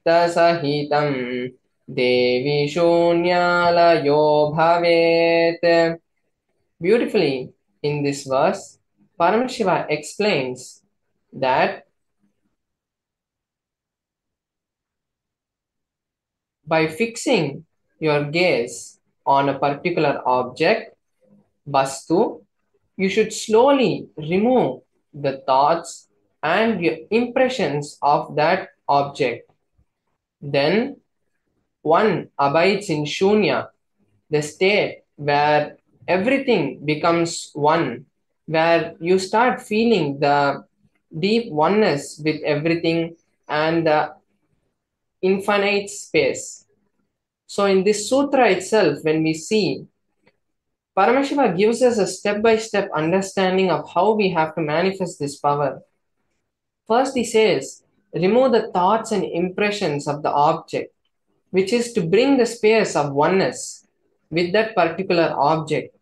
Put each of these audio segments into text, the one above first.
sahitam devi shunyalayo bhavet. Beautifully, in this verse, Paramashiva explains that by fixing your gaze on a particular object, Vastu, you should slowly remove the thoughts and your impressions of that object. Then one abides in Shunya, the state where everything becomes one, where you start feeling the deep oneness with everything and the infinite space. So, in this sutra itself, when we see, Paramashiva gives us a step by step understanding of how we have to manifest this power. First, he says, remove the thoughts and impressions of the object, which is to bring the space of oneness with that particular object.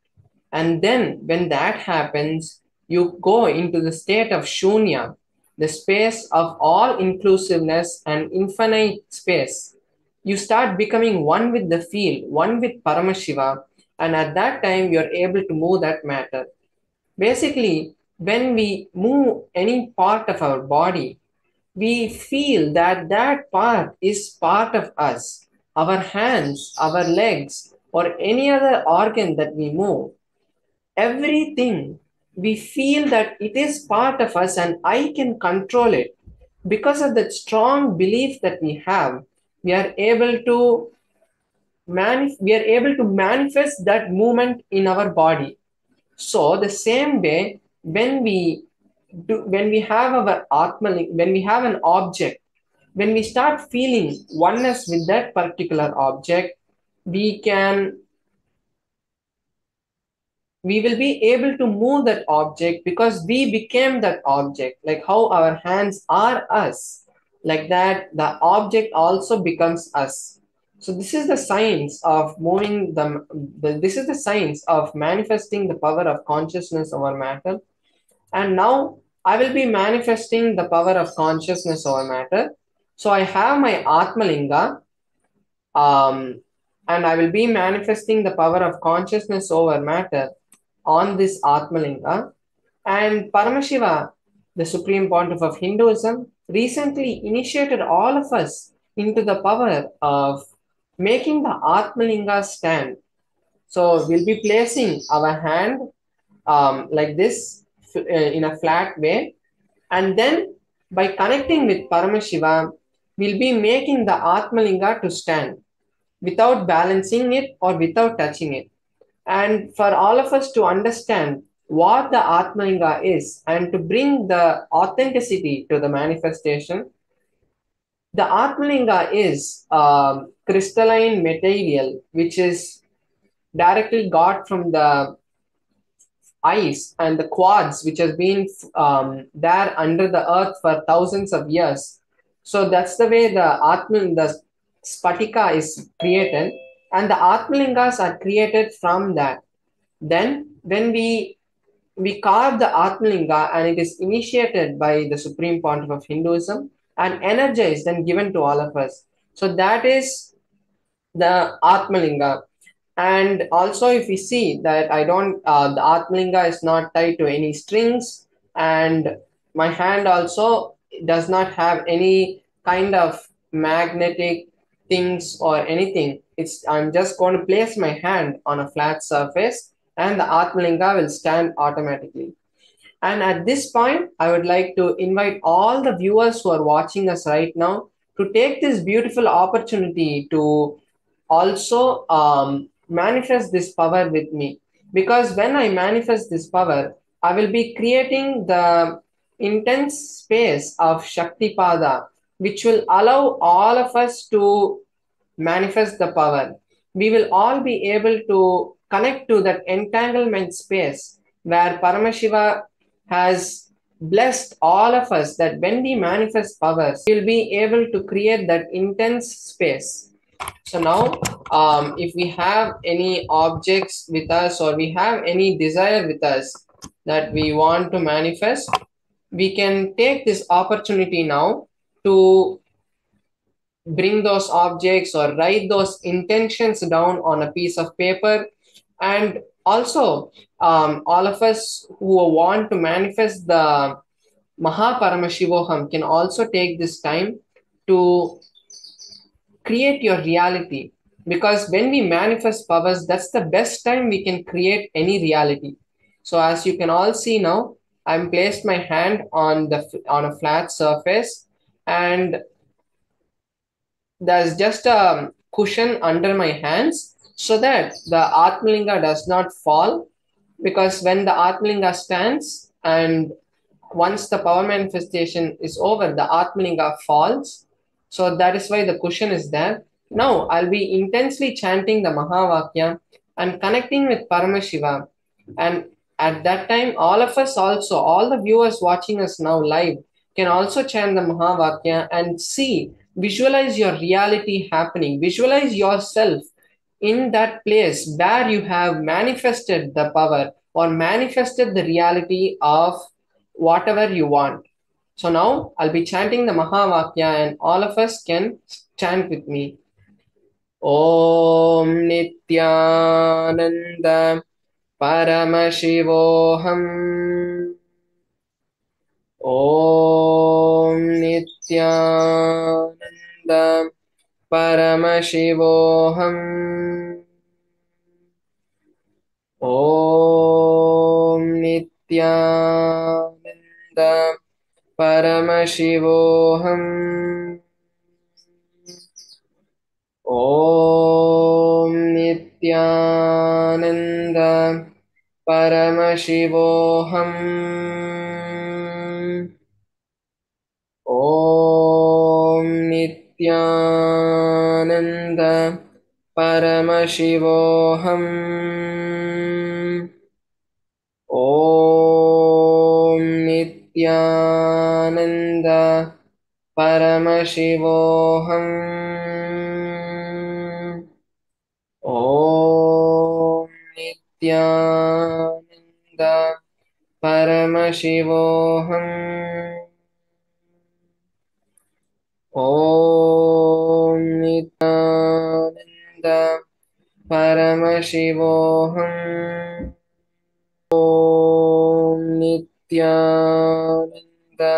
And then, when that happens, you go into the state of Shunya, the space of all inclusiveness and infinite space. You start becoming one with the field, one with Paramashiva, and at that time, you're able to move that matter. Basically, when we move any part of our body, we feel that that part is part of us. Our hands, our legs, or any other organ that we move, everything, we feel that it is part of us and I can control it. Because of that strong belief that we have, we are able to manifest that movement in our body. So the same way, when we have our atma, when we have an object, when we start feeling oneness with that particular object, we can we will be able to move that object because we became that object. Like how our hands are us, like that the object also becomes us. So this is the science of moving this is the science of manifesting the power of consciousness over matter. And now I will be manifesting the power of consciousness over matter. So I have my Atmalinga, um, and I will be manifesting the power of consciousness over matter on this Atmalinga. And Paramashiva, the Supreme Pontiff of Hinduism, recently initiated all of us into the power of making the Atmalinga stand. So we'll be placing our hand like this in a flat way. And then by connecting with Paramashiva, we'll be making the Atmalinga to stand without balancing it or without touching it. And for all of us to understand what the Atmalinga is and to bring the authenticity to the manifestation, the Atmalinga is crystalline material which is directly got from the ice and the quartz which has been there under the earth for thousands of years. So that's the way the Spatika is created, and the Atmalingas are created from that. Then, when we carve the Atmalinga and it is initiated by the Supreme Pontiff of Hinduism and energized and given to all of us. So that is the Atmalinga. And also, if we see that the Atmalinga is not tied to any strings, and my hand also does not have any kind of magnetic things or anything. I'm just going to place my hand on a flat surface, and the Atmalinga will stand automatically. And at this point, I would like to invite all the viewers who are watching us right now to take this beautiful opportunity to also manifest this power with me. Because when I manifest this power, I will be creating the intense space of Shaktipada, which will allow all of us to manifest the power. We will all be able to connect to that entanglement space where Paramashiva has blessed all of us that when we manifest powers, we'll be able to create that intense space. So now, if we have any objects with us or we have any desire with us that we want to manifest, we can take this opportunity now to bring those objects or write those intentions down on a piece of paper. And also, all of us who want to manifest the Mahaparamashivoham can also take this time to create your reality, because when we manifest powers, that's the best time we can create any reality. So as you can all see now, I'm placed my hand on the on a flat surface, and there's just a cushion under my hands so that the Atmalinga does not fall. Because when the Atmalinga stands and once the power manifestation is over, the Atmalinga falls. So that is why the cushion is there. Now I'll be intensely chanting the Mahavakya and connecting with Paramashiva. And at that time, all of us also, all the viewers watching us now live, can also chant the Mahavakya and see, visualize your reality happening. Visualize yourself in that place where you have manifested the power or manifested the reality of whatever you want. So now I'll be chanting the Mahavakya and all of us can chant with me. Om Nithyananda Paramashivoham. Om Nithyananda Paramashivoham. Om Nithyananda Paramashivoham. Om Nithyananda Paramashivoham. Om Nithyananda Paramashivoham. Om Nithyananda Paramashivoham. Om Nithyananda Paramashivoham. Om Nithyananda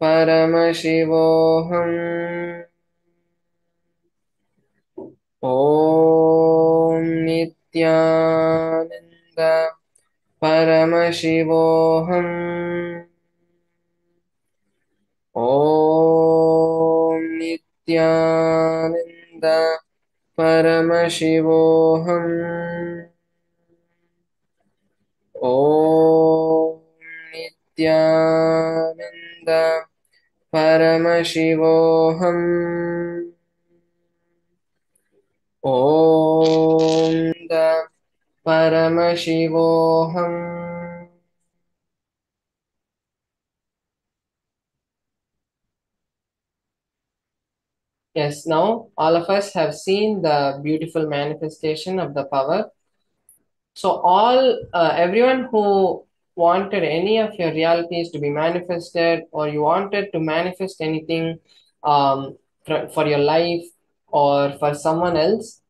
Paramashivoham. Om Nithyananda Paramashivoham. Om Nithyananda Paramashivoham. Om Nithyananda Paramashivoham. Om Nithyananda Paramashivoham. Om Paramashivoham. Yes, now all of us have seen the beautiful manifestation of the power. So everyone who wanted any of your realities to be manifested, or you wanted to manifest anything for your life or for someone else,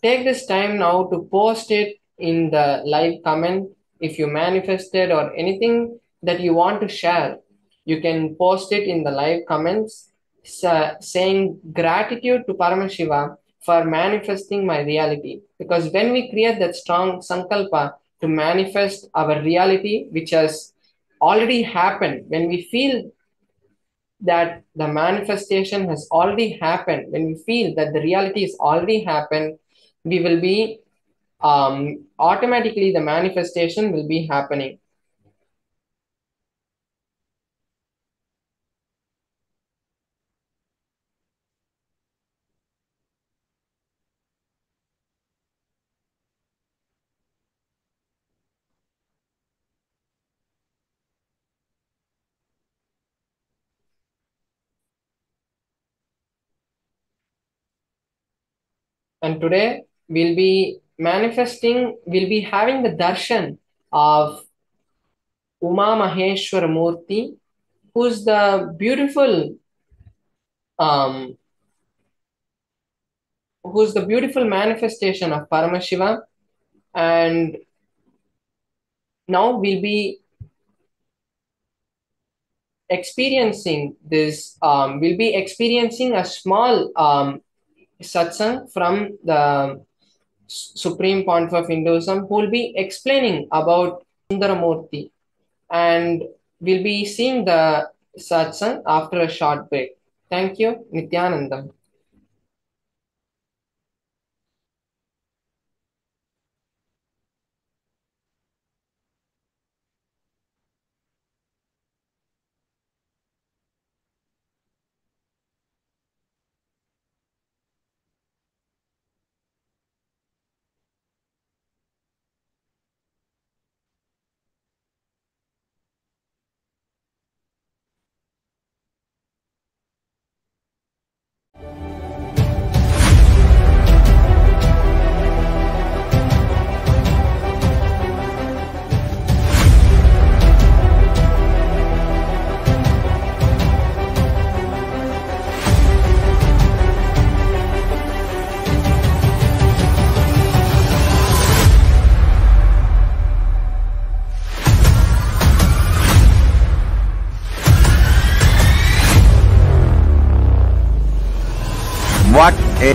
take this time now to post it in the live comment. If you manifested or anything that you want to share, you can post it in the live comments, saying gratitude to Paramashiva for manifesting my reality. Because when we create that strong sankalpa to manifest our reality, which has already happened, when we feel that the manifestation has already happened, when we feel that the reality is already happened, we will be automatically the manifestation will be happening. And today we'll be having the darshan of Uma Maheshwara Murthi, who's the beautiful um, who's the beautiful manifestation of Paramashivam. And now we'll be we'll be experiencing a small satsang from the Supreme Pontiff of Hinduism, who will be explaining about Sundhara Murthi. And we'll be seeing the satsang after a short break. Thank you, Nithyananda. What a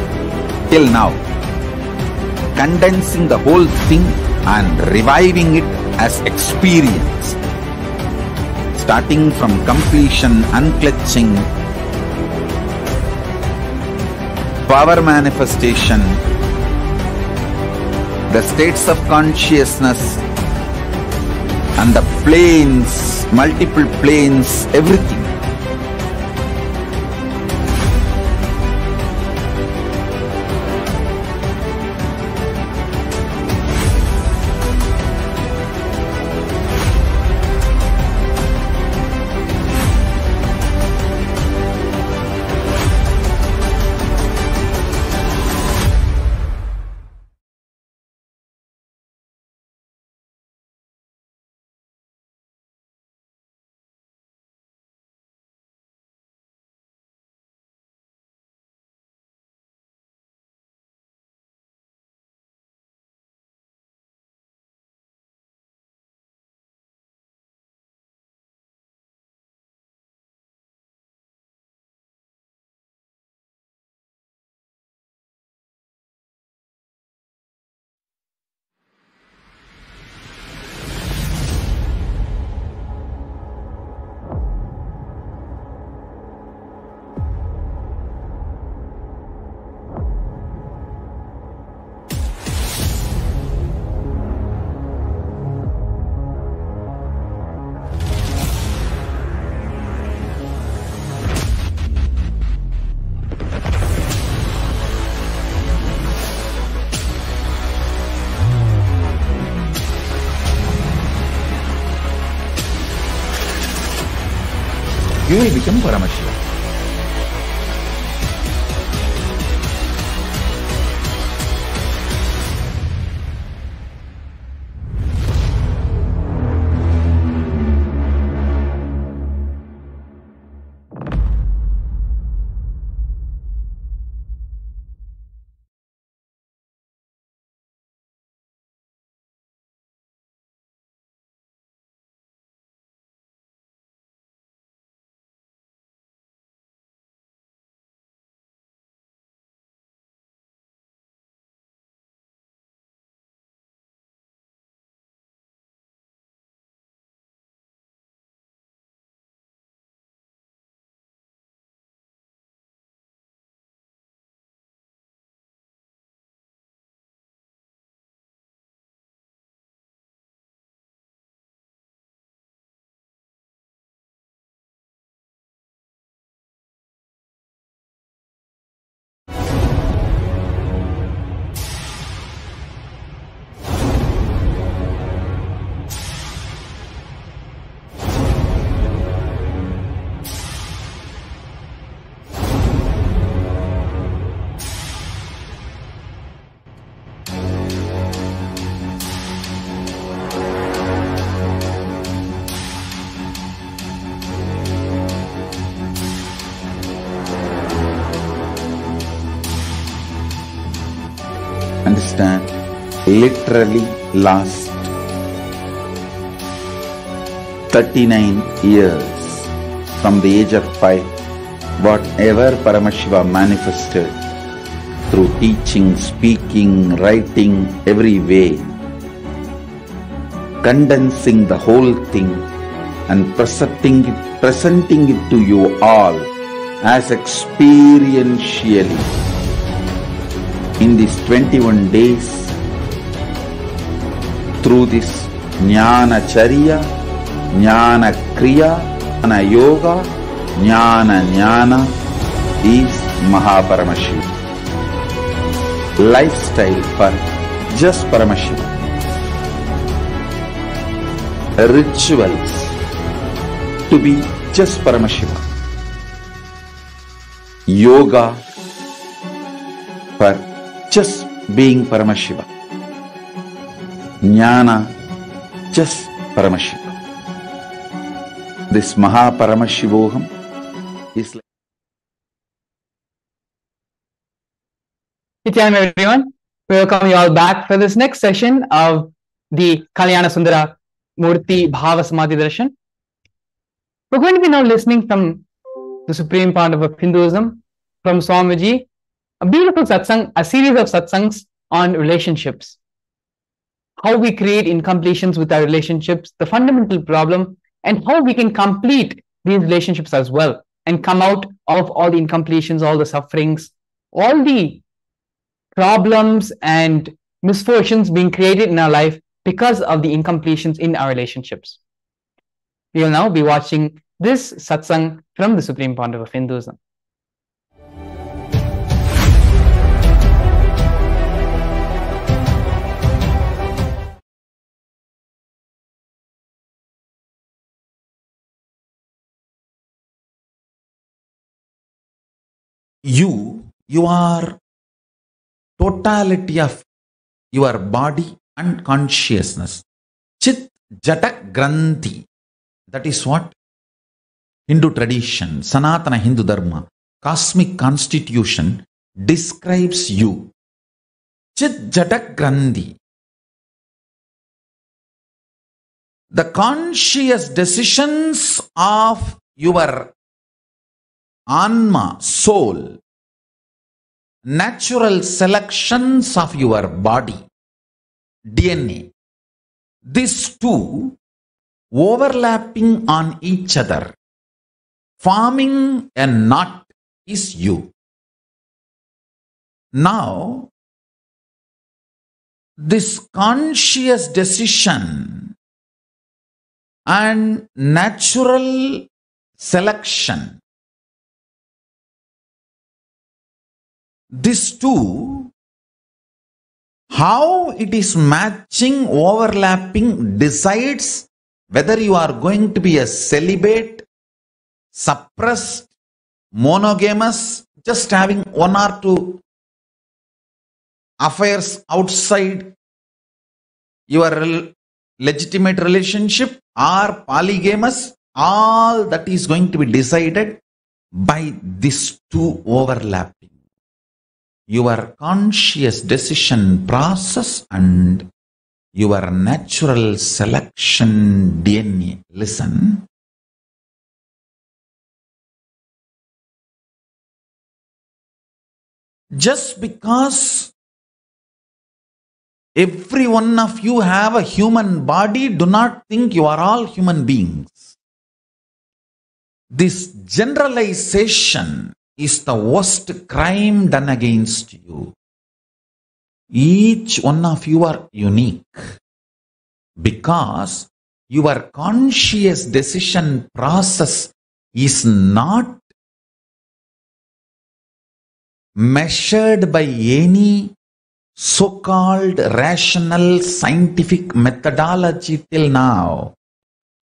till now, condensing the whole thing and reviving it as experience, starting from completion, unclutching, power manifestation, the states of consciousness and the planes, multiple planes, everything. You will become Paramashivam. Understand? Literally last 39 years from the age of 5, whatever Paramashiva manifested through teaching, speaking, writing, every way, condensing the whole thing and presenting it to you all as experientially in these 21 days through this Jnana Charya, Jnana Kriya, Jnana Yoga, Jnana is Mahaparamashiva. Lifestyle for just Paramashiva. Rituals to be just Paramashiva. Yoga for just being Paramashiva. Jnana just Paramashiva. This Mahaparamashivoham is like Nithyananda, everyone. We welcome you all back for this next session of the Kalyana Sundhara Murthi Bhava Samadhi Darshan. We're going to be now listening from the supreme part of Hinduism, from Swamiji, a beautiful satsang, a series of satsangs on relationships. How we create incompletions with our relationships, the fundamental problem, and how we can complete these relationships as well and come out of all the incompletions, all the sufferings, all the problems and misfortunes being created in our life because of the incompletions in our relationships. We will now be watching this satsang from the Supreme Pontiff of Hinduism. your totality of your body and consciousness. Chit Jatak Granthi. That is what Hindu tradition, Sanatana Hindu Dharma, cosmic constitution describes you. Chit Jatak Granthi. The conscious decisions of your Anma, soul, natural selections of your body, DNA, these two overlapping on each other, forming a knot is you. Now, this conscious decision and natural selection, these two, how it is matching, overlapping, decides whether you are going to be a celibate, suppressed, monogamous, just having one or two affairs outside your legitimate relationship, or polygamous. All that is going to be decided by these two overlapping. Your conscious decision process and your natural selection DNA. Listen. Just because every one of you have a human body, do not think you are all human beings. This generalization is the worst crime done against you. Each one of you are unique because your conscious decision process is not measured by any so-called rational scientific methodology till now.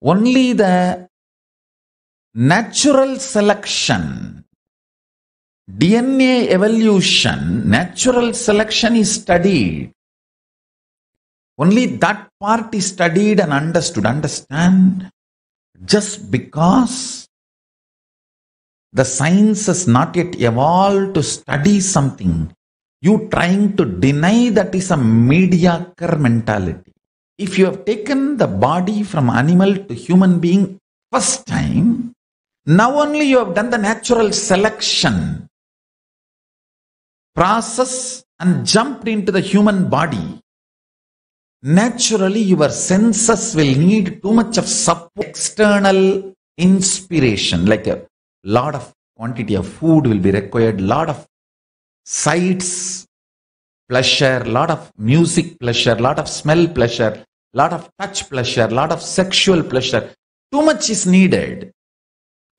Only the natural selection, DNA evolution, natural selection is studied. Only that part is studied and understood. Understand? Just because the science has not yet evolved to study something, You trying to deny that is a mediocre mentality. If you have taken the body from animal to human being first time, now only you have done the natural selection process and jumped into the human body. Naturally, your senses will need too much of support, external inspiration, like a lot of quantity of food will be required, lot of sights, pleasure, lot of music pleasure, lot of smell pleasure, lot of touch pleasure, lot of sexual pleasure. Too much is needed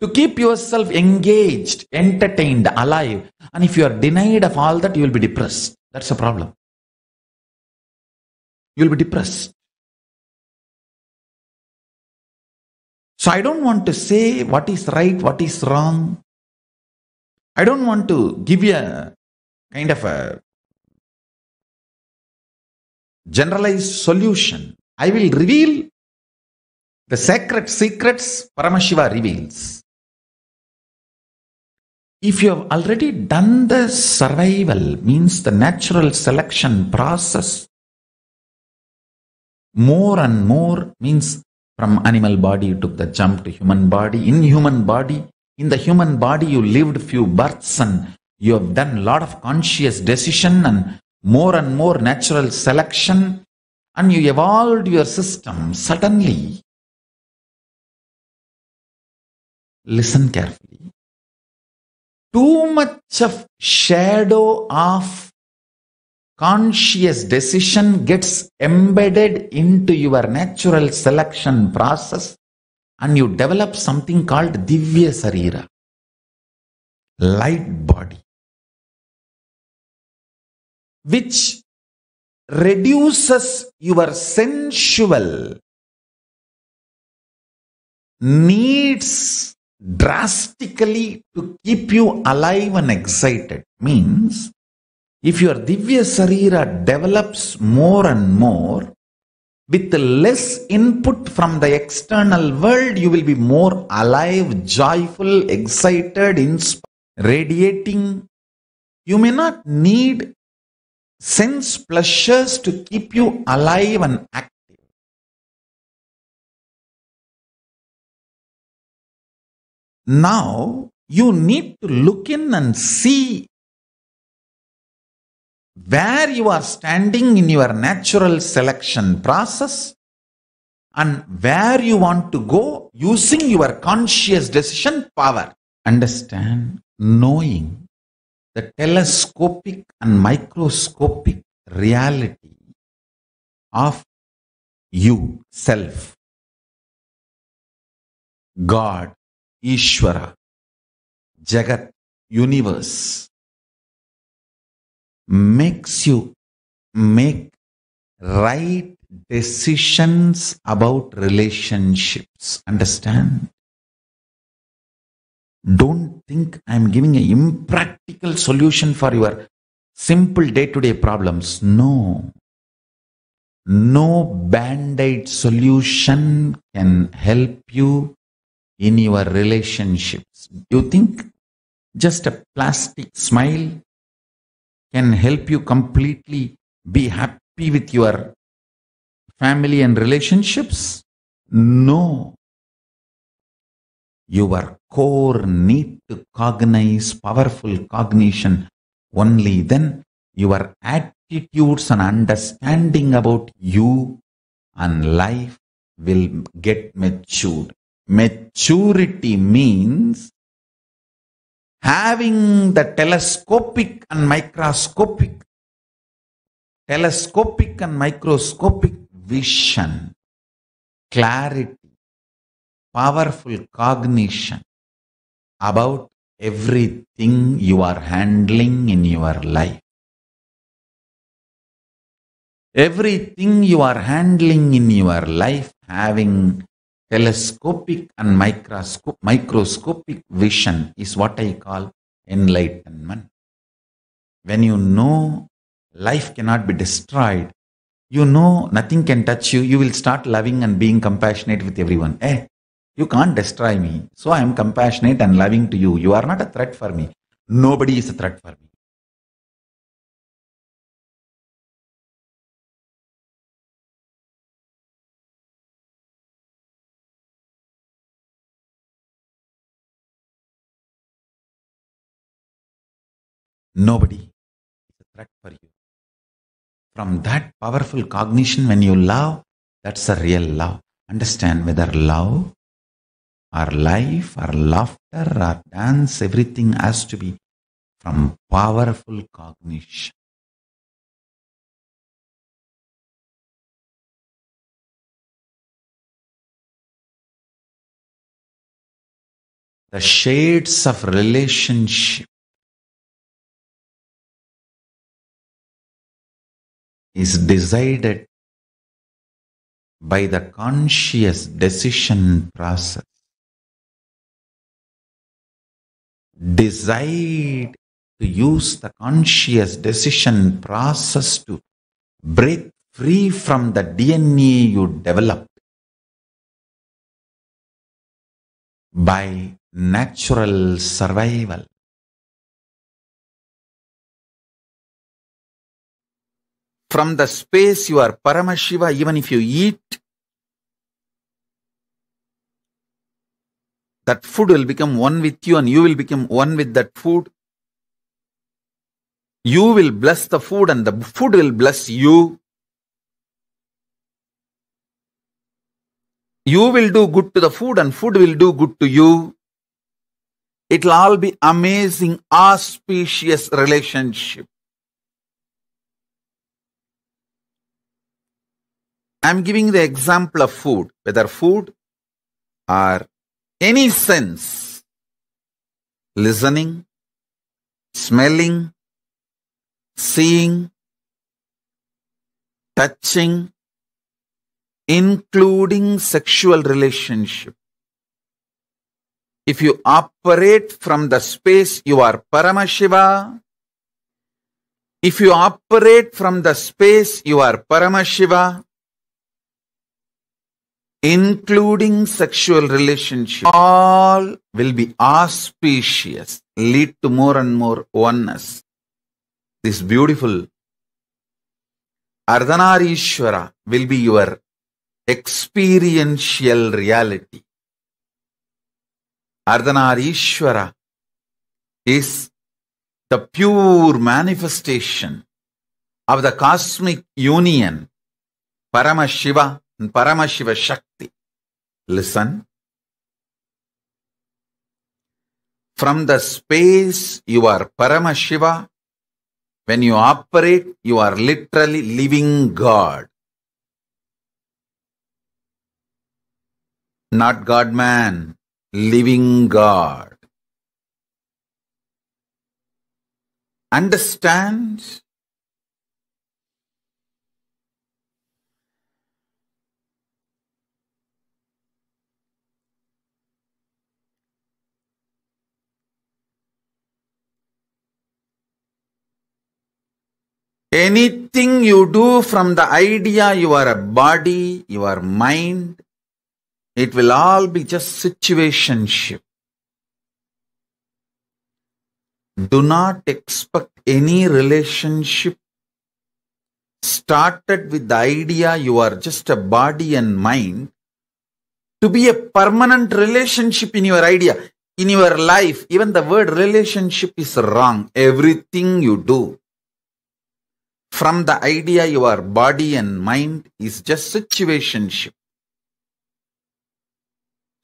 to keep yourself engaged, entertained, alive. And if you are denied of all that, you will be depressed. That's a problem. You will be depressed. So I don't want to say what is right, what is wrong. I don't want to give you a kind of a generalized solution. I will reveal the sacred secrets Paramashiva reveals. If you have already done the survival, means the natural selection process, more and more means from animal body you took the jump to human body. In the human body you lived few births and you have done a lot of conscious decision and more natural selection, and you evolved your system. Suddenly, listen carefully, too much of shadow of conscious decision gets embedded into your natural selection process, and you develop something called Divya Sarira, light body, which reduces your sensual needs drastically to keep you alive and excited. Means, if your Divya Sarira develops more and more, with less input from the external world, you will be more alive, joyful, excited, inspired, radiating. You may not need sense pleasures to keep you alive and active. Now, you need to look in and see where you are standing in your natural selection process and where you want to go using your conscious decision power. Understand, knowing the telescopic and microscopic reality of you, self, God, Ishvara, Jagat, universe, makes you make right decisions about relationships. Understand? Don't think I'm giving an impractical solution for your simple day-to-day problems. No. No band-aid solution can help you in your relationships. You think just a plastic smile can help you completely be happy with your family and relationships? No. Your core need to cognize powerful cognition. Only then your attitudes and understanding about you and life will get matured. Maturity means having the telescopic and microscopic vision, clarity, powerful cognition about everything you are handling in your life. Everything you are handling in your life, having telescopic and microscopic vision, is what I call enlightenment. When you know life cannot be destroyed, you know nothing can touch you, you will start loving and being compassionate with everyone. You can't destroy me, so I am compassionate and loving to you. You are not a threat for me. Nobody is a threat for me. nobody is a threat for you. From that powerful cognition, when you love, that's a real love. Understand, whether love or life or laughter or dance, everything has to be from powerful cognition. The shades of relationship is decided by the conscious decision process. Decide to use the conscious decision process to break free from the DNA you developed by natural survival. From the space you are Paramashiva, even if you eat, that food will become one with you and you will become one with that food. You will bless the food and the food will bless you. You will do good to the food and food will do good to you. It will all be amazing, auspicious relationship. I am giving the example of food, whether food or any sense, listening, smelling, seeing, touching, including sexual relationship. If you operate from the space you are Paramashiva, if you operate from the space you are Paramashiva, including sexual relationship, all will be auspicious, lead to more and more oneness. This beautiful Ardhanarishwara will be your experiential reality. Ardhanarishwara is the pure manifestation of the cosmic union, Paramashiva and Paramashiva Shakti. Listen. From the space you are Paramashiva, when you operate, you are literally living God. Not God-man, living God. Understand? Anything you do from the idea you are a body, you are mind, it will all be just situationship. Do not expect any relationship started with the idea you are just a body and mind to be a permanent relationship in your idea. In your life, even the word relationship is wrong. Everything you do from the idea you are body and mind is just situationship.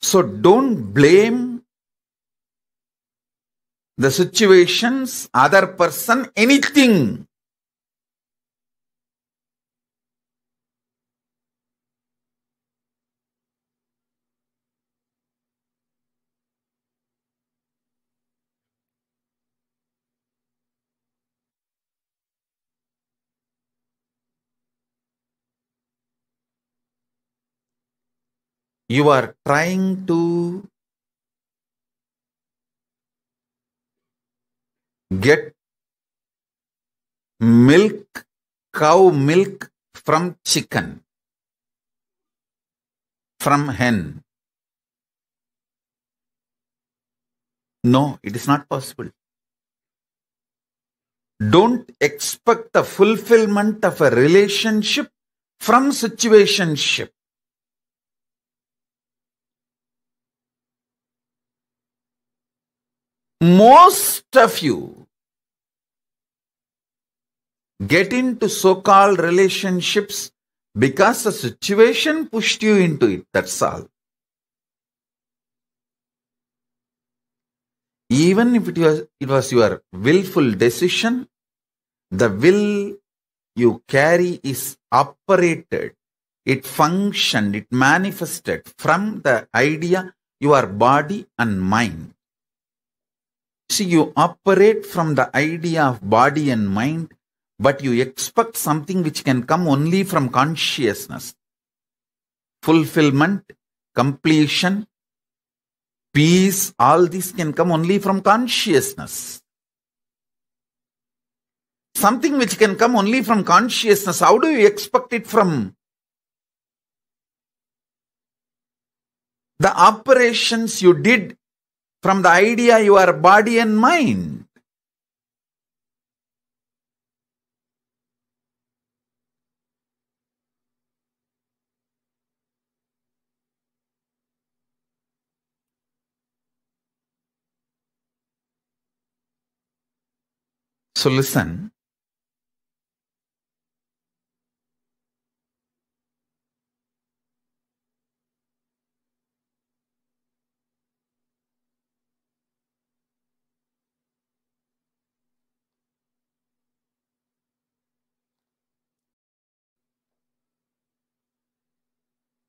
So don't blame the situations, other person, anything. You are trying to get milk, cow milk from chicken, from hen. No, it is not possible. Don't expect the fulfillment of a relationship from situationship. Most of you get into so-called relationships because the situation pushed you into it. That's all. Even if it was your willful decision, the will you carry is operated. It functioned, it manifested from the idea, your body and mind. See, you operate from the idea of body and mind, but you expect something which can come only from consciousness. Fulfillment, completion, peace, all this can come only from consciousness. Something which can come only from consciousness, how do you expect it from the operations you did from the idea your body and mind? So listen.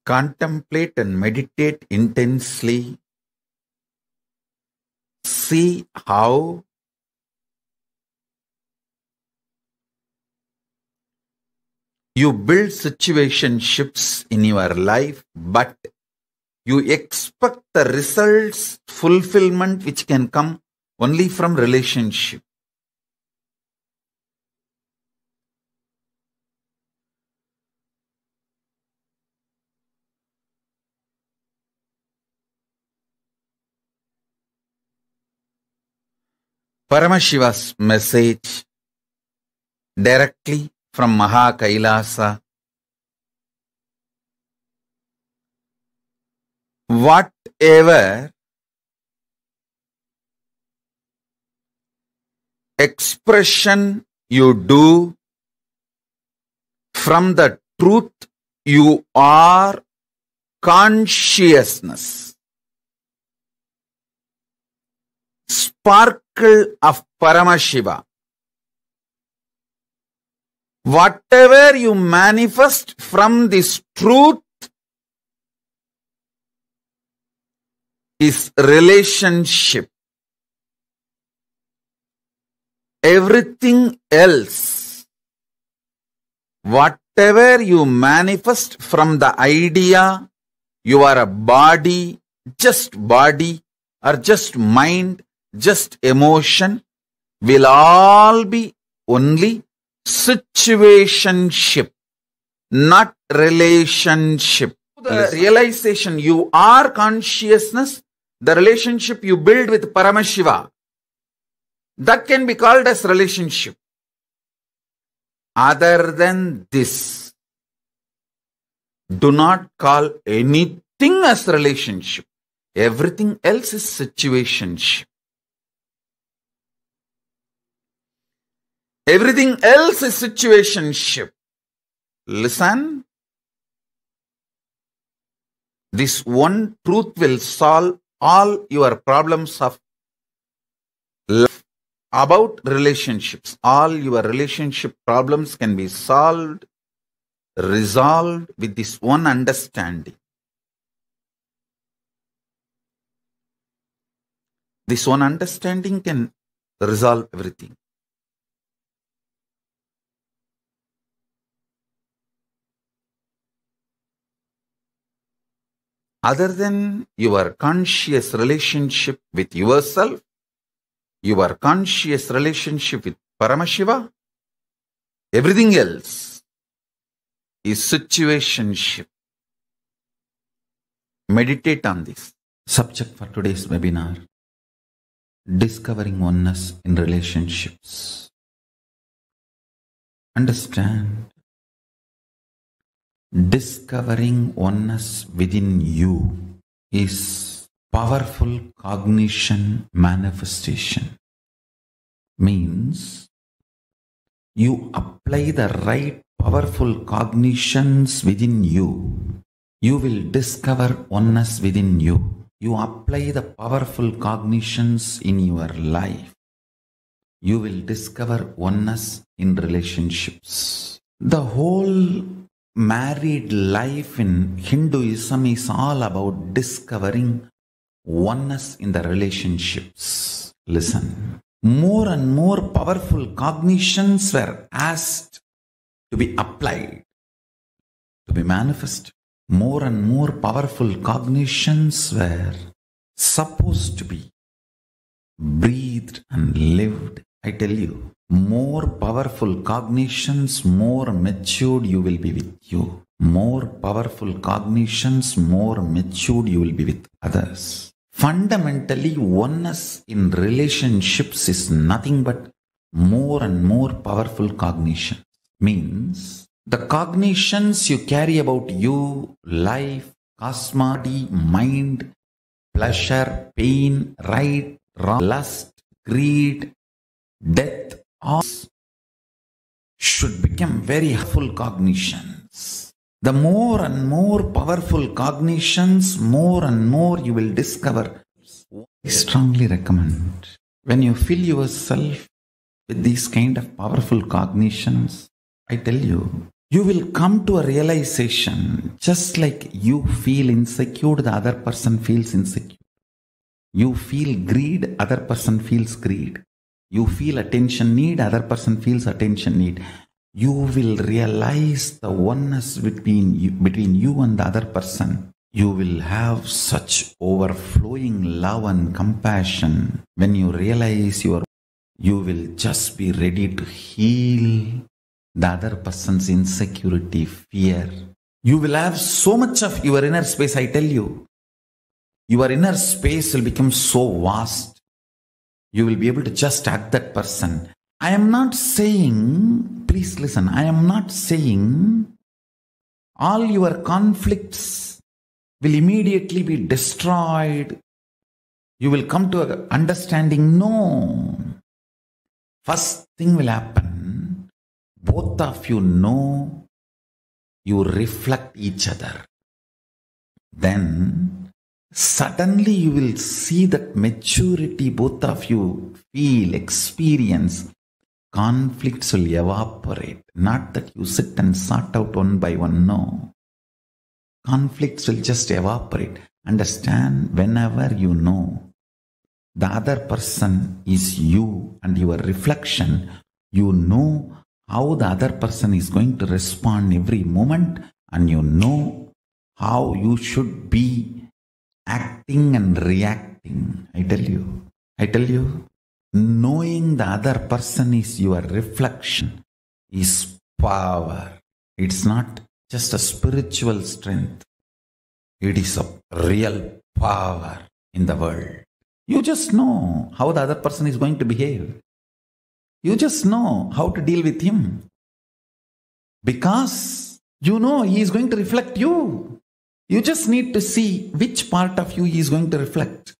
Contemplate and meditate intensely. See how you build situationships in your life, but you expect the results, fulfillment, which can come only from relationship. Paramashiva's message directly from Maha Kailasa. Whatever expression you do from the truth, you are consciousness. Sparkle of Paramashiva. Whatever you manifest from this truth is relationship. Everything else, whatever you manifest from the idea you are a body or just mind, just emotion, will all be only situationship, not relationship. The realization you are consciousness, the relationship you build with Paramashiva, that can be called as relationship. Other than this, do not call anything as relationship. Everything else is situationship. Everything else is situationship. Listen. This one truth will solve all your problems of life about relationships. All your relationship problems can be solved, resolved with this one understanding. This one understanding can resolve everything. Other than your conscious relationship with yourself, your conscious relationship with Paramashiva, everything else is situationship. Meditate on this. Subject for today's webinar: discovering oneness in relationships. Understand, discovering oneness within you is powerful cognition manifestation. Means you apply the right powerful cognitions within you, you will discover oneness within you. You apply the powerful cognitions in your life, you will discover oneness in relationships. The whole married life in Hinduism is all about discovering oneness in the relationships. Listen, more and more powerful cognitions were asked to be applied, to be manifested. More and more powerful cognitions were supposed to be breathed and lived. I tell you, more powerful cognitions, more matured you will be with you. More powerful cognitions, more matured you will be with others. Fundamentally, oneness in relationships is nothing but more and more powerful cognition. Means the cognitions you carry about you, life, cosmody, mind, pleasure, pain, right, wrong, lust, greed, death, all should become very full cognitions. The more and more powerful cognitions, more and more you will discover. I strongly recommend, when you fill yourself with these kind of powerful cognitions, I tell you, you will come to a realization, just like you feel insecure, the other person feels insecure. You feel greed, other person feels greed. You feel attention need, other person feels attention need. You will realize the oneness between you and the other person. You will have such overflowing love and compassion. When you realize you will just be ready to heal the other person's insecurity, fear. You will have so much of your inner space, I tell you. Your inner space will become so vast. You will be able to just hug that person. I am not saying, please listen, I am not saying all your conflicts will immediately be destroyed. You will come to an understanding. No. First thing will happen, both of you know you reflect each other. Then suddenly you will see that maturity both of you feel, experience. Conflicts will evaporate. Not that you sit and sort out one by one, no. Conflicts will just evaporate. Understand, whenever you know the other person is you and your reflection, you know how the other person is going to respond every moment, and you know how you should be acting and reacting. I tell you, knowing the other person is your reflection is power. It's not just a spiritual strength. It is a real power in the world. You just know how the other person is going to behave. You just know how to deal with him. Because you know he is going to reflect you. You just need to see which part of you he is going to reflect.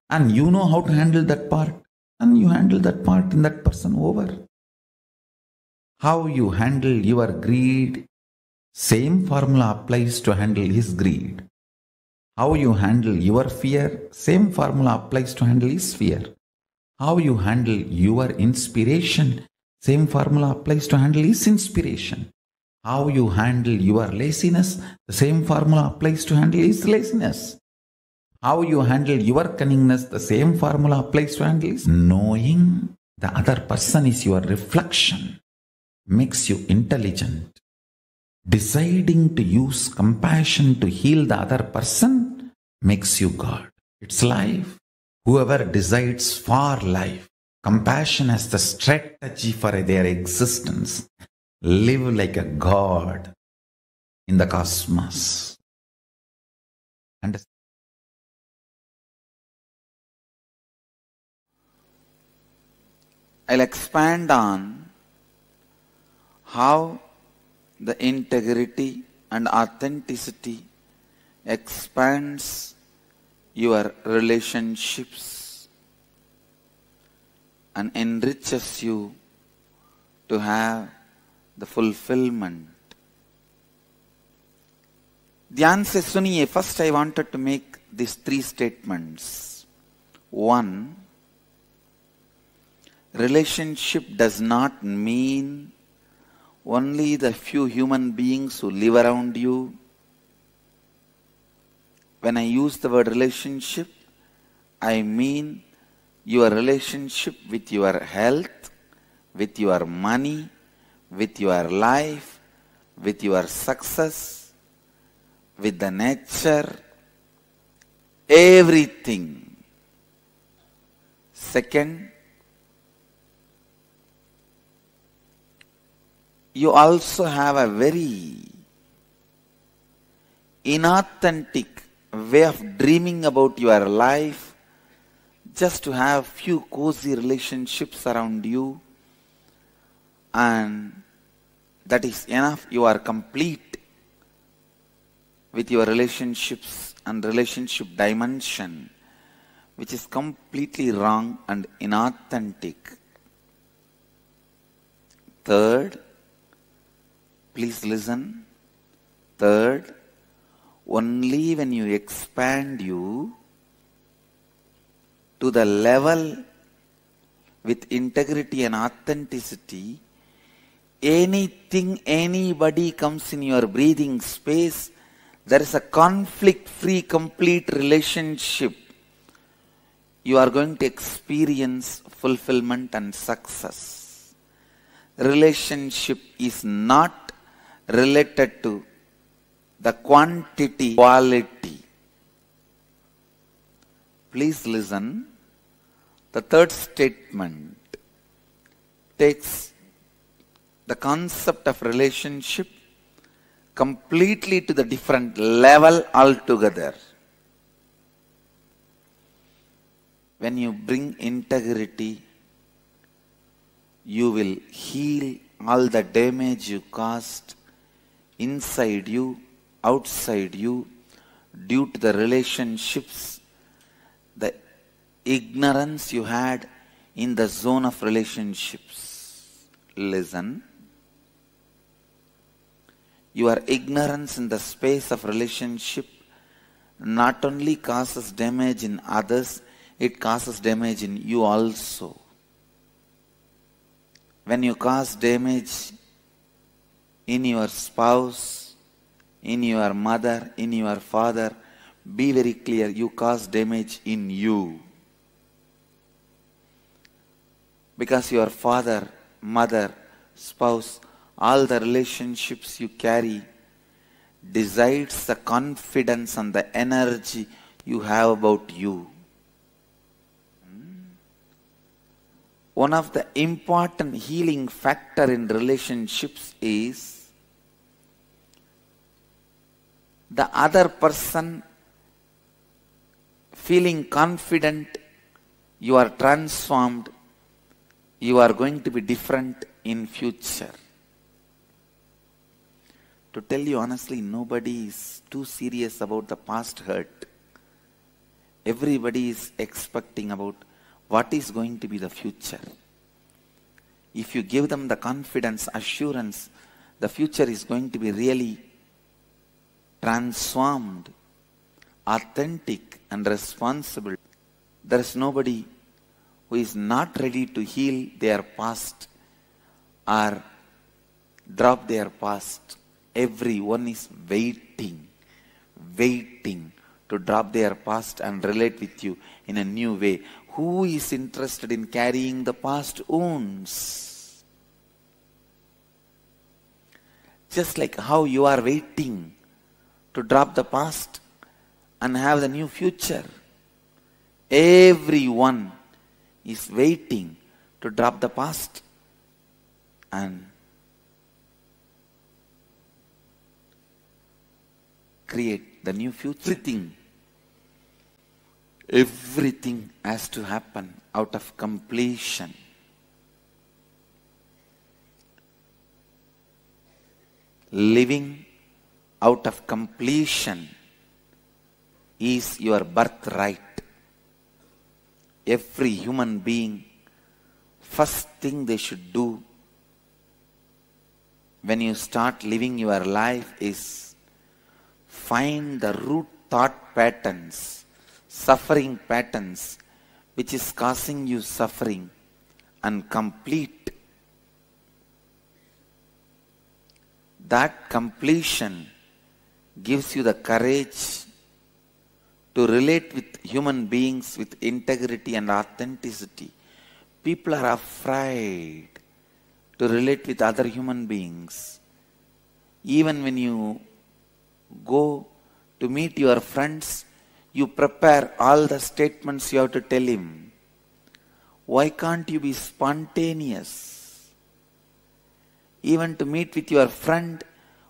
And you know how to handle that part. And you handle that part in that person over. How you handle your greed, same formula applies to handle his greed. How you handle your fear, same formula applies to handle his fear. How you handle your inspiration, same formula applies to handle his inspiration. How you handle your laziness, the same formula applies to handle his laziness. How you handle your cunningness, the same formula applies to handle his. Knowing the other person is your reflection makes you intelligent. Deciding to use compassion to heal the other person makes you God. It's life. Whoever decides for life, compassion as the strategy for their existence, live like a God in the cosmos. Understand? I'll expand on how the integrity and authenticity expands your relationships and enriches you to have the fulfillment? The answer is Suniye. First I wanted to make these three statements. One, relationship does not mean only the few human beings who live around you. When I use the word relationship, I mean your relationship with your health, with your money, with your life, with your success, with the nature, everything. Second, you also have a very inauthentic way of dreaming about your life, just to have few cozy relationships around you, and that is enough. You are complete with your relationships and relationship dimension, which is completely wrong and inauthentic. Third, please listen. Third, only when you expand you to the level with integrity and authenticity, anything, anybody comes in your breathing space, there is a conflict-free, complete relationship. You are going to experience fulfillment and success. Relationship is not related to the quantity, quality. Please listen. The third statement takes the concept of relationship completely to the different level altogether. When you bring integrity, you will heal all the damage you caused inside you, outside you, due to the relationships, the ignorance you had in the zone of relationships. Listen. Your ignorance in the space of relationship not only causes damage in others, it causes damage in you also. When you cause damage in your spouse, in your mother, in your father, be very clear, you cause damage in you. Because your father, mother, spouse, all the relationships you carry decides the confidence and the energy you have about you. One of the important healing factor in relationships is the other person feeling confident, you are transformed, you are going to be different in future. To tell you honestly, nobody is too serious about the past hurt. Everybody is expecting about what is going to be the future. If you give them the confidence, assurance, the future is going to be really transformed, authentic and responsible. There is nobody who is not ready to heal their past or drop their past. Everyone is waiting to drop their past and relate with you in a new way. Who is interested in carrying the past wounds? Just like how you are waiting to drop the past and have the new future. Everyone is waiting to drop the past and create the new future. Everything has to happen out of completion. Living out of completion is your birthright. Every human being, first thing they should do when you start living your life is find the root thought patterns, suffering patterns, which is causing you suffering, and complete. That completion gives you the courage to relate with human beings with integrity and authenticity. People are afraid to relate with other human beings. Even when you go to meet your friends, you prepare all the statements you have to tell him. Why can't you be spontaneous? Even to meet with your friend,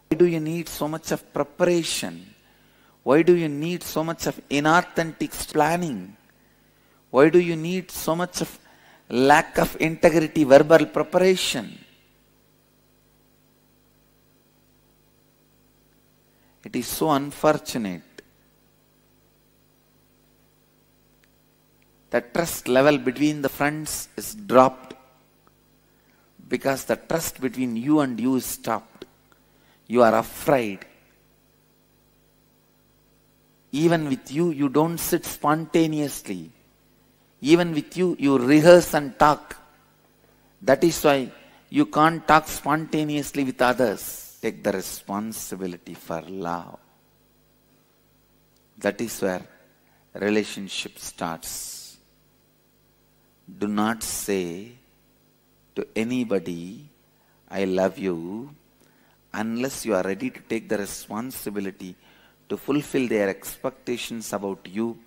why do you need so much of preparation? Why do you need so much of inauthentic planning? Why do you need so much of lack of integrity, verbal preparation? It is so unfortunate. The trust level between the friends is dropped because the trust between you and you is stopped. You are afraid. Even with you, you don't sit spontaneously. Even with you, you rehearse and talk. That is why you can't talk spontaneously with others. Take the responsibility for love. That is where relationship starts. Do not say to anybody, I love you, unless you are ready to take the responsibility to fulfill their expectations about you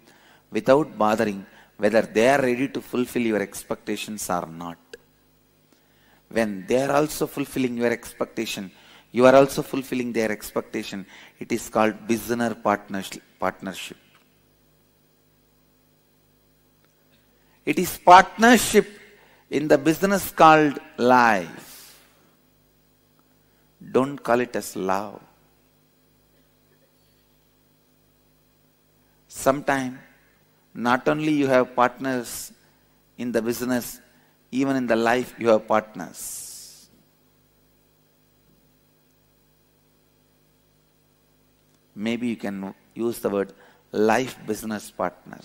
without bothering whether they are ready to fulfill your expectations or not. When they are also fulfilling your expectation, you are also fulfilling their expectation. It is called business partnership. It is partnership in the business called life. Don't call it as love. Sometimes, not only you have partners in the business, even in the life you have partners. Maybe you can use the word life business partner.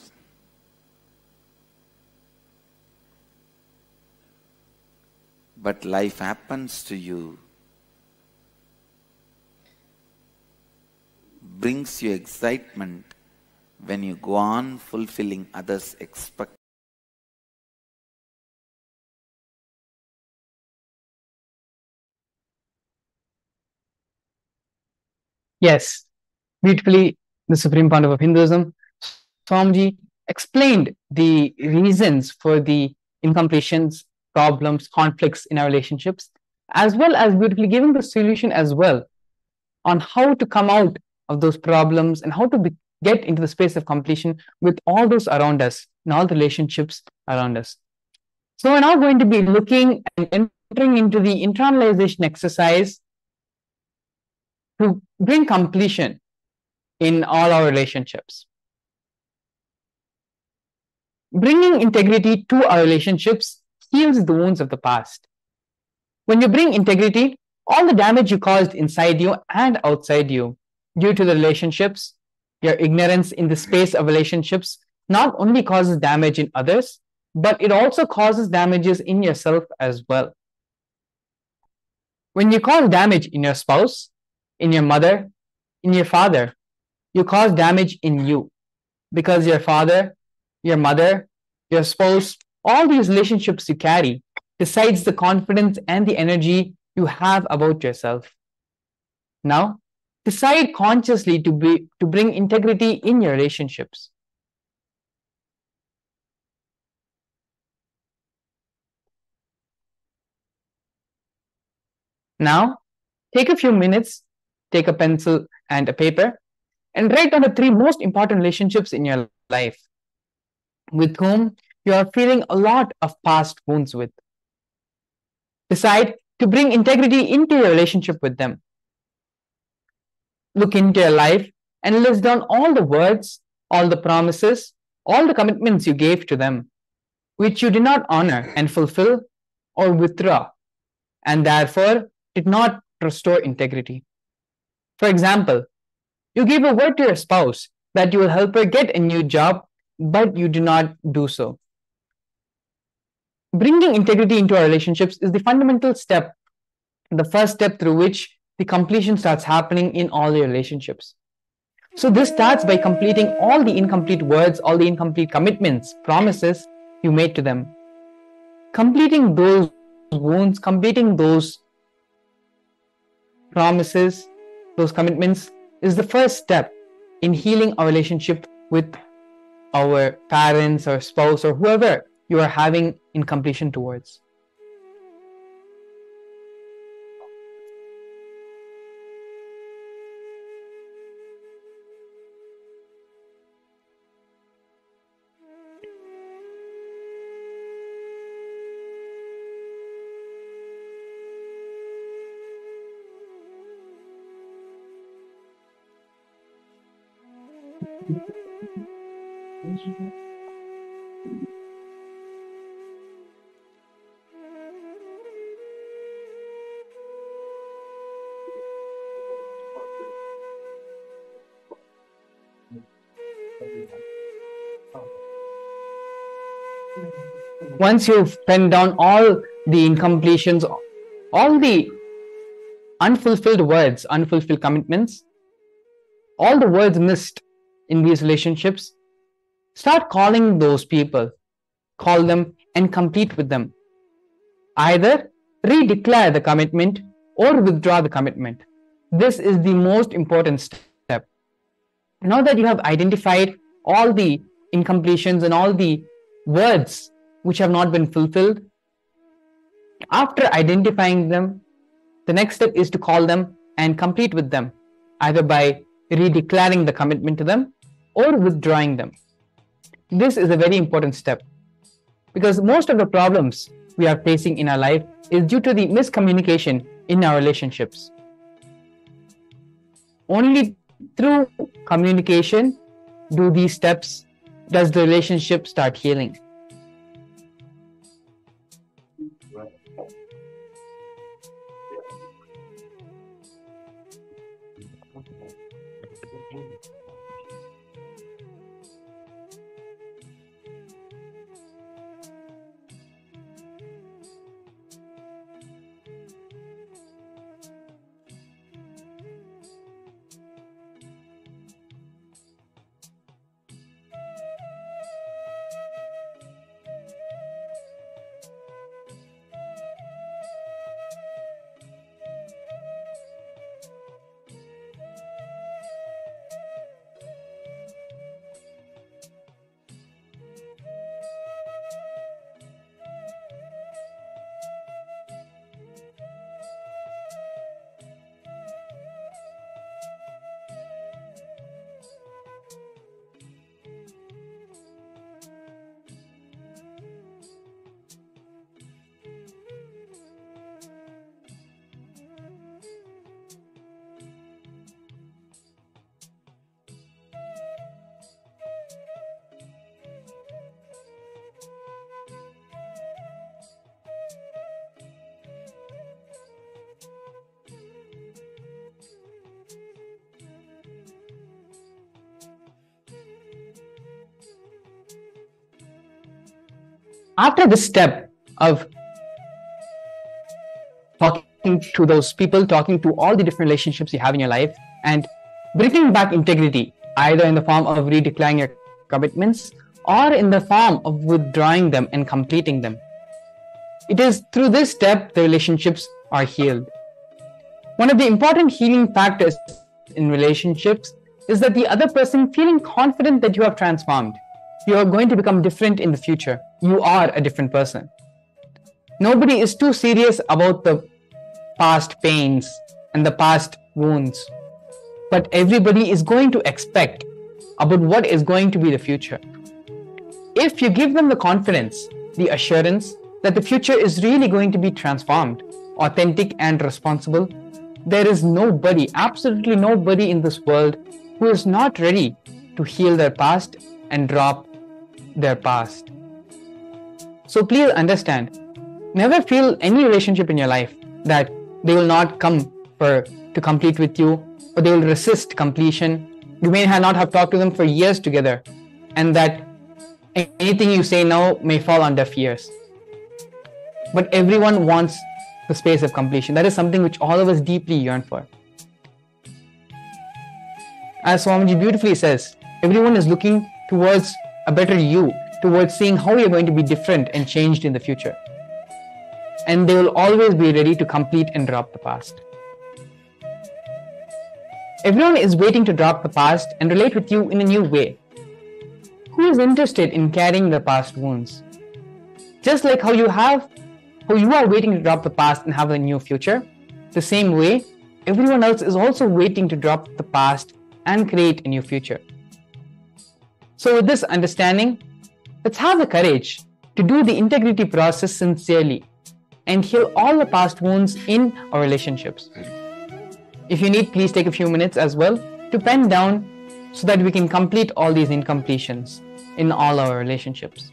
But life happens to you, brings you excitement when you go on fulfilling others' expectations. Yes, beautifully, the Supreme Pontiff of Hinduism, Swamiji, explained the reasons for the incompletions, problems, conflicts in our relationships, as well as beautifully giving the solution as well on how to come out of those problems and how to get into the space of completion with all those around us and all the relationships around us. So we're now going to be looking and entering into the internalization exercise to bring completion in all our relationships. Bringing integrity to our relationships heals the wounds of the past. When you bring integrity, all the damage you caused inside you and outside you due to the relationships, your ignorance in the space of relationships not only causes damage in others, but it also causes damages in yourself as well. When you cause damage in your spouse, in your mother, in your father, you cause damage in you because your father, your mother, your spouse, all these relationships you carry decides the confidence and the energy you have about yourself. Now, decide consciously to bring integrity in your relationships. Now, take a few minutes, take a pencil and a paper, and write down the 3 most important relationships in your life with whom you are feeling a lot of past wounds with. Decide to bring integrity into your relationship with them. Look into your life and list down all the words, all the promises, all the commitments you gave to them, which you did not honor and fulfill or withdraw, and therefore did not restore integrity. For example, you give a word to your spouse that you will help her get a new job, but you do not do so. Bringing integrity into our relationships is the fundamental step, the first step through which the completion starts happening in all your relationships. So this starts by completing all the incomplete words, all the incomplete commitments, promises you made to them. Completing those wounds, completing those promises, those commitments is the first step in healing our relationship with our parents or spouse or whoever you are having incompletion towards. Once you've penned down all the incompletions, all the unfulfilled words, unfulfilled commitments, all the words missed in these relationships, start calling those people, call them and complete with them. Either redeclare the commitment or withdraw the commitment. This is the most important step. Now that you have identified all the incompletions and all the words which have not been fulfilled, after identifying them, the next step is to call them and complete with them, either by redeclaring the commitment to them or withdrawing them. This is a very important step because most of the problems we are facing in our life is due to the miscommunication in our relationships. Only through communication do these steps does the relationship start healing. After this step of talking to those people, talking to all the different relationships you have in your life, and bringing back integrity, either in the form of redeclaring your commitments or in the form of withdrawing them and completing them, it is through this step the relationships are healed. One of the important healing factors in relationships is that the other person feeling confident that you have transformed. You are going to become different in the future. You are a different person. Nobody is too serious about the past pains and the past wounds, but everybody is going to expect about what is going to be the future. If you give them the confidence, the assurance that the future is really going to be transformed, authentic and responsible, there is nobody, absolutely nobody in this world who is not ready to heal their past and drop their past. So please understand, never feel any relationship in your life that they will not come to complete with you, or they will resist completion. You may not have talked to them for years together, and that anything you say now may fall on deaf ears. But everyone wants the space of completion. That is something which all of us deeply yearn for. As Swamiji beautifully says, everyone is looking towards a better you, towards seeing how you're going to be different and changed in the future. And they will always be ready to complete and drop the past. Everyone is waiting to drop the past and relate with you in a new way. Who is interested in carrying the past wounds? Just like how you are waiting to drop the past and have a new future, the same way, everyone else is also waiting to drop the past and create a new future. So with this understanding, let's have the courage to do the integrity process sincerely and heal all the past wounds in our relationships. If you need, please take a few minutes as well to pen down so that we can complete all these incompletions in all our relationships.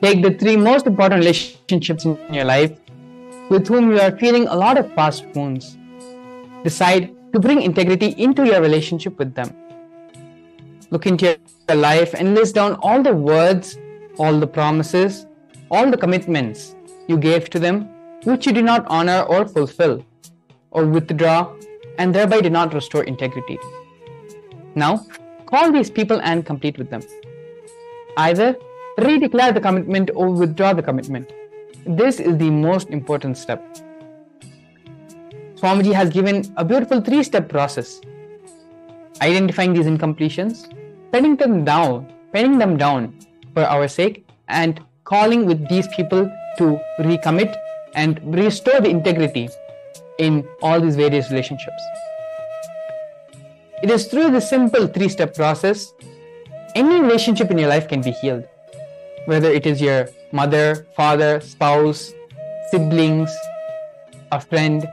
Take the 3 most important relationships in your life with whom you are feeling a lot of past wounds. Decide to bring integrity into your relationship with them. Look into your life and list down all the words, all the promises, all the commitments you gave to them which you did not honor or fulfill, or withdraw and thereby did not restore integrity. Now, call these people and complete with them. Either redeclare the commitment or withdraw the commitment. This is the most important step. Swamiji has given a beautiful 3-step process. Identifying these incompletions, penning them down for our sake, and calling with these people to recommit and restore the integrity in all these various relationships. It is through this simple 3-step process, any relationship in your life can be healed. Whether it is your mother, father, spouse, siblings, a friend,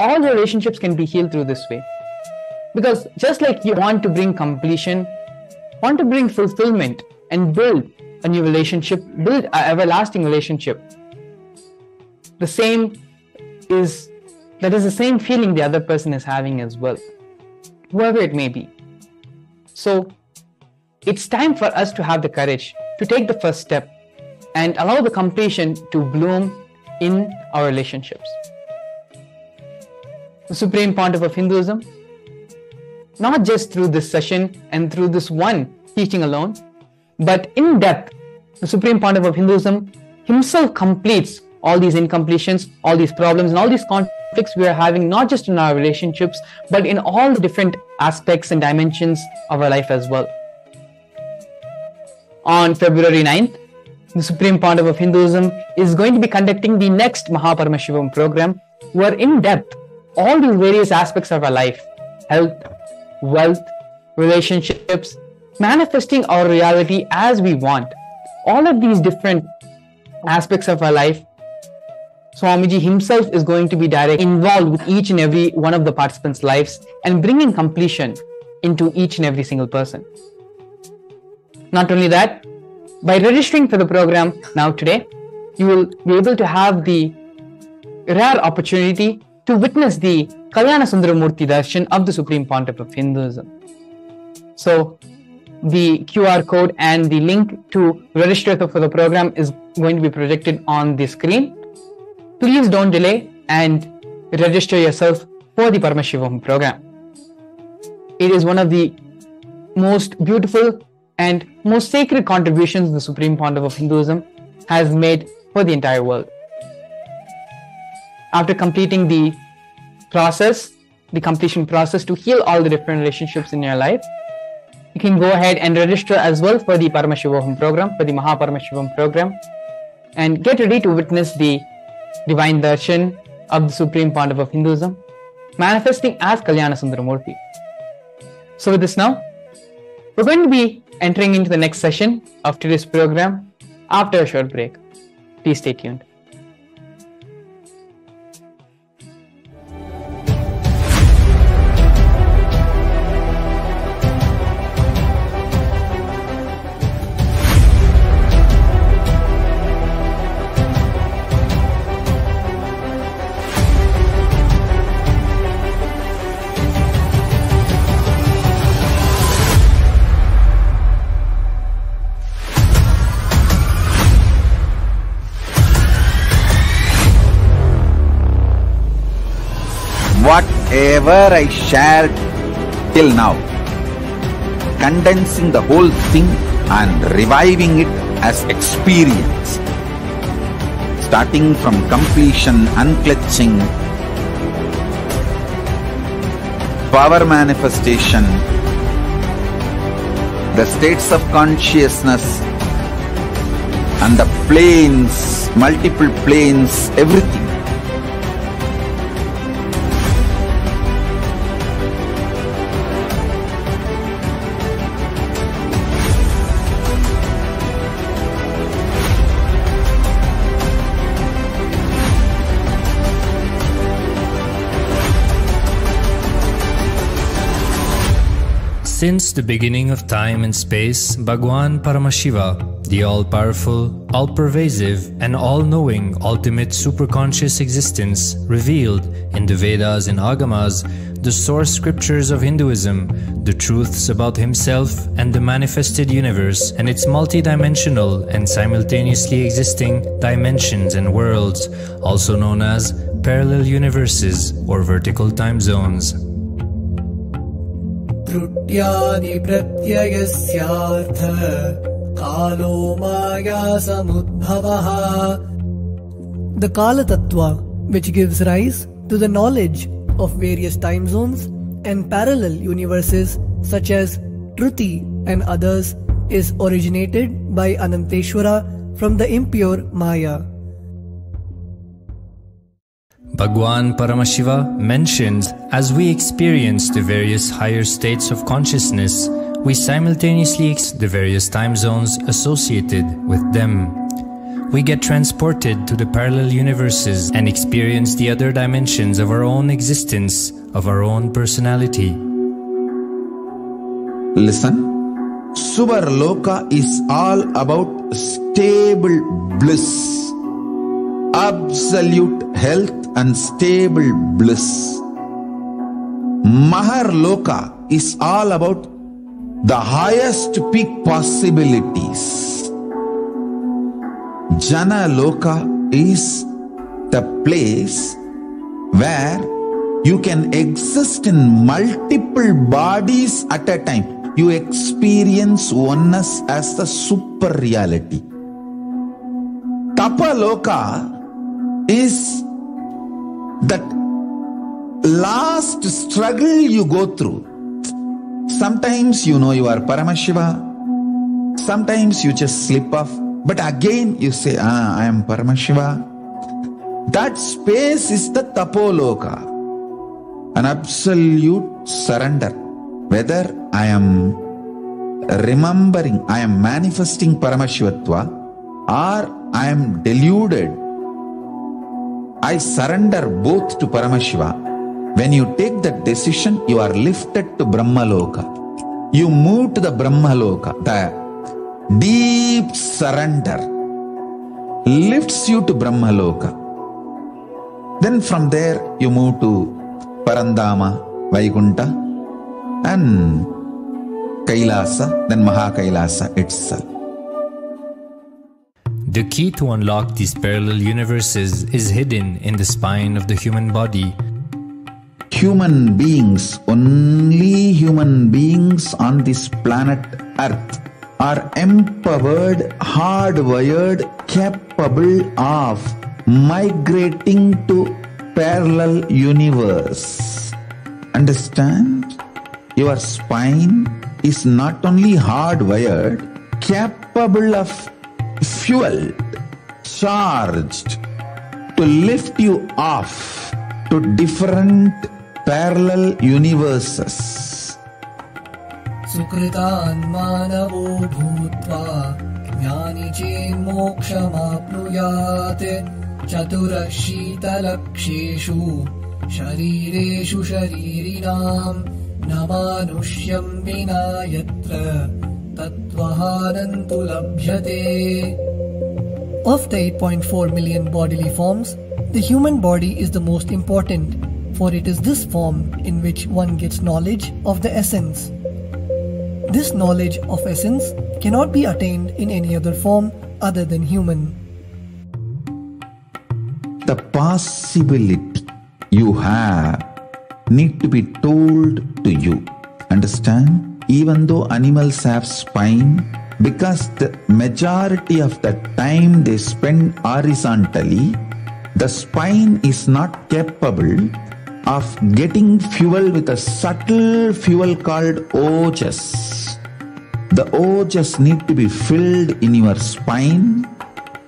all your relationships can be healed through this way. Because just like you want to bring completion, want to bring fulfillment and build a new relationship, build an everlasting relationship, that is the same feeling the other person is having as well, whoever it may be. So it's time for us to have the courage to take the first step and allow the completion to bloom in our relationships. The Supreme Pontiff of Hinduism, not just through this session and through this one teaching alone, but in depth, the Supreme Pontiff of Hinduism himself completes all these incompletions, all these problems, and all these conflicts we are having, not just in our relationships, but in all the different aspects and dimensions of our life as well. On February 9th, the Supreme Pontiff of Hinduism is going to be conducting the next Paramashivam program, where in depth, all these various aspects of our life, health, wealth, relationships, manifesting our reality as we want, all of these different aspects of our life, Swamiji himself is going to be directly involved with each and every one of the participants' lives and bringing completion into each and every single person. Not only that, by registering for the program now today, you will be able to have the rare opportunity to witness the Kalyana Murthi Darshan of the Supreme Pontiff of Hinduism. So, the QR code and the link to register for the program is going to be projected on the screen. Please don't delay and register yourself for the Paramashivam program. It is one of the most beautiful and most sacred contributions the Supreme Pontiff of Hinduism has made for the entire world. After completing the process the completion process to heal all the different relationships in your life, you can go ahead and register as well for the Paramashivam program, for the Paramashivam program, and get ready to witness the divine darshan of the Supreme Pandava of Hinduism, manifesting as Kalyana Murthi. So with this now, we're going to be entering into the next session of today's program after a short break. Please stay tuned. Whatever I shared till now, condensing the whole thing and reviving it as experience, starting from completion, unclutching, power manifestation, the states of consciousness and the planes, multiple planes, everything. Since the beginning of time and space, Bhagwan Paramashiva, the all-powerful, all-pervasive and all-knowing ultimate superconscious existence, revealed in the Vedas and Agamas, the source scriptures of Hinduism, the truths about himself and the manifested universe and its multidimensional and simultaneously existing dimensions and worlds, also known as parallel universes or vertical time zones. Trutyani pratyayasya kalo maya samudbhavaha. The Kala Tattva, which gives rise to the knowledge of various time zones and parallel universes such as Truti and others, is originated by Ananteshwara from the impure Maya. Bhagwan Paramashiva mentions, as we experience the various higher states of consciousness, we simultaneously experience the various time zones associated with them. We get transported to the parallel universes and experience the other dimensions of our own existence, of our own personality. Listen, Subarloka is all about stable bliss, absolute health and stable bliss. Maharloka is all about the highest peak possibilities. Jana Loka is the place where you can exist in multiple bodies at a time. You experience oneness as the super reality. Tapaloka is that last struggle you go through. Sometimes you know you are Paramashiva, sometimes you just slip off, but again you say, I am Paramashiva. That space is the Tapoloka, an absolute surrender. Whether I am remembering, I am manifesting Paramashivatva, or I am deluded, I surrender both to Paramashiva. When you take that decision, you are lifted to Brahmaloka. You move to the Brahmaloka. The deep surrender lifts you to Brahmaloka. Then from there you move to Parandama, Vaikunta and Kailasa, then Mahakailasa itself. The key to unlock these parallel universes is hidden in the spine of the human body. Human beings, only human beings on this planet Earth are empowered, hardwired, capable of migrating to parallel universe. Understand? Your spine is not only hardwired, capable of fuel, charged to lift you off to different parallel universes. Sukritan manavo bhutva jnani chen mokshamapnuyat chaturashita-laksheshu sharireshu sharirinam namanusyam vina yatra tattvahanantu labhyate. Of the 8.4 million bodily forms, the human body is the most important, for it is this form in which one gets knowledge of the essence. This knowledge of essence cannot be attained in any other form other than human. The possibility you have need to be told to you. Understand? Even though animals have spine, because the majority of the time they spend horizontally, the spine is not capable of getting fuel with a subtle fuel called ojas. The ojas need to be filled in your spine,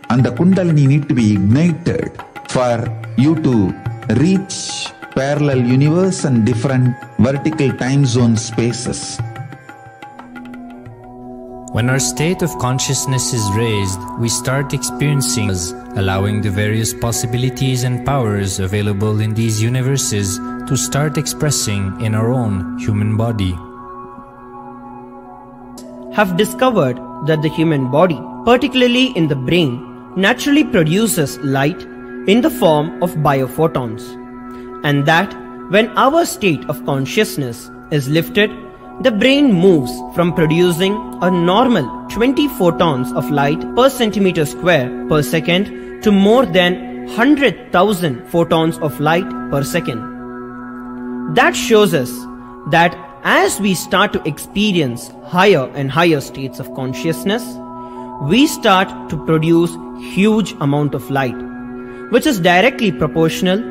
and the kundalini need to be ignited for you to reach parallel universe and different vertical time zone spaces. When our state of consciousness is raised, we start experiencing, allowing the various possibilities and powers available in these universes to start expressing in our own human body. Have discovered that the human body, particularly in the brain, naturally produces light in the form of biophotons, and that when our state of consciousness is lifted, the brain moves from producing a normal 20 photons of light per centimeter square per second to more than 100,000 photons of light per second. That shows us that as we start to experience higher and higher states of consciousness, we start to produce huge amount of light, which is directly proportional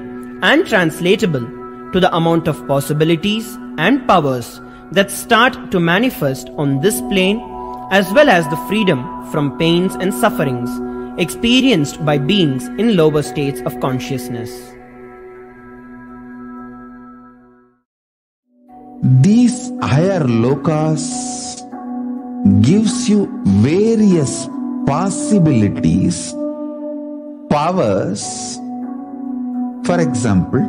and translatable to the amount of possibilities and powers that start to manifest on this plane, as well as the freedom from pains and sufferings experienced by beings in lower states of consciousness. These higher lokas gives you various possibilities, powers. For example,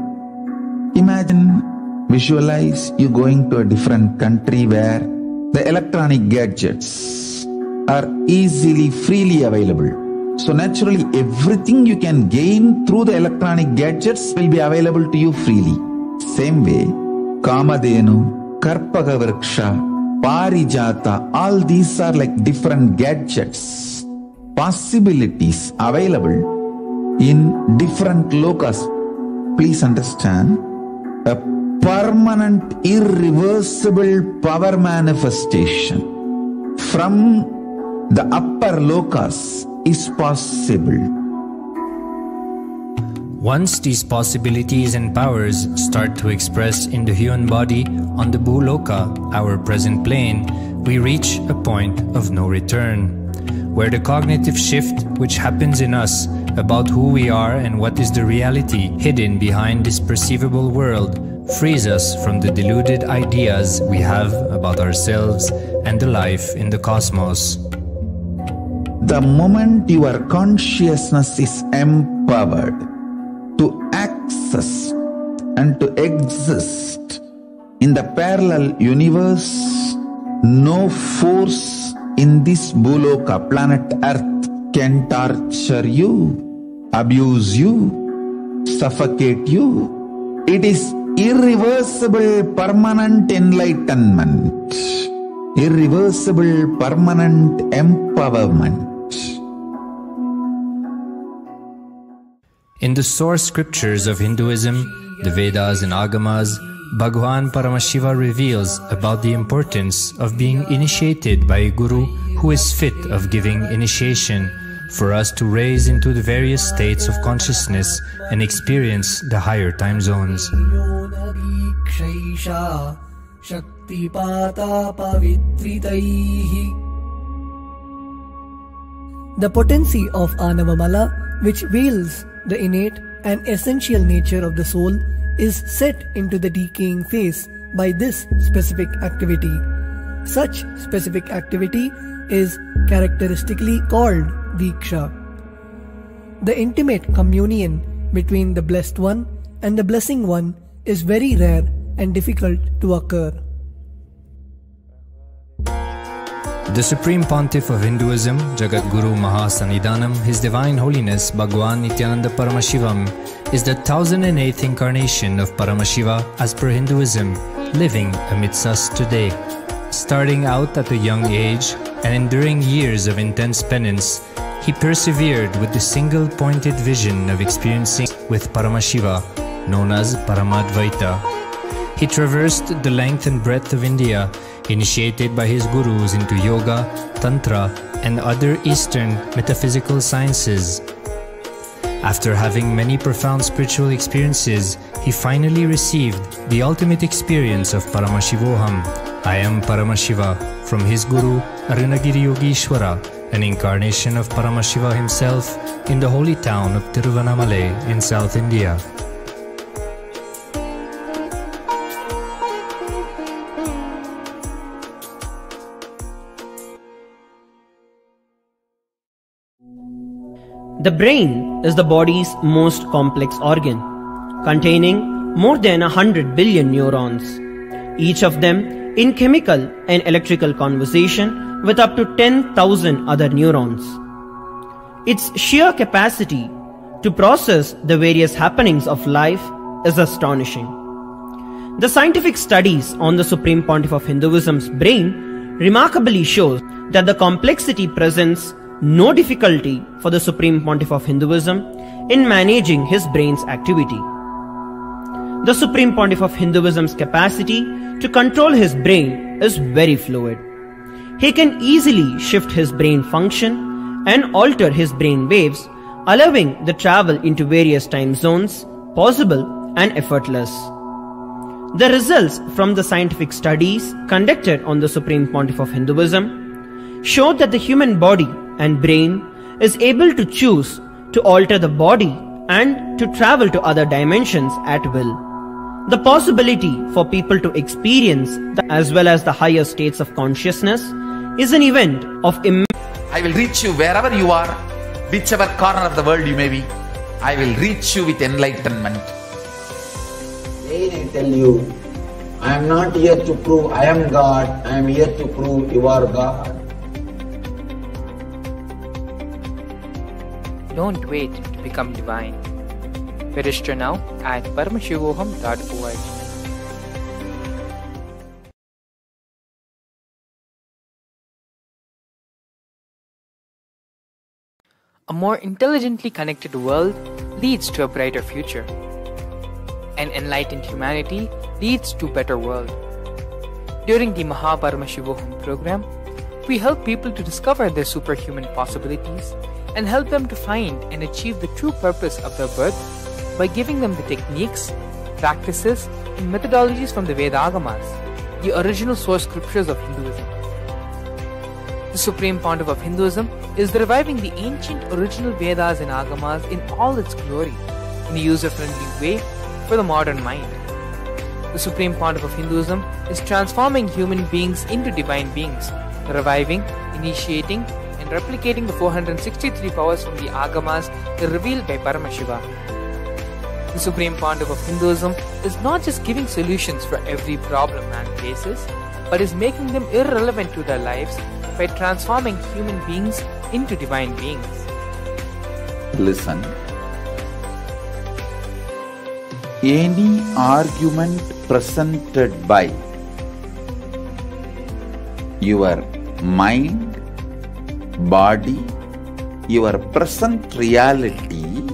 imagine, visualize you going to a different country where the electronic gadgets are easily, freely available. So naturally, everything you can gain through the electronic gadgets will be available to you freely. Same way, Kamadhenu, Karpagavriksha, Parijata, all these are like different gadgets, possibilities available in different lokas. Please understand, a permanent, irreversible power manifestation from the upper lokas is possible. Once these possibilities and powers start to express in the human body on the Bhuloka, our present plane, we reach a point of no return, where the cognitive shift which happens in us about who we are and what is the reality hidden behind this perceivable world frees us from the deluded ideas we have about ourselves and the life in the cosmos. The moment your consciousness is empowered to access and to exist in the parallel universe, no force in this Bhuloka, planet Earth, can torture you, abuse you, suffocate you. It is irreversible, permanent enlightenment, irreversible, permanent empowerment. In the source scriptures of Hinduism, the Vedas and Agamas, Bhagwan Paramashiva reveals about the importance of being initiated by a guru who is fit of giving initiation for us to raise into the various states of consciousness and experience the higher time zones. Dikshaisha Shaktipata Pavitritaihi. The potency of Anavamala, which veils the innate and essential nature of the soul, is set into the decaying phase by this specific activity. Such specific activity is characteristically called Diksha. The intimate communion between the Blessed One and the Blessing One is very rare and difficult to occur. The Supreme Pontiff of Hinduism, Jagat Guru Mahasannidhanam, His Divine Holiness Bhagwan Nithyananda Paramashivam, is the 1008th incarnation of Paramashiva as per Hinduism, living amidst us today. Starting out at a young age and enduring years of intense penance, he persevered with the single-pointed vision of experiencing with Paramashiva, known as Paramadvaita. He traversed the length and breadth of India, initiated by his gurus into yoga, tantra, and other Eastern metaphysical sciences. After having many profound spiritual experiences, he finally received the ultimate experience of Paramashivoham, I am Paramashiva, from his guru Arunagiri Yogeshwara, an incarnation of Paramashiva himself in the holy town of Tiruvannamalai in South India. The brain is the body's most complex organ, containing more than 100 billion neurons, each of them in chemical and electrical conversation with up to 10,000 other neurons. Its sheer capacity to process the various happenings of life is astonishing. The scientific studies on the Supreme Pontiff of Hinduism's brain remarkably shows that the complexity presents no difficulty for the Supreme Pontiff of Hinduism in managing his brain's activity. The Supreme Pontiff of Hinduism's capacity to control his brain is very fluid. He can easily shift his brain function and alter his brain waves, allowing the travel into various time zones possible and effortless. The results from the scientific studies conducted on the Supreme Pontiff of Hinduism showed that the human body and brain is able to choose to alter the body and to travel to other dimensions at will. The possibility for people to experience as well as the higher states of consciousness is an event of I will reach you wherever you are, whichever corner of the world you may be. I will reach you with enlightenment. I tell you, I am not here to prove I am God, I am here to prove you are God. Don't wait to become divine. Register now at paramashivoham.org. A more intelligently connected world leads to a brighter future. An enlightened humanity leads to a better world. During the Paramashivoham program, we help people to discover their superhuman possibilities and help them to find and achieve the true purpose of their birth by giving them the techniques, practices, and methodologies from the Vedagamas, the original source scriptures of Hinduism. The Supreme Pontiff of Hinduism is reviving the ancient original Vedas and Agamas in all its glory, in a user-friendly way for the modern mind. The Supreme Pontiff of Hinduism is transforming human beings into divine beings, reviving, initiating, and replicating the 463 powers from the Agamas revealed by Paramashiva. The Supreme Pontiff of Hinduism is not just giving solutions for every problem man faces, but is making them irrelevant to their lives by transforming human beings into divine beings. Listen. Any argument presented by your mind, body, your present reality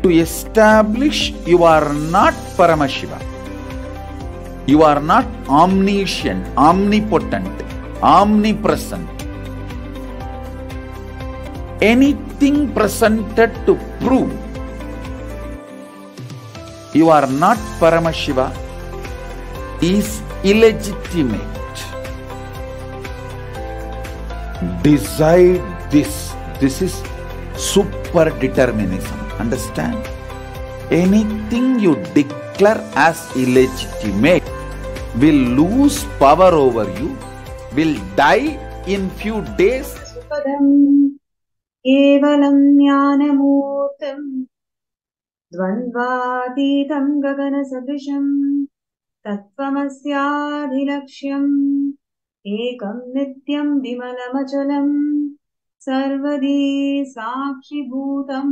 to establish you are not Paramashiva. You are not omniscient, omnipotent, omnipresent. Anything presented to prove you are not Paramashiva is illegitimate. Decide this. This is super determinism. Understand? Anything you declare as illegitimate will lose power over you, will die in few days. Supadam kevalam jnanamurtam dvandvatitam gagana sadrisham tattvamasyaadhilaksham ekam nityam vimalamachalam sarvadi sakshi bhutam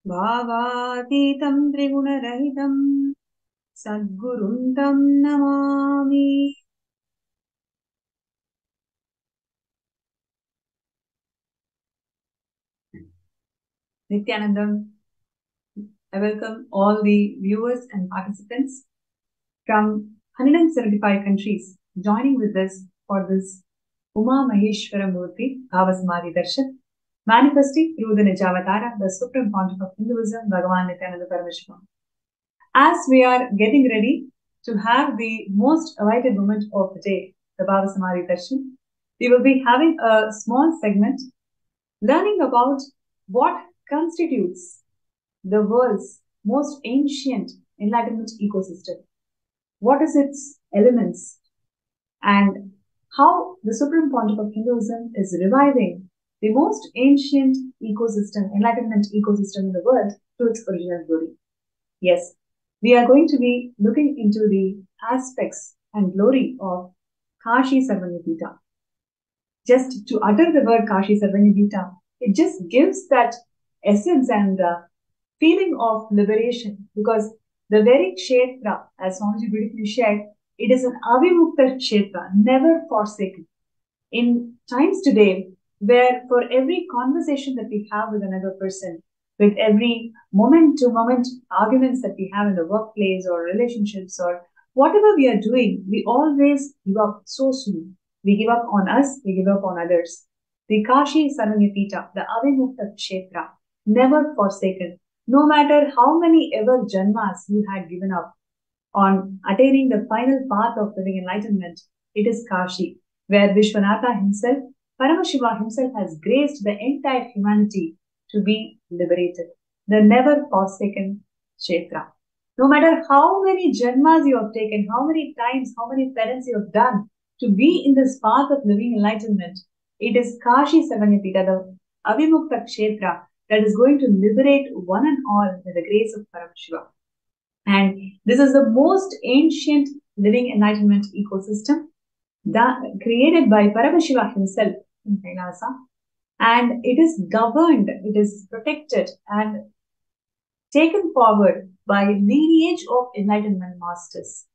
bhavatitam trigunarahitam sadgurum tam namami. Nithyananda, I welcome all the viewers and participants from 175 countries joining with us for this Uma Maheshwara Murthi Bhava Samadhi Darshan, manifesting through the Nijavatara, the Supreme Pontiff of Hinduism, Bhagavan Nithyananda Paramashivam. As we are getting ready to have the most awaited moment of the day, the Bhava Samadhi Darshan, we will be having a small segment learning about what constitutes the world's most ancient enlightenment ecosystem. What is its elements and how the Supreme Pontiff of Hinduism is reviving the most ancient ecosystem, enlightenment ecosystem in the world to its original glory. Yes, we are going to be looking into the aspects and glory of Kashi Sarvanyapita. Just to utter the word Kashi Sarvanyapita, it just gives that essence and feeling of liberation, because the very kshetra, as Swamiji beautifully shared, it is an avimukta kshetra, never forsaken. In times today, where for every conversation that we have with another person, with every moment-to-moment arguments that we have in the workplace or relationships or whatever we are doing, we always give up so soon. We give up on us, we give up on others. The Kashi Sarvanyapita, the avimukta kshetra, never forsaken. No matter how many ever janmas you had given up on attaining the final path of living enlightenment, it is Kashi, where Vishwanatha himself, Paramashiva himself, has graced the entire humanity to be liberated. The never forsaken kshetra. No matter how many janmas you have taken, how many times, how many parents you have done to be in this path of living enlightenment, it is Kashi Sarvanyapita, the avimukta kshetra, that is going to liberate one and all with the grace of Paramashiva. And this is the most ancient living enlightenment ecosystem that created by Paramashiva himself in Kailasa. And it is governed, it is protected and taken forward by lineage of enlightenment masters,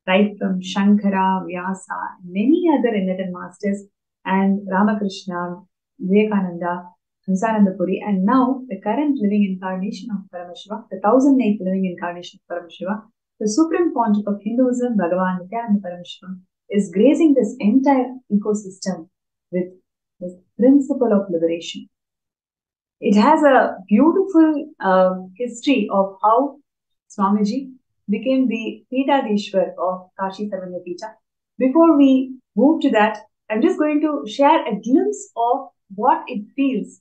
right from Shankara, Vyasa, many other enlightened masters, and Ramakrishna, Vivekananda, Hamsananda Puri, and now the current living incarnation of Paramashiva, the 1008th living incarnation of Paramashiva, the Supreme Pontiff of Hinduism, Bhagavan Nithyananda Paramashivam, is gracing this entire ecosystem with the principle of liberation. It has a beautiful history of how Swamiji became the Pitadishwar of Kashi Sarvanyapita. Before we move to that, I'm just going to share a glimpse of what it feels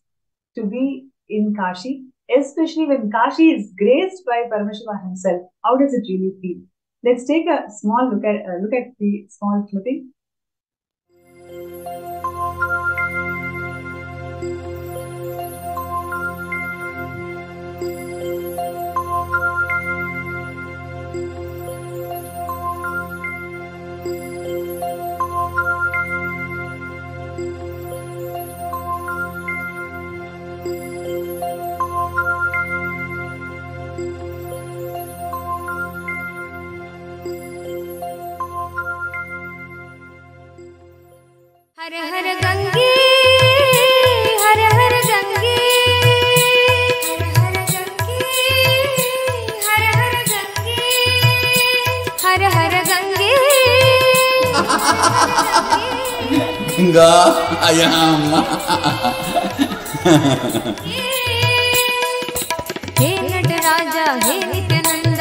to be in Kashi, especially when Kashi is graced by Paramashiva himself. How does it really feel? Let's take a small look at the small clipping. हर हर गंगे हर हर गंगे हर हर गंगे हर हर गंगे गंगा आयाम हे नटराजा हे Nityanand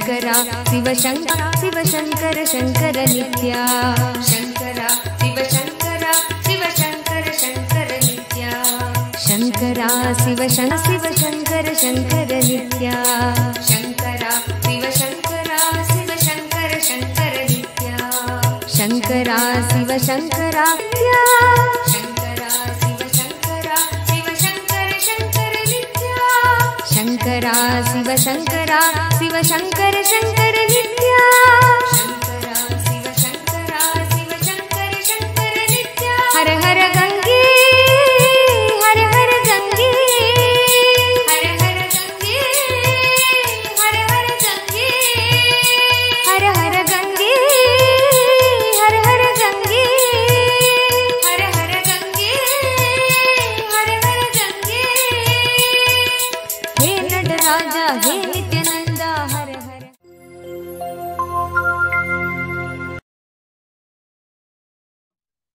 Shankara Shiva Shankara Shiva Shankara Shankara Nitya Shankara Shiva Shankara Shiva Shankara Shankara Nitya Shankara Shiva Shankara Shankara Nitya Shankara Shiva Shankara Shiva Shankara Shankara Nitya Shankara Shiva Shankara Nitya Shankara Shiva Shankara Shiva Shankara Shankara Nitya Shankara Shiva Shankara Shiva Shankara Shankara Nitya Shankara Shiva Shankara Shiva Shankara Shankara Nitya Har Har Gange Har Har Gange Har Har Gange Har Har Gange Har Har Gange Har Har Gange Har Har Gange Har Har Gange He Nadaraja He Nithyananda Har Har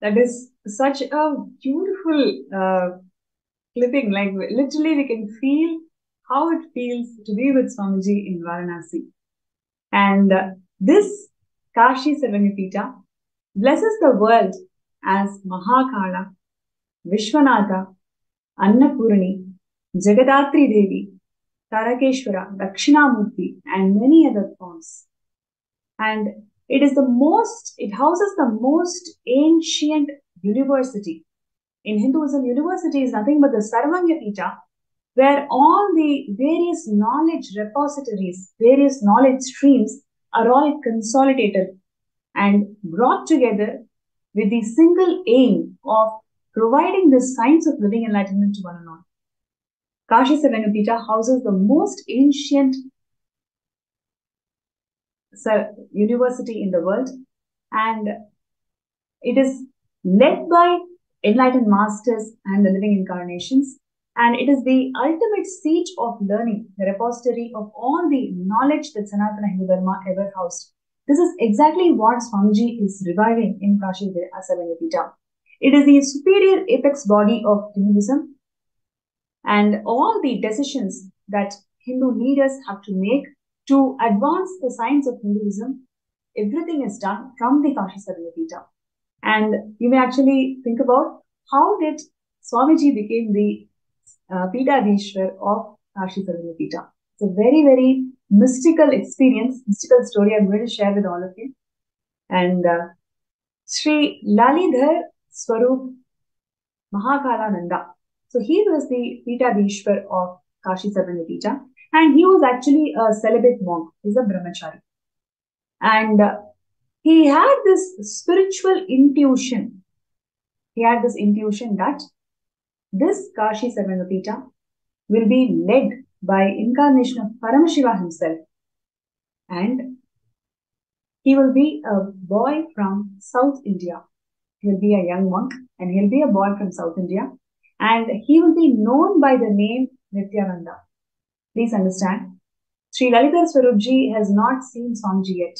That is such a beautiful clipping. Like literally, we can feel how it feels to be with Swamiji in Varanasi. And this Kashi Sarvanyapita blesses the world as Mahakala, Vishwanatha, Annapurni, Jagadatri Devi, Tarakeshwara, Dakshinamurti, and many other forms. And it houses the most ancient university. In Hinduism, university is nothing but the Sarvanyapita, where all the various knowledge repositories, various knowledge streams are all consolidated and brought together with the single aim of providing the science of living enlightenment to one and all. Kashi Sarvanyapita houses the most ancient university in the world, and it is led by enlightened masters and the living incarnations, and it is the ultimate seat of learning, the repository of all the knowledge that Sanatana Hindu Dharma ever housed. This is exactly what Swamiji is reviving in Kashi Sarvanyapita. It is the superior apex body of Hinduism, and all the decisions that Hindu leaders have to make to advance the science of Hinduism, everything is done from the Kashi Sarvanyapita. And you may actually think about how did Swamiji became the Pitadishwar of Kashi Sarvanyapita. It's a very, very mystical experience, mystical story I'm going to share with all of you. And Sri Lalidhar Swarup Mahakalananda. So he was the Pitadishwar of Kashi Sarvanyapita, and he was actually a celibate monk. He's a brahmachari. And he had this spiritual intuition. He had this intuition that this Kashi Sarvanyapita will be led by incarnation of Paramashiva himself. And he will be a boy from South India. He'll be a young monk and he'll be a boy from South India. And he will be known by the name Nithyananda. Please understand, Sri Lalidhar Swarupji has not seen Swamiji yet.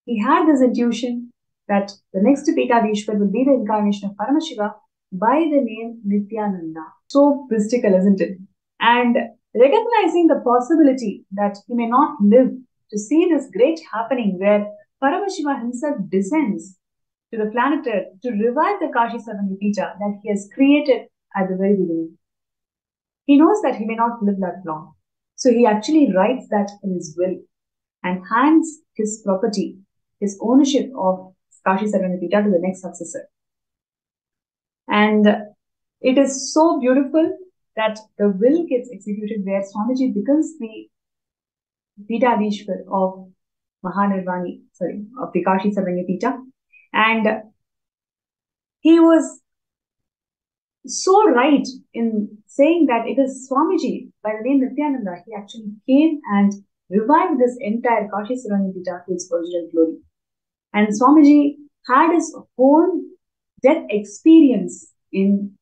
He had this intuition that the next Pitadishwar will be the incarnation of Paramashiva by the name Nithyananda. So mystical, isn't it? And recognizing the possibility that he may not live to see this great happening where Paramashiva himself descends to the planet Earth to revive the Kashi Sarvanyapita that he has created at the very beginning. He knows that he may not live that long. So he actually writes that in his will and hands his property, his ownership of Kashi Sarvanyapita to the next successor. And it is so beautiful that the will gets executed where Swamiji becomes the Pitadishwar of Mahanirvani, of the Kashi Sarvanyapita. And he was so right in saying that it is Swamiji by the name Nithyananda. He actually came and revived this entire Kashi Sarvanyapita to its original glory. And Swamiji had his own death experience in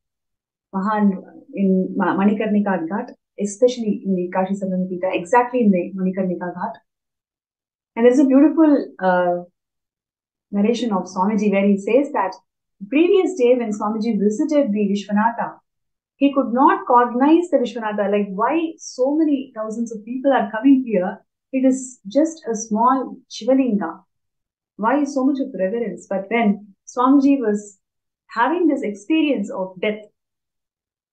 Manikarnika Ghat, especially in the Kashi Sarvanyapita, exactly in the Manikarnika Ghat. And there's a beautiful narration of Swamiji where he says that the previous day when Swamiji visited the Vishwanatha, he could not cognize the Vishwanatha, like why so many thousands of people are coming here it is just a small Shivalinga. Why so much of reverence? But when Swamiji was having this experience of death,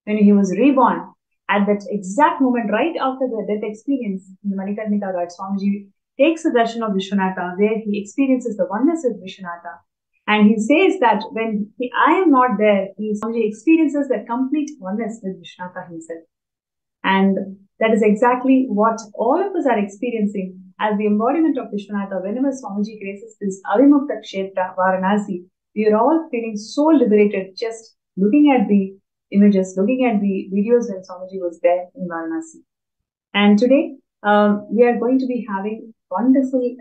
when he was reborn, at that exact moment, right after the death experience in the Manikarnika Ghat, Swamiji takes the darshan of Vishwanatha, where he experiences the oneness with Vishwanatha. And he says that when I am not there, Swamiji experiences that complete oneness with Vishwanatha himself. And that is exactly what all of us are experiencing as the embodiment of Vishwanatha. Whenever Swamiji graces this Avimukta Kshetra, Varanasi, we are all feeling so liberated just looking at the images, looking at the videos when Swamiji was there in Varanasi. And today, we are going to be having wonderful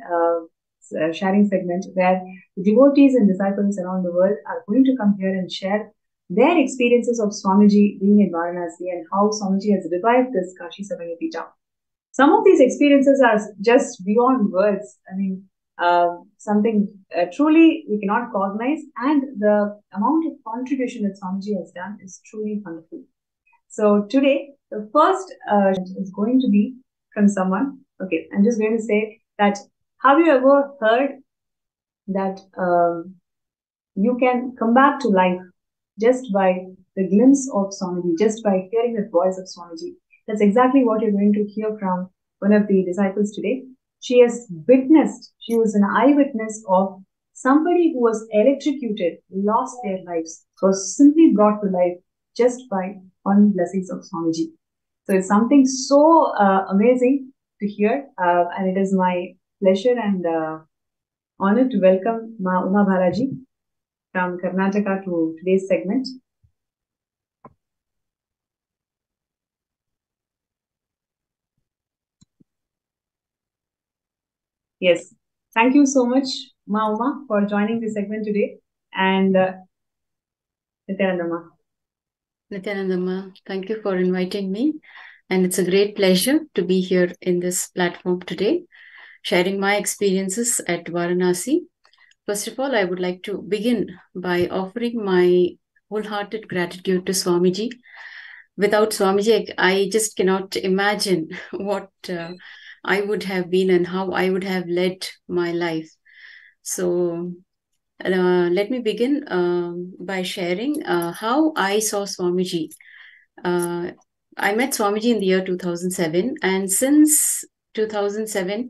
sharing segment where the devotees and disciples around the world are going to come here and share their experiences of Swamiji being in Varanasi and how Swamiji has revived this Kashi Samayati town. Some of these experiences are just beyond words. I mean, something truly we cannot cognize, and the amount of contribution that Swamiji has done is truly wonderful. So today, the first is going to be from someone. Okay, I'm just going to say that, have you ever heard that you can come back to life just by the glimpse of Swamiji, just by hearing the voice of Swamiji? That's exactly what you're going to hear from one of the disciples today. She has witnessed, she was an eyewitness of somebody who was electrocuted, lost their lives, was simply brought to life just by one blessings of Swamiji. So it's something so amazing to hear, and it is my pleasure and honor to welcome Ma Uma Bharaji from Karnataka to today's segment. Yes, thank you so much, Ma Uma, for joining this segment today. And Nithyananda. Nithyananda, thank you for inviting me. And it's a great pleasure to be here in this platform today, sharing my experiences at Varanasi. First of all, I would like to begin by offering my wholehearted gratitude to Swamiji. Without Swamiji, I just cannot imagine what I would have been and how I would have led my life. So let me begin by sharing how I saw Swamiji. I met Swamiji in the year 2007, and since 2007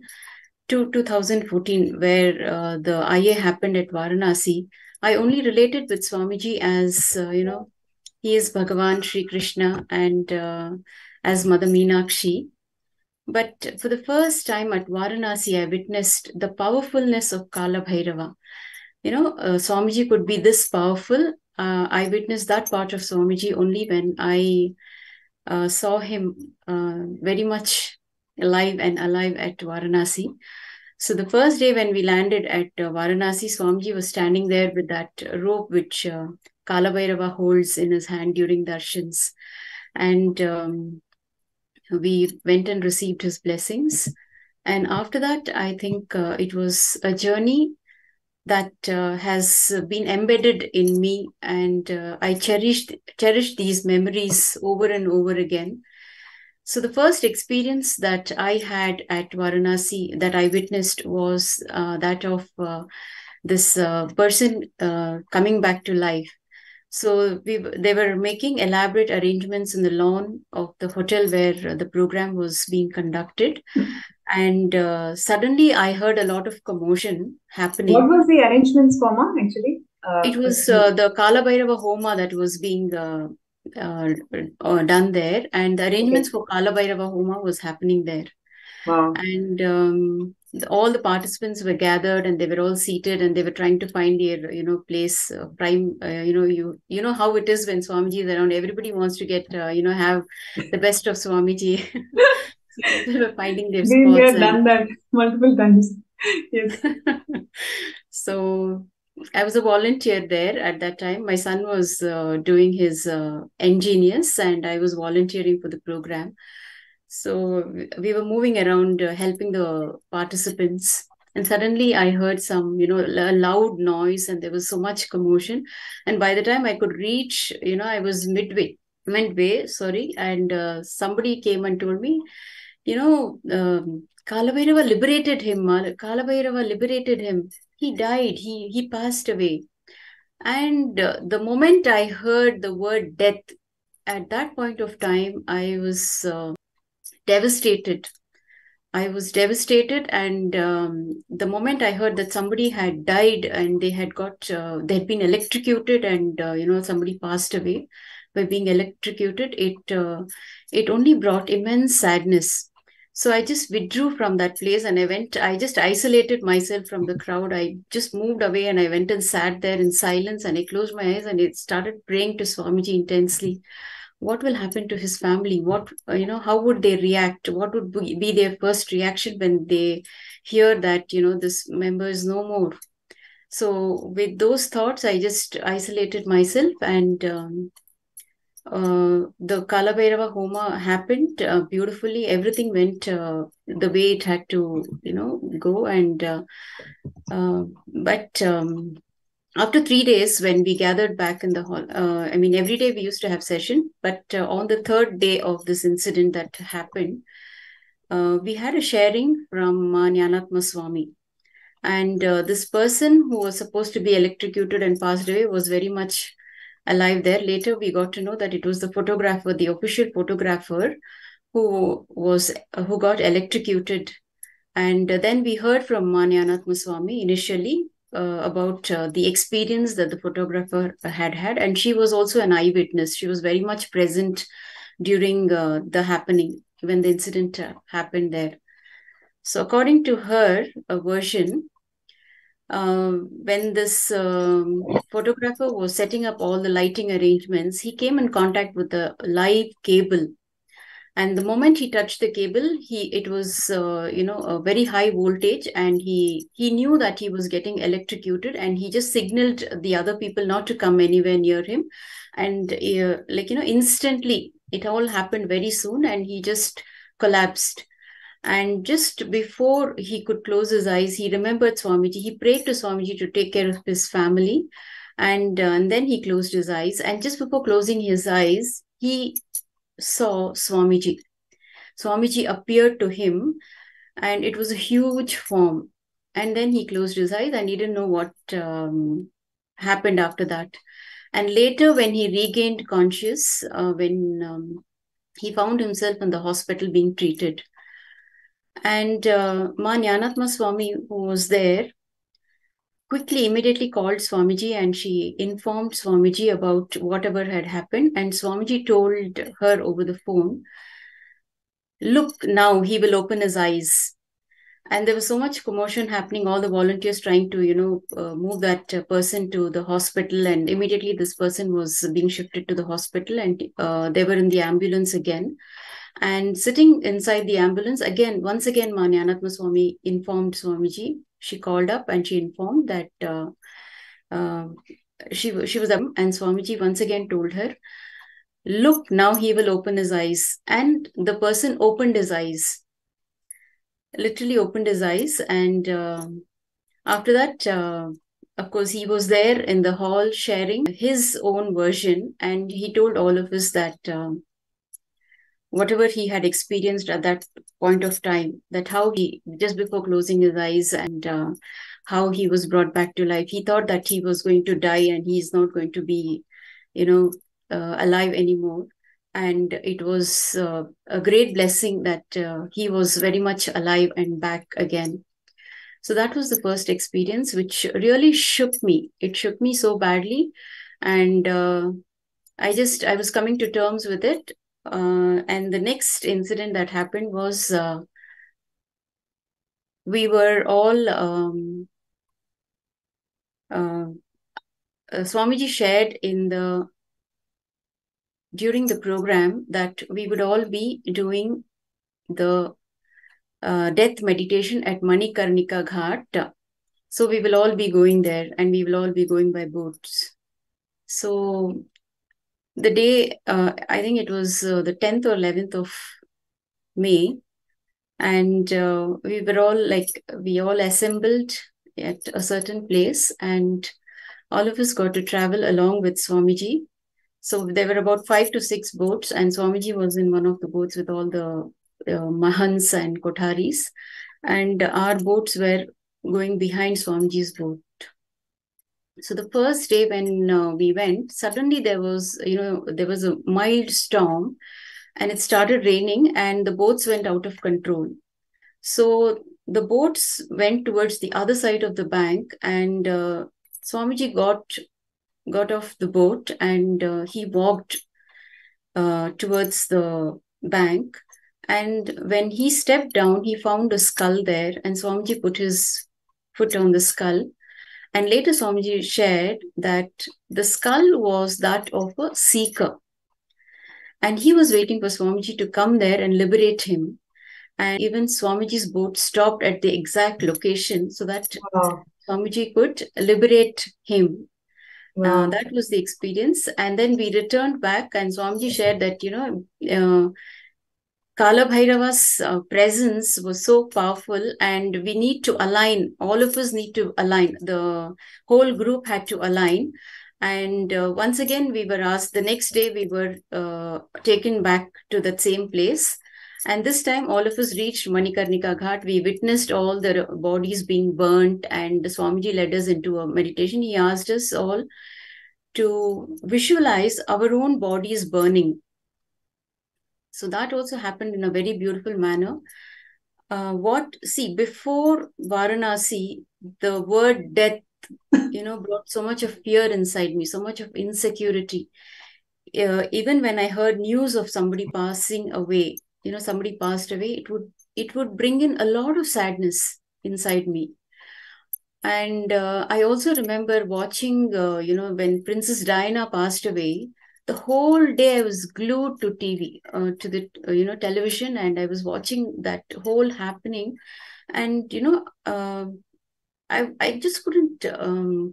to 2014, where the IA happened at Varanasi, I only related with Swamiji as, he is Bhagavan Sri Krishna and as Mother Meenakshi. But for the first time at Varanasi, I witnessed the powerfulness of Kala Bhairava. Swamiji could be this powerful. I witnessed that part of Swamiji only when I saw him very much alive at Varanasi. So the first day when we landed at Varanasi, Swamiji was standing there with that rope which Kala Bhairava holds in his hand during darshans. And we went and received his blessings. And after that, I think it was a journey that has been embedded in me, and I cherished these memories over and over again. So the first experience that I had at Varanasi that I witnessed was that of this person coming back to life. So they were making elaborate arrangements in the lawn of the hotel where the program was being conducted. And suddenly I heard a lot of commotion happening. What was the arrangements for, Ma, actually? It was the Kala Bhairava Homa that was being done there. And the arrangements for Kala Bhairava Homa was happening there. Wow. And all the participants were gathered, and they were all seated, and they were trying to find their, place, prime, you know how it is when Swamiji is around. Everybody wants to get, have the best of Swamiji. So people were finding their spots. We have done that multiple times. Yes. So I was a volunteer there at that time. My son was doing his engineers, and I was volunteering for the program. So we were moving around, helping the participants. And suddenly I heard some, a loud noise, and there was so much commotion. And by the time I could reach, I was midway, and somebody came and told me, Kalabhairava liberated him. Kalabhairava liberated him. He died. He passed away. And the moment I heard the word death, at that point of time, I was devastated. I was devastated, and the moment I heard that somebody had died and they had been electrocuted, and somebody passed away by being electrocuted, it only brought immense sadness. So I just withdrew from that place, and I just isolated myself from the crowd. I just moved away, and I went and sat there in silence, and I closed my eyes and I started praying to Swamiji intensely. What will happen to his family? How would they react? What would be their first reaction when they hear that, this member is no more? So with those thoughts, I just isolated myself, and the Kalabhairava Homa happened beautifully. Everything went the way it had to, go. And after 3 days, when we gathered back in the hall, every day we used to have session, but on the third day of this incident that happened, we had a sharing from Jnanatma Swami. And this person who was supposed to be electrocuted and passed away was very much alive there. Later, we got to know that it was the photographer, the official photographer, who got electrocuted. And then we heard from Jnanatma Swami initially about the experience that the photographer had, and she was also an eyewitness. She was very much present during the happening, when the incident happened there. So according to her version, when this photographer was setting up all the lighting arrangements, he came in contact with a live cable. And the moment he touched the cable, it was a very high voltage, and he knew that he was getting electrocuted, and he just signaled the other people not to come anywhere near him. And instantly, it all happened very soon, and he just collapsed. And just before he could close his eyes, he remembered Swamiji. He prayed to Swamiji to take care of his family, and then he closed his eyes. And just before closing his eyes, he saw Swamiji. Swamiji appeared to him, and it was a huge form. And then he closed his eyes, and he didn't know what happened after that. And later, when he regained conscious, when he found himself in the hospital being treated. And Ma Jnanatma Swami, who was there, immediately called Swamiji, and she informed Swamiji about whatever had happened. And Swamiji told her over the phone, "Look, now he will open his eyes." And there was so much commotion happening, all the volunteers trying to, move that person to the hospital. And immediately this person was being shifted to the hospital, and they were in the ambulance again. And sitting inside the ambulance, once again, Ma Jnanatma Swami informed Swamiji. She called up and she informed that she was up, and Swamiji once again told her, "Look, now he will open his eyes." And the person opened his eyes, literally opened his eyes. And after that, of course, he was there in the hall sharing his own version, and he told all of us that whatever he had experienced at that point of time, that how he, just before closing his eyes, and how he was brought back to life. He thought that he was going to die and he's not going to be, alive anymore. And it was a great blessing that he was very much alive and back again. So that was the first experience, which really shook me. It shook me so badly. And I was coming to terms with it. And the next incident that happened was we were all, Swamiji shared during the program that we would all be doing the death meditation at Manikarnika Ghat. So we will all be going there, and we will all be going by boats. So the day, I think it was the 10th or 11th of May, and we all assembled at a certain place, and all of us got to travel along with Swamiji. So there were about 5 to 6 boats, and Swamiji was in one of the boats with all the Mahants and Kotharis, and our boats were going behind Swamiji's boat. So the first day when we went, suddenly there was a mild storm, and it started raining, and the boats went out of control. So the boats went towards the other side of the bank, and Swamiji got off the boat, and he walked towards the bank. And when he stepped down, he found a skull there, and Swamiji put his foot on the skull. And later Swamiji shared that the skull was that of a seeker. And he was waiting for Swamiji to come there and liberate him. And even Swamiji's boat stopped at the exact location so that Swamiji could liberate him. That was the experience. And then we returned back, and Swamiji shared that, Kala Bhairava's presence was so powerful, and we need to align. All of us need to align. The whole group had to align. And once again, we were asked, the next day we were taken back to that same place. And this time, all of us reached Manikarnika Ghat. We witnessed all the bodies being burnt, and Swamiji led us into a meditation. He asked us all to visualize our own bodies burning. So that also happened in a very beautiful manner. Before Varanasi, the word death, brought so much of fear inside me, so much of insecurity. Even when I heard news of somebody passing away, somebody passed away, it would bring in a lot of sadness inside me. And I also remember watching, when Princess Diana passed away, the whole day I was glued to TV, to the television, and I was watching that whole happening. And I just couldn't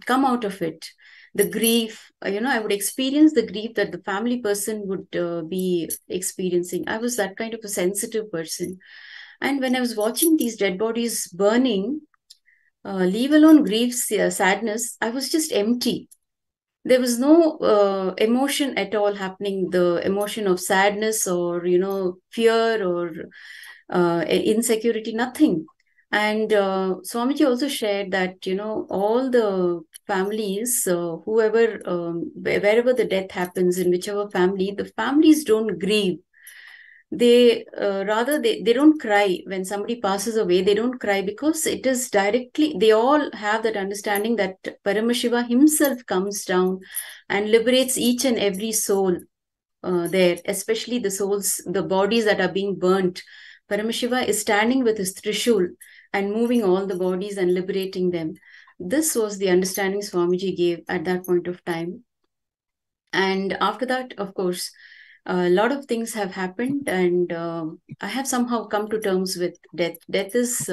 come out of it. The grief, I would experience the grief that the family person would be experiencing. I was that kind of a sensitive person. And when I was watching these dead bodies burning, leave alone grief, sadness, I was just empty. There was no emotion at all happening, the emotion of sadness or, fear or insecurity, nothing. And Swamiji also shared that, all the families, wherever the death happens, in whichever family, the families don't grieve. They don't cry when somebody passes away. They don't cry because it is directly, they all have that understanding that Paramashiva himself comes down and liberates each and every soul there, especially the souls, the bodies that are being burnt. Paramashiva is standing with his Trishul and moving all the bodies and liberating them. This was the understanding Swamiji gave at that point of time. And after that, of course, a lot of things have happened, and I have somehow come to terms with death. Death is,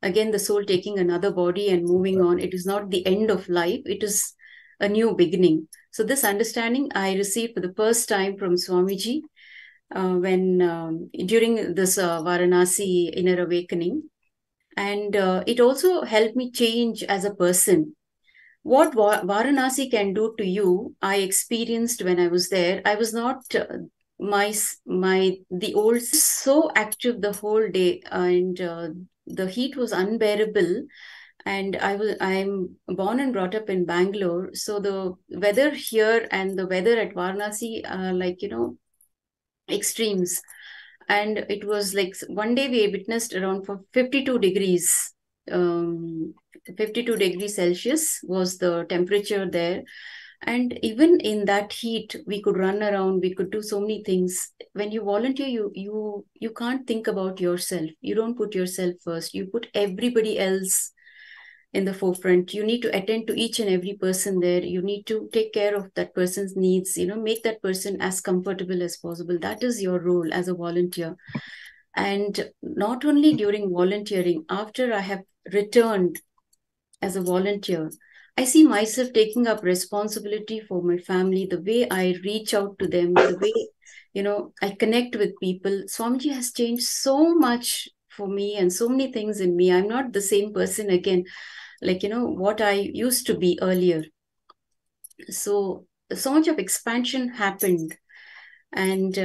again, the soul taking another body and moving on. It is not the end of life. It is a new beginning. So this understanding I received for the first time from Swamiji when during this Varanasi inner awakening. And it also helped me change as a person. What Varanasi can do to you, I experienced when I was there. I was not the old, so active the whole day, and the heat was unbearable. And I'm born and brought up in Bangalore, so the weather here and the weather at Varanasi are like extremes. And it was like one day we witnessed around 52 degrees. 52 degrees Celsius was the temperature there. And even in that heat, we could run around, we could do so many things. When you volunteer, you can't think about yourself. You don't put yourself first. You put everybody else in the forefront. You need to attend to each and every person there. You need to take care of that person's needs, make that person as comfortable as possible. That is your role as a volunteer. And not only during volunteering, after I have returned as a volunteer, I see myself taking up responsibility for my family, the way I reach out to them, the way, I connect with people. Swamiji has changed so much for me and so many things in me. I'm not the same person again, like, what I used to be earlier. So much of expansion happened. And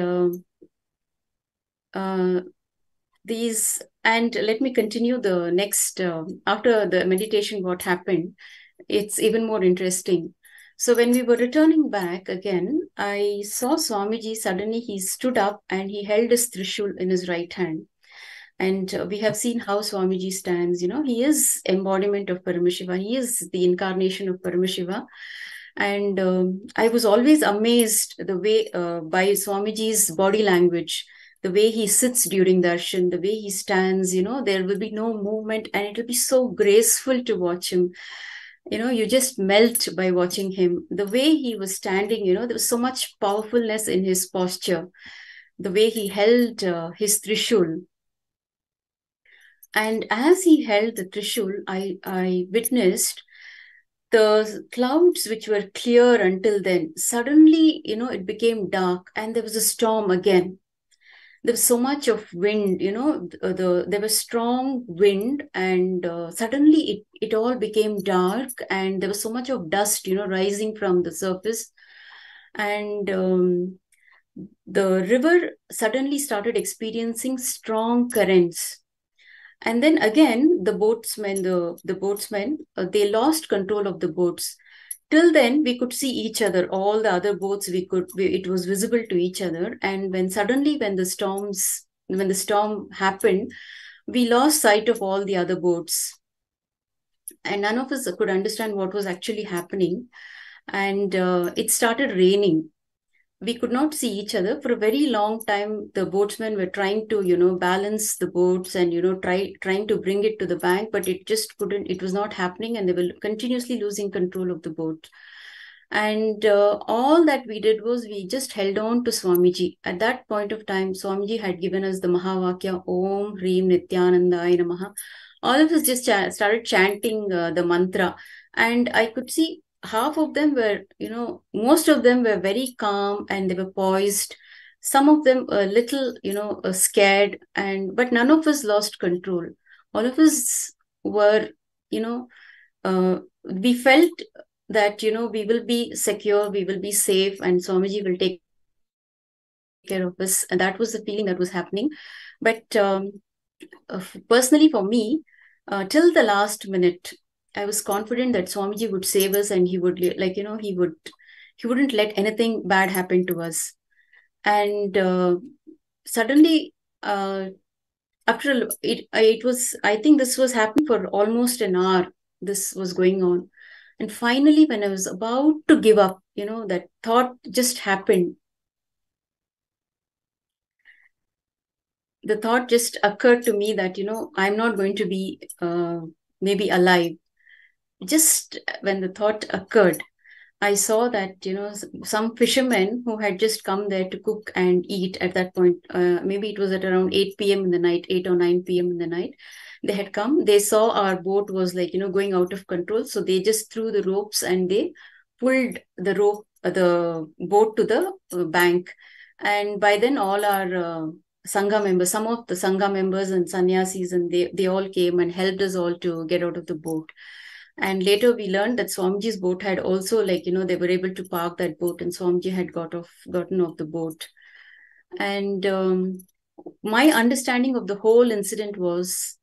these, and let me continue the next, after the meditation, what happened, it's even more interesting. So when we were returning back again, I saw Swamiji, suddenly he stood up and he held his Trishul in his right hand. And we have seen how Swamiji stands, he is embodiment of Paramashiva. He is the incarnation of Paramashiva. And I was always amazed the way by Swamiji's body language, the way he sits during darshan, the way he stands, there will be no movement and it will be so graceful to watch him. You just melt by watching him. The way he was standing, there was so much powerfulness in his posture. The way he held his Trishul. And as he held the Trishul, I witnessed the clouds which were clear until then. Suddenly, it became dark and there was a storm again. There was so much of wind, there was strong wind, and suddenly it all became dark and there was so much of dust, rising from the surface. And the river suddenly started experiencing strong currents. And then again, the boatsmen, they lost control of the boats. Till then, we could see each other. All the other boats, it was visible to each other. And when the storm happened, we lost sight of all the other boats. And none of us could understand what was actually happening. And it started raining. We could not see each other for a very long time. The boatsmen were trying to, balance the boats and, trying to bring it to the bank, but it just couldn't, it was not happening, and they were continuously losing control of the boat. And all that we did was we just held on to Swamiji. At that point of time, Swamiji had given us the Mahavakya, Om Hrim Nithyanandaya Namaha. All of us just started chanting the mantra, and I could see half of them were, most of them were very calm and they were poised. Some of them a little, scared, but none of us lost control. All of us were, we felt that, we will be secure, we will be safe, and Swamiji will take care of us. And that was the feeling that was happening. But personally for me, till the last minute, I was confident that Swamiji would save us, and he would, he wouldn't let anything bad happen to us. And suddenly, after it was, I think this was happening for almost an hour. This was going on. And finally, when I was about to give up, that thought just happened. The thought just occurred to me that, I'm not going to be maybe alive. Just when the thought occurred, I saw that, some fishermen who had just come there to cook and eat at that point, maybe it was at around 8 p.m. in the night, 8 or 9 p.m. in the night, they had come, they saw our boat was going out of control. So they just threw the ropes and they pulled the boat to the bank. And by then all our Sangha members, some of the Sangha members and sannyasis, and they all came and helped us all to get out of the boat. And later we learned that Swamiji's boat had also, they were able to park that boat, and Swamiji had gotten off the boat. And my understanding of the whole incident was,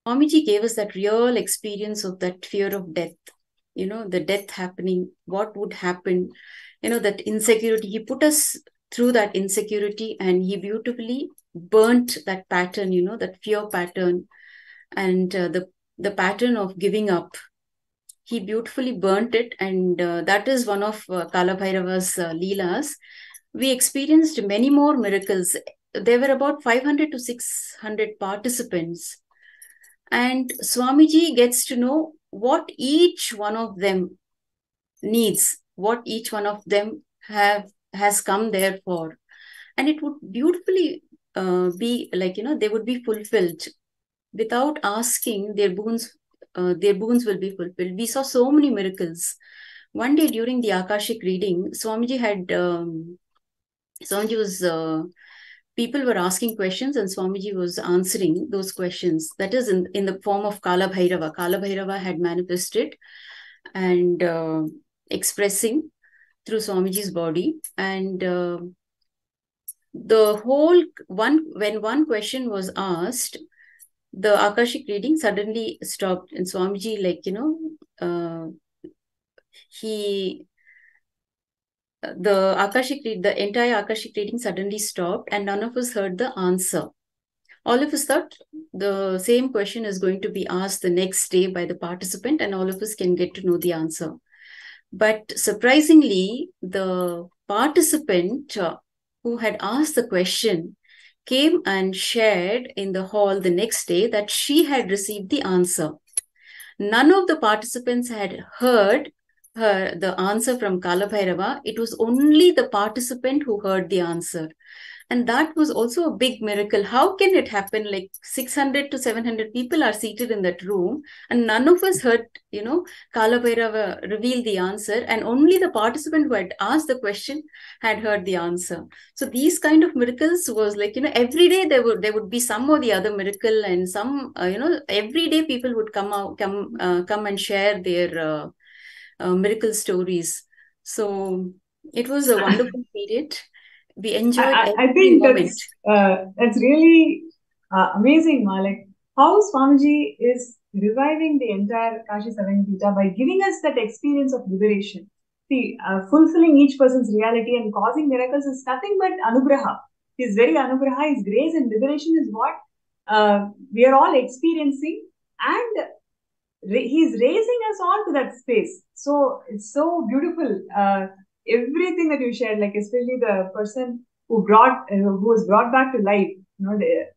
Swamiji gave us that real experience of that fear of death, the death happening, what would happen, that insecurity. He put us through that insecurity, and he beautifully burnt that pattern, that fear pattern, and the pattern of giving up. He beautifully burnt it, and that is one of Kalabhairava's Leelas. We experienced many more miracles. There were about 500 to 600 participants, and Swamiji gets to know what each one of them needs, what each one of them has come there for, and it would beautifully be they would be fulfilled without asking. Their boons will be fulfilled. We saw so many miracles. One day during the Akashic reading, Swamiji was, people were asking questions and Swamiji was answering those questions. That is in the form of Kala Bhairava. Kala Bhairava had manifested and expressing through Swamiji's body. And the whole when one question was asked, the Akashic reading suddenly stopped, and Swamiji, like, the entire Akashic reading suddenly stopped, and none of us heard the answer. All of us thought the same question is going to be asked the next day by the participant, and all of us can get to know the answer. But surprisingly, the participant who had asked the question came and shared in the hall the next day that she had received the answer. None of the participants had heard the answer from Kalabhairava. It was only the participant who heard the answer. And that was also a big miracle. How can it happen? Like 600 to 700 people are seated in that room, and none of us heard, Kalabhairava reveal the answer, and only the participant who had asked the question had heard the answer. So these kind of miracles was like, every day there would be some or the other miracle, and some, every day people would come and share their miracle stories. So it was a wonderful period. We enjoyed I think that's really amazing, Ma. Like how Swamiji is reviving the entire Kashi Savanapita by giving us that experience of liberation. See, fulfilling each person's reality and causing miracles is nothing but anugraha. His very anugraha, his grace and liberation is what we are all experiencing, and he's raising us all to that space. So it's so beautiful. Everything that you shared, like especially the person who was brought back to life, the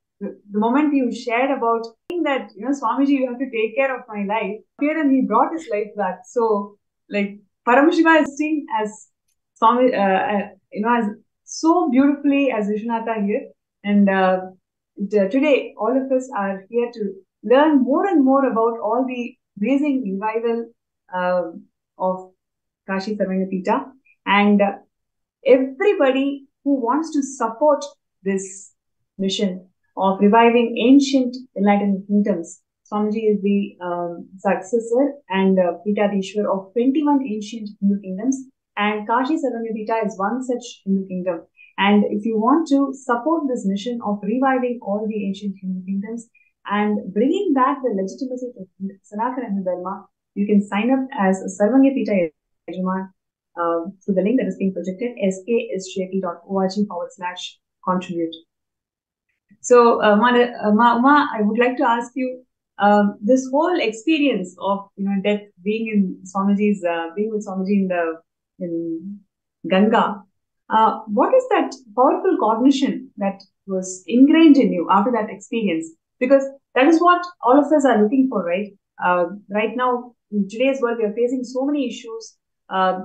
moment you shared about that, Swamiji, you have to take care of my life, here, and he brought his life back. So like Paramashivam is seen as Swami, as so beautifully as Vishwanatha here, and today all of us are here to learn more and more about all the amazing revival of Kashi Savanapita. And everybody who wants to support this mission of reviving ancient enlightened kingdoms, Swamiji is the successor and Pitadishwar of 21 ancient Hindu kingdoms, and Kashi Savanapita is one such Hindu kingdom. And if you want to support this mission of reviving all the ancient Hindu kingdoms and bringing back the legitimacy of Sanatana Hindu Dharma, you can sign up as a Sarvangapita Yajaman through the link that is being projected, skshjp.org/contribute. So, Uma, I would like to ask you, this whole experience of death, being in Swamiji's, being with Swamiji in Ganga, what is that powerful cognition that was ingrained in you after that experience? Because that is what all of us are looking for, right? Right now, in today's world, we are facing so many issues.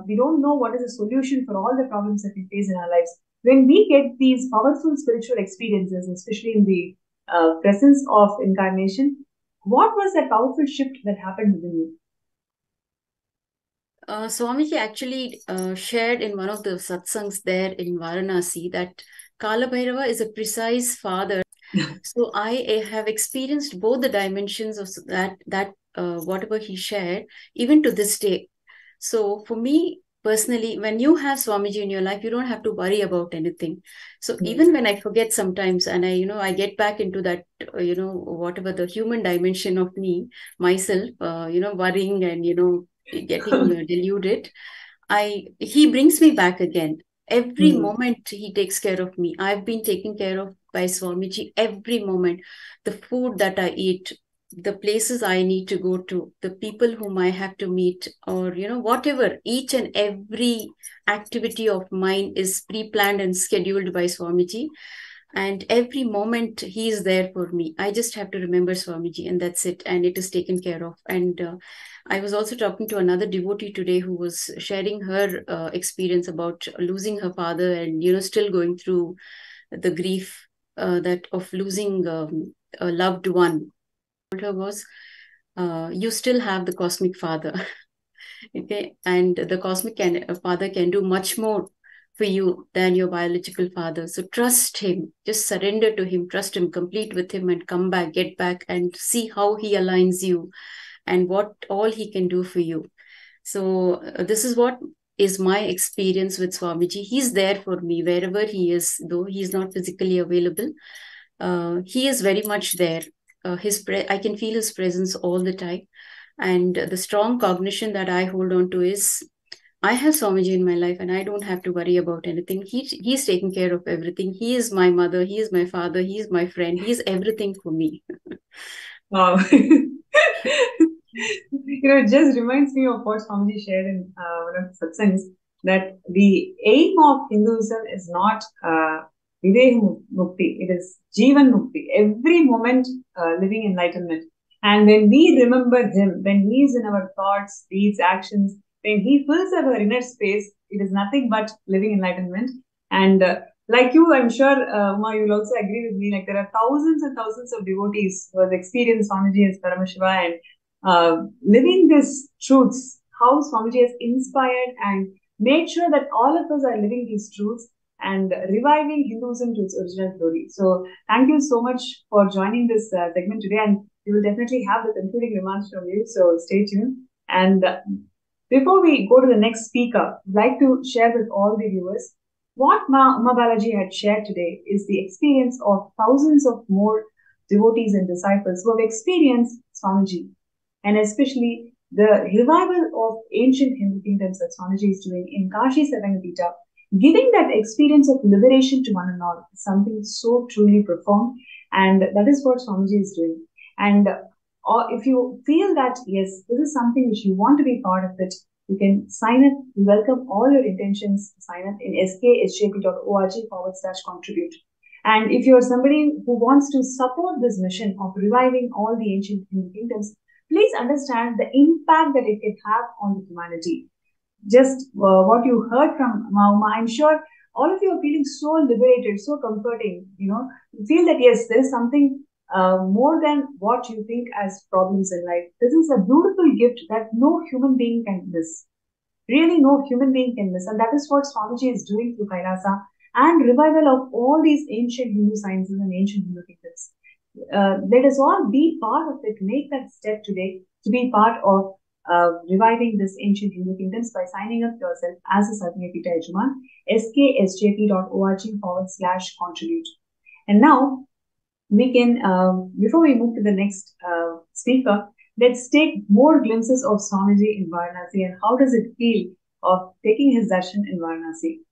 We don't know what is the solution for all the problems that we face in our lives. When we get these powerful spiritual experiences, especially in the presence of incarnation, what was that powerful shift that happened within you? Swamiji actually shared in one of the satsangs there in Varanasi that Kalabhairava is a precise father. So I have experienced both the dimensions of that whatever he shared, even to this day. So for me personally, when you have Swamiji in your life, you don't have to worry about anything. So even when I forget sometimes, and I get back into that, whatever the human dimension of me, myself, worrying and, getting deluded, he brings me back again. Every moment he takes care of me. I've been taken care of by Swamiji every moment. The food that I eat, the places I need to go to, the people whom I have to meet, or, whatever, each and every activity of mine is pre-planned and scheduled by Swamiji. And every moment he is there for me. I just have to remember Swamiji, and that's it. And it is taken care of. And I was also talking to another devotee today who was sharing her experience about losing her father and, still going through the grief that of losing a loved one. Her was, you still have the cosmic father. Okay, and the cosmic father can do much more for you than your biological father. So trust him, just surrender to him, trust him, complete with him, and come back, get back, and see how he aligns you and what all he can do for you. So this is what is my experience with Swamiji. He's there for me wherever he is, though he's not physically available. He is very much there. I can feel his presence all the time. And the strong cognition that I hold on to is I have Swamiji in my life and I don't have to worry about anything. He's taking care of everything. He is my mother. He is my father. He is my friend. He is everything for me. Wow. It just reminds me of what Swamiji shared in one of the satsangs, that the aim of Hinduism is not Videha Mukti, it is Jivan Mukti, every moment living enlightenment. And when we remember him, when he is in our thoughts, deeds, actions, when he fills our inner space, it is nothing but living enlightenment. And like you, I'm sure, Uma, you'll also agree with me, like there are thousands and thousands of devotees who have experienced Swamiji as Paramashiva and living these truths, how Swamiji has inspired and made sure that all of us are living these truths and reviving Hinduism to its original glory. So thank you so much for joining this segment today, and we will definitely have the concluding remarks from you, so stay tuned. And before we go to the next speaker, I'd like to share with all the viewers what Uma Balaji had shared today is the experience of thousands of more devotees and disciples who have experienced Swamiji, and especially the revival of ancient Hindu kingdoms that Swamiji is doing in Kashi Sarangapita, giving that experience of liberation to one and all, something so truly profound, and that is what Swamiji is doing. And if you feel that, yes, this is something which you want to be part of it, you can sign up. We welcome all your intentions to sign up in sksjp.org/contribute. And if you're somebody who wants to support this mission of reviving all the ancient Hindu kingdoms, please understand the impact that it can have on the humanity. Just what you heard from Uma, I'm sure all of you are feeling so liberated, so comforting. You feel that, yes, there is something more than what you think as problems in life. This is a beautiful gift that no human being can miss. Really, no human being can miss. And that is what Swamiji is doing through Kailasa and revival of all these ancient Hindu sciences and ancient Hindu kingdoms. Let us all be part of it. Make that step today to be part of reviving this ancient Hindu kingdoms by signing up yourself as a Sarvapita Yajaman, sksjp.org/contribute. And now, we can, before we move to the next speaker, let's take more glimpses of Swamiji in Varanasi and how does it feel of taking his darshan in Varanasi.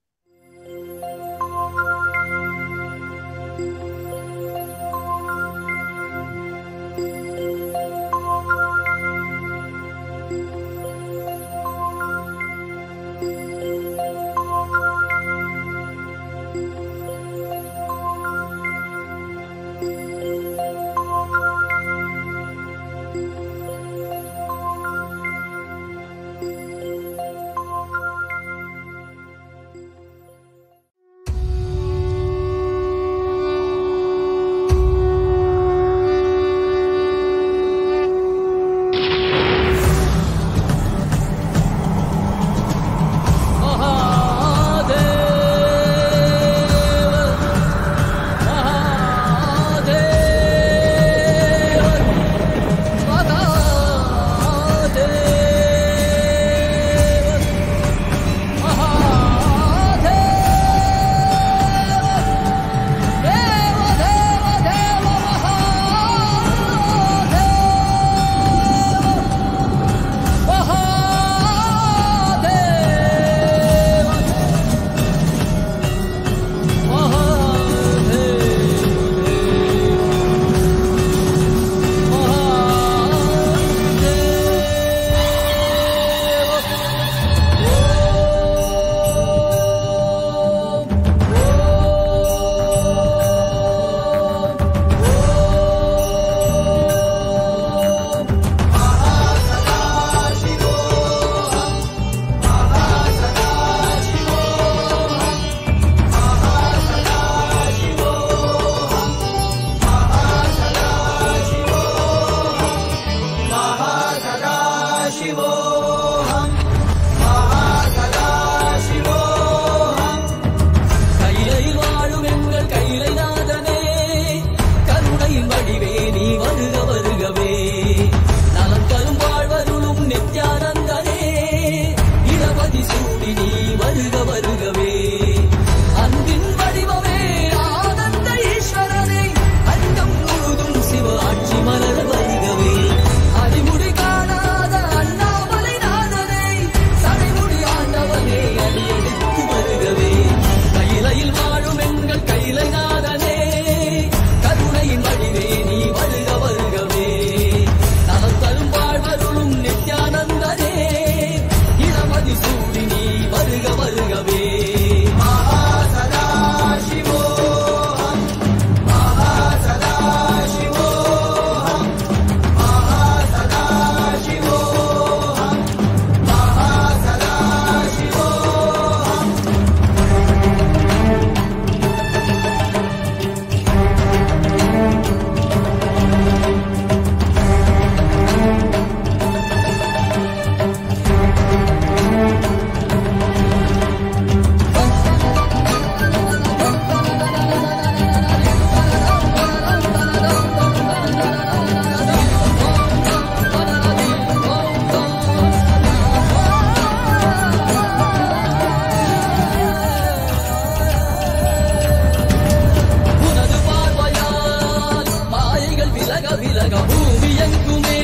விலக பூமி எங்குமே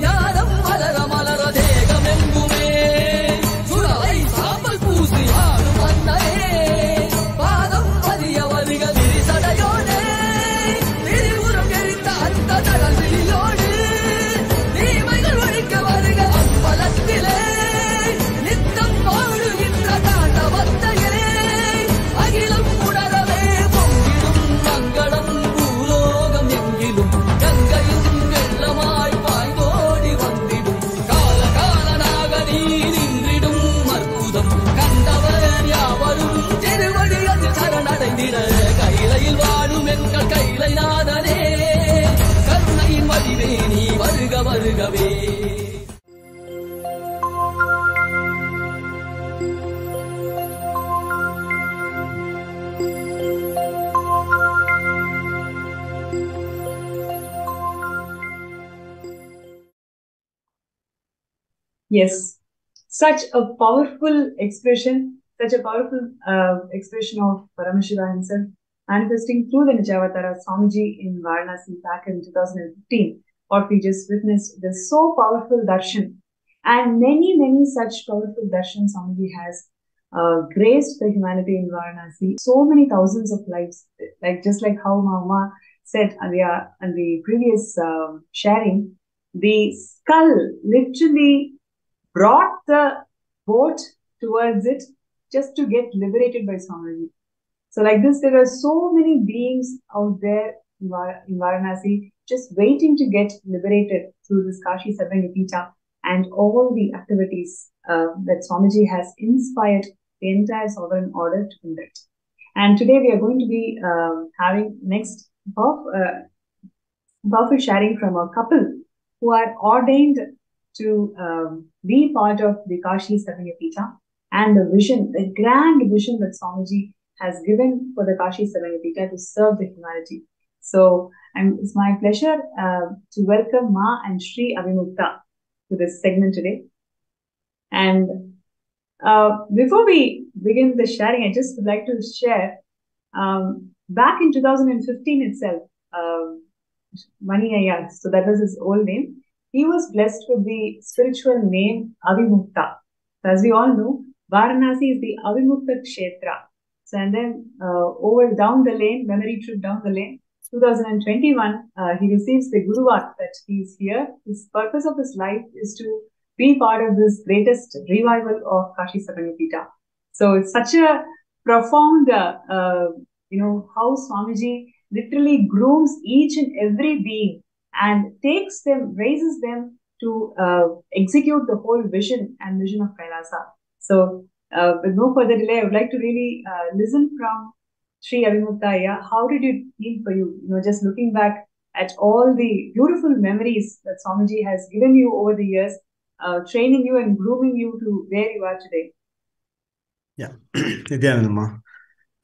ஞானம் மலர மலர தேகமெங்குமே சுடலை சாம்பல் பூசி ஆடும் அண்ணனே பாதம் பதிய வருக விரிசடையோனே திரிபுரம் எரித்த அந்த தடல் விழியோடு தீமைகள் ஒழிக்க வருக அம்பலத்திலே நித்தம் வாழுகின்ற தாண்டவத்தையே அகிலம் உணரவே பொங்கிடும் மங்களம் பூலோகம் எங்கிலும் கங்கையும் வெள்ளமாய் பாய்ந்தோடி வந்திடும் கால காலனாக நீ நின்றிடும் அற்புதம் கண்டவர் யாவரும் திருவடியில் சரணடைந்திட கைலையில் வாழும் எங்கள் கைலை நாதனே கருணையின் வடிவே நீ வருக வருகவே. Yes, such a powerful expression, such a powerful expression of Paramashivam himself manifesting through the Nijavatara Swamiji in Varanasi back in 2015. What we just witnessed, the so powerful darshan, and many such powerful darshan Swamiji has graced the humanity in Varanasi. So many thousands of lives, just like how Mama said on the previous sharing, the skull literally brought the boat towards it just to get liberated by Swamiji. So like this, there are so many beings out there in Varanasi just waiting to get liberated through this Kashi Sarvanyapita and all the activities that Swamiji has inspired the entire sovereign order to conduct. And today we are going to be having next powerful sharing from a couple who are ordained to be part of the Kashi Sarvanyapita and the vision, the grand vision that Swamiji has given for the Kashi Sarvanyapita to serve the humanity. So it's my pleasure to welcome Ma and Shri Avimukta to this segment today. And before we begin the sharing, I just would like to share, back in 2015 itself, Mani Ayya, so that was his old name, he was blessed with the spiritual name Avimukta. So as we all know, Varanasi is the Avimukta Kshetra. So and then down the lane, memory trip down the lane, 2021, he receives the Guruvat that he is here. His purpose of his life is to be part of this greatest revival of Kashi Sarvanyapita. So it's such a profound, how Swamiji literally grooms each and every being and takes them, raises them to execute the whole vision and mission of Kailasa. So with no further delay, I would like to really listen from Sri Avimukta Ayya. How did it feel for you? Just looking back at all the beautiful memories that Swamiji has given you over the years, training you and grooming you to where you are today. Yeah, Nithyananda,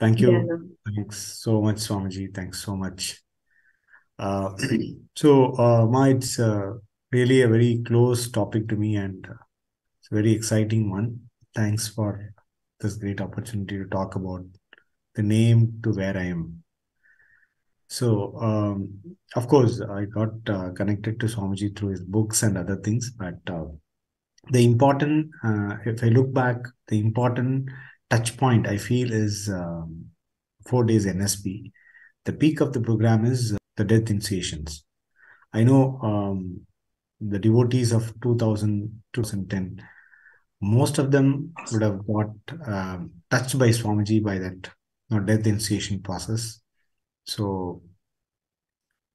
thank you. Nithyananda. Thanks so much, Swamiji. Thanks so much. Ma, it's really a very close topic to me, and it's a very exciting one. Thanks for this great opportunity to talk about the name to where I am. So, of course, I got connected to Swamiji through his books and other things, but the important, if I look back, the important touch point I feel is 4 days NSP. The peak of the program is the death initiations. I know the devotees of 2010, most of them would have got touched by Swamiji by that death initiation process. So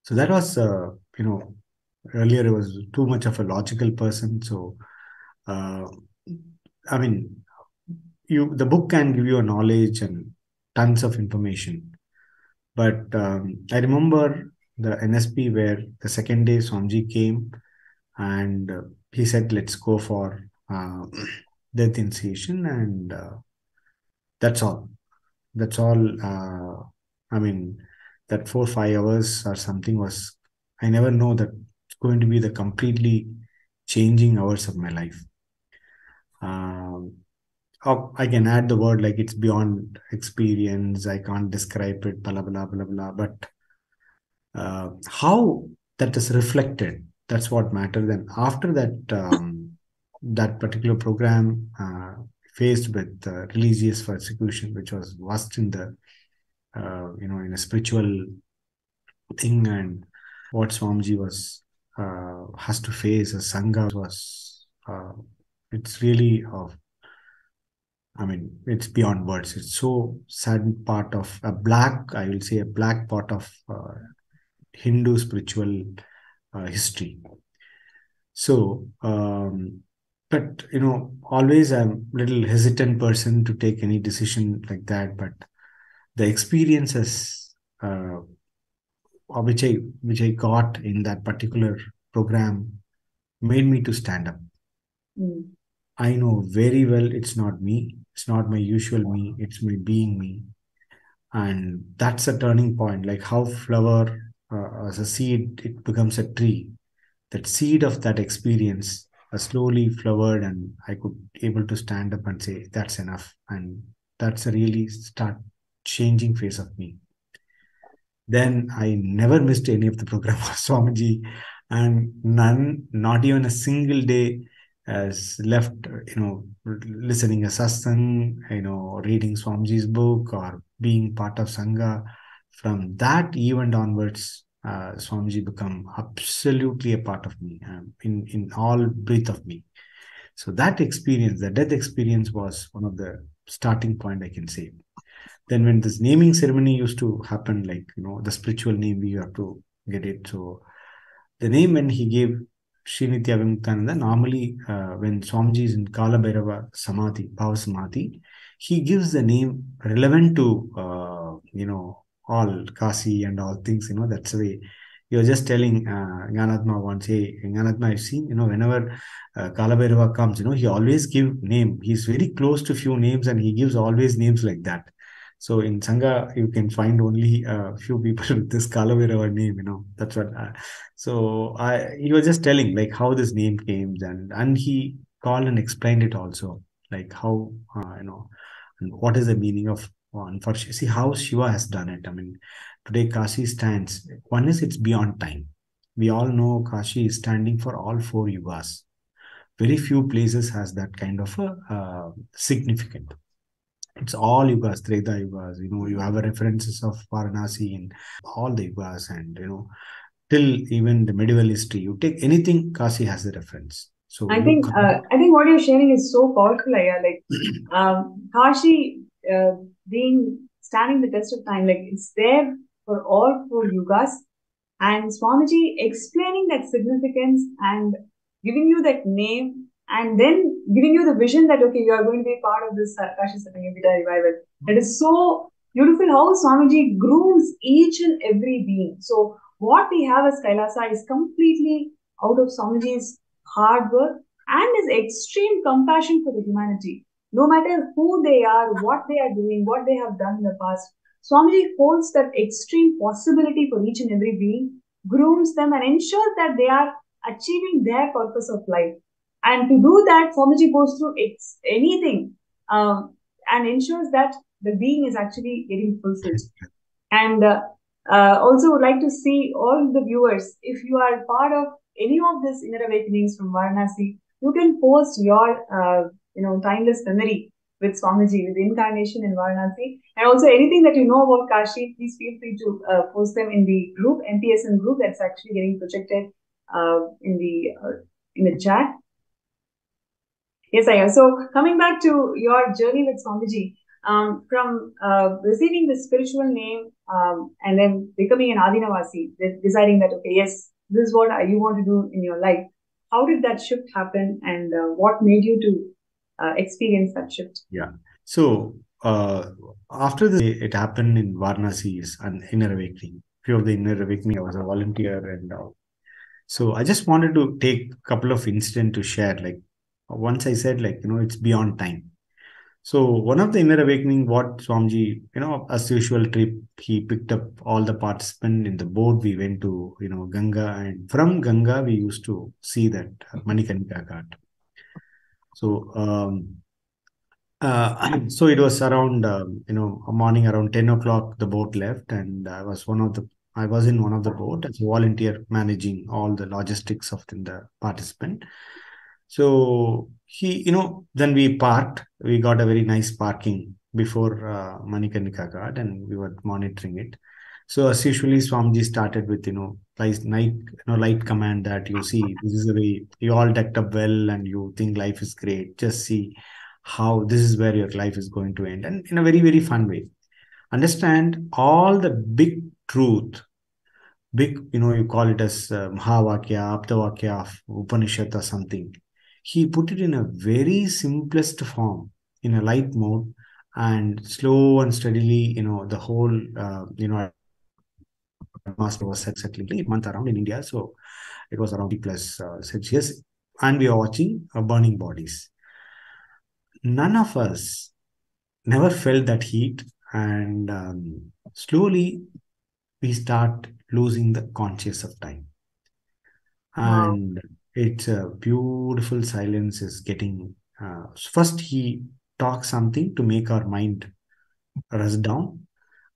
that was, earlier I was too much of a logical person. So, the book can give you a knowledge and tons of information. But I remember the NSP where the second day Swamiji came and he said, let's go for death initiation, and that's all. That's all. That 4-5 hours or something was, I never know that it's going to be the completely changing hours of my life. I can add the word like it's beyond experience. I can't describe it, blah, blah, blah, blah, blah. But how that is reflected. That's what mattered. Then after that, that particular program faced with religious persecution, which was vast in the in a spiritual thing, and what Swamiji was has to face as Sangha was it's really I mean, it's beyond words. It's so sad part of a black, I will say, a black part of Hindu spiritual history. So, but always I'm a little hesitant person to take any decision like that. But the experiences which I got in that particular program made me to stand up. I know very well it's not me. It's not my usual me. It's my being me. And that's a turning point. Like how flower as a seed, it becomes a tree. That seed of that experience slowly flowered, and I could able to stand up and say, that's enough. And that's a really start changing phase of me. Then I never missed any of the program of Swamiji, and not even a single day has left, listening a satsang, reading Swamiji's book or being part of Sangha. From that event onwards, Swamiji become absolutely a part of me, in all breath of me. So that experience, the death experience, was one of the starting point, I can say. Then when this naming ceremony used to happen, like, the spiritual name, we have to get it. So the name when he gave Srinitya Vimuktananda, normally when Swamiji is in Kala Bhairava Samadhi, Bhava Samadhi, he gives the name relevant to, all Kasi and all things, that's the way. You're just telling Jnanatma once, hey, Jnanatma, I've seen, whenever Kala Bhairava comes, he always give name. He's very close to few names and he gives always names like that. So in Sangha, you can find only a few people with this Kala Bhairava name, that's what. He was just telling like how this name came, and he called and explained it also, like how, and what is the meaning of one. For see how Shiva has done it. I mean, today Kashi stands. One is it's beyond time. We all know Kashi is standing for all 4 yugas. Very few places has that kind of a significance. It's all yugas, Treta yugas. You have a references of Varanasi in all the yugas, and till even the medieval history. You take anything, Kashi has the reference. So I think what you're sharing is so powerful, Aya. Like Kashi being standing the test of time, like it's there for all 4 yugas, and Swamiji explaining that significance and giving you that name, and then giving you the vision that okay, you are going to be part of this Kashi Satangavita revival. It is so beautiful how Swamiji grooms each and every being. So what we have as Kailasa is completely out of Swamiji's hard work and his extreme compassion for the humanity. No matter who they are, what they are doing, what they have done in the past, Swamiji holds that extreme possibility for each and every being, grooms them, and ensures that they are achieving their purpose of life. And to do that, Swamiji goes through anything and ensures that the being is actually getting fulfilled. And also would like to see all the viewers, if you are part of any of these inner awakenings from Varanasi, you can post your timeless memory with Swamiji, with the incarnation in Varanasi, and also anything that you know about Kashi, please feel free to post them in the group, MPSN group, that's actually getting projected in the chat. Yes, Aya. So coming back to your journey with Swamiji, from receiving the spiritual name and then becoming an Adinavasi, deciding that, okay, yes, this is what you want to do in your life. How did that shift happen, and what made you to experience that shift? Yeah. So after it happened in Varanasi is an inner awakening. Few of the inner awakening, I was a volunteer, and so I just wanted to take a couple of incidents to share. Like once I said, like, it's beyond time. So one of the inner awakening, what Swamiji, as usual trip, he picked up all the participants in the boat. We went to, Ganga, and from Ganga, we used to see that Manikarnika Ghat. So, so it was around, morning around 10 o'clock, the boat left, and I was one of the I was in one of the boat as a volunteer managing all the logistics of the participant. So then we parked. We got a very nice parking before Manikarnika Ghat, and we were monitoring it. So as usually, Swamiji started with light command that you see this is the way you all decked up well, and you think life is great. Just see how this is where your life is going to end, and in a very, very fun way. Understand all the big truth, you call it as Mahavakya, Aptavakya of Upanishad or something. He put it in a very simplest form, in a light mode, and slow and steadily, the whole, master was exactly a month around in India. So it was around plus Celsius, and we are watching burning bodies. None of us never felt that heat, and slowly we start losing the conscious of time. And it's a beautiful silence is getting, first he talks something to make our mind rest down.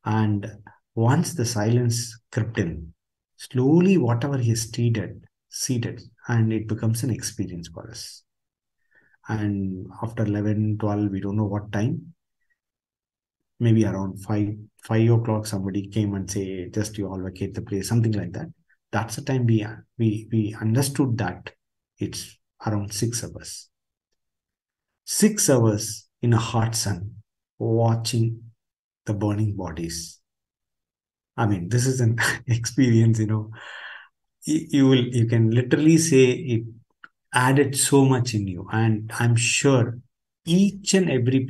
And once the silence crept in, slowly whatever he seated, and it becomes an experience for us. And after 11, 12, we don't know what time, maybe around 5 o'clock, somebody came and say, just you all vacate the place, something like that. That's the time we understood that it's around 6 hours. 6 hours in a hot sun, watching the burning bodies. I mean, this is an experience, you can literally say it added so much in you. And I'm sure each and every,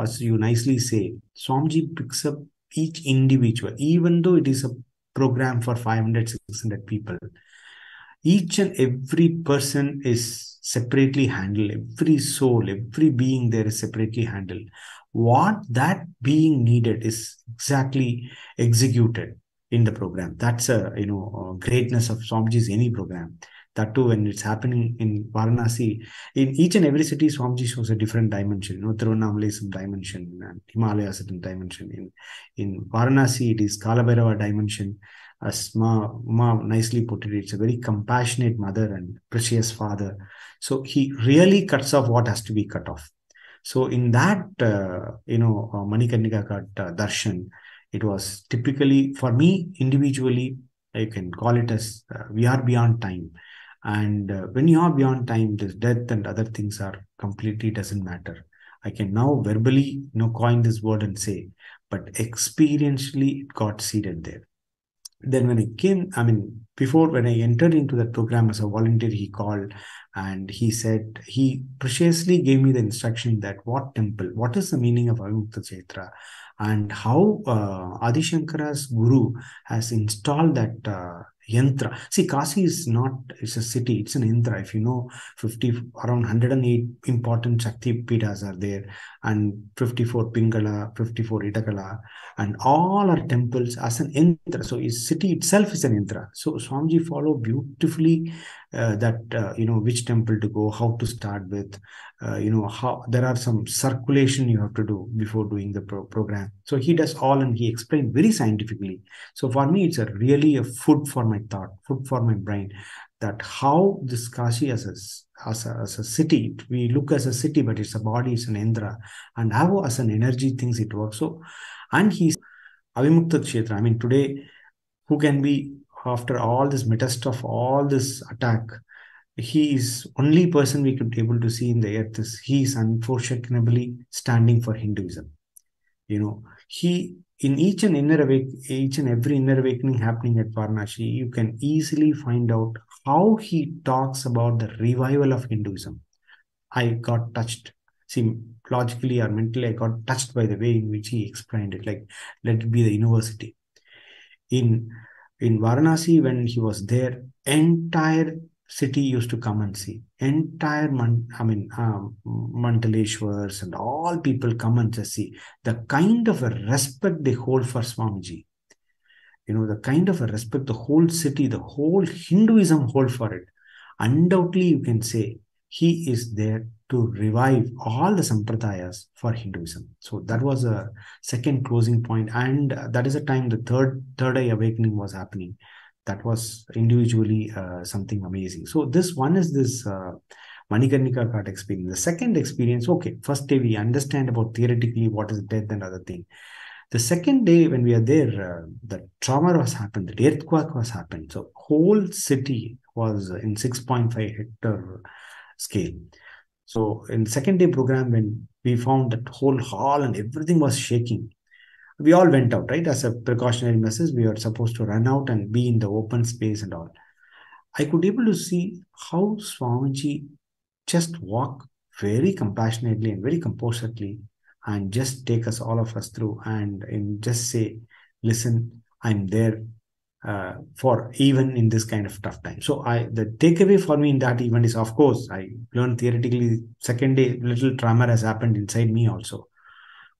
as you nicely say, Swamiji picks up each individual, even though it is a program for 500, 600 people. Each and every person is separately handled. Every soul, every being there is separately handled. What that being needed is exactly executed in the program. That's a greatness of Swamiji's any program. That too, when it's happening in Varanasi, in each and every city, Swamiji shows a different dimension. Tirunnamalai is some dimension, and Himalaya is a certain dimension. In Varanasi, it is Kalabhairava dimension. As Ma nicely put it, it's a very compassionate mother and precious father. So he really cuts off what has to be cut off. So in that, Manikarnika Ghat Darshan, it was typically, for me individually, I can call it as we are beyond time. And when you are beyond time, this death and other things are completely doesn't matter. I can now verbally, coin this word and say, but experientially it got seated there. Then when I came, before when I entered into that program as a volunteer, he called and he said, he preciously gave me the instruction that what temple, what is the meaning of Avimukta Kshetra, and how Adi Shankara's guru has installed that yantra. See, Kasi is not, it's a city, it's an yantra. If you know, around 108 important Shakti Pitas are there, and 54 Pingala, 54 Itakala, and all are temples as an yantra. So his city itself is an yantra. So Swamiji followed beautifully which temple to go, how to start with, how there are some circulation you have to do before doing the program. So he does all, and he explained very scientifically. So for me, it's really a food for my thought, food for my brain, that how this Kashi as a city, we look as a city, but it's a body, it's an Indra, and how as an energy things it works. So, and he's Avimukta Kshetra. Today, who can be, after all this meta stuff, all this attack, he is only person we could be able to see in the earth is he is unfortunately standing for Hinduism. He in each and every inner awakening happening at Varanasi, you can easily find out how he talks about the revival of Hinduism. I got touched. See, logically or mentally, I got touched by the way in which he explained it. Like, let it be the university. In Varanasi, when he was there, entire city used to come and see. Entire Mantaleshwars and all people come and just see the kind of a respect they hold for Swamiji. The kind of a respect the whole city, the whole Hinduism hold for it. Undoubtedly, you can say he is there to revive all the sampradayas for Hinduism. So that was a second closing point, and that is a time the third eye awakening was happening. That was individually something amazing. So this one is this Manikarnika Ghat experience. The second experience, okay, first day we understand about theoretically what is death and other thing. The second day when we are there, the trauma was happened, the earthquake was happened. So whole city was in 6.5 hectare scale. So in second day program, when we found that whole hall and everything was shaking, we all went out, right? As a precautionary message, we are supposed to run out and be in the open space and all. I could able to see how Swamiji just walk very compassionately and very composedly and just take us, all of us through, and just say, listen, I'm there for even in this kind of tough time. So the takeaway for me in that event is, of course, I learned theoretically, second day, little trauma has happened inside me also.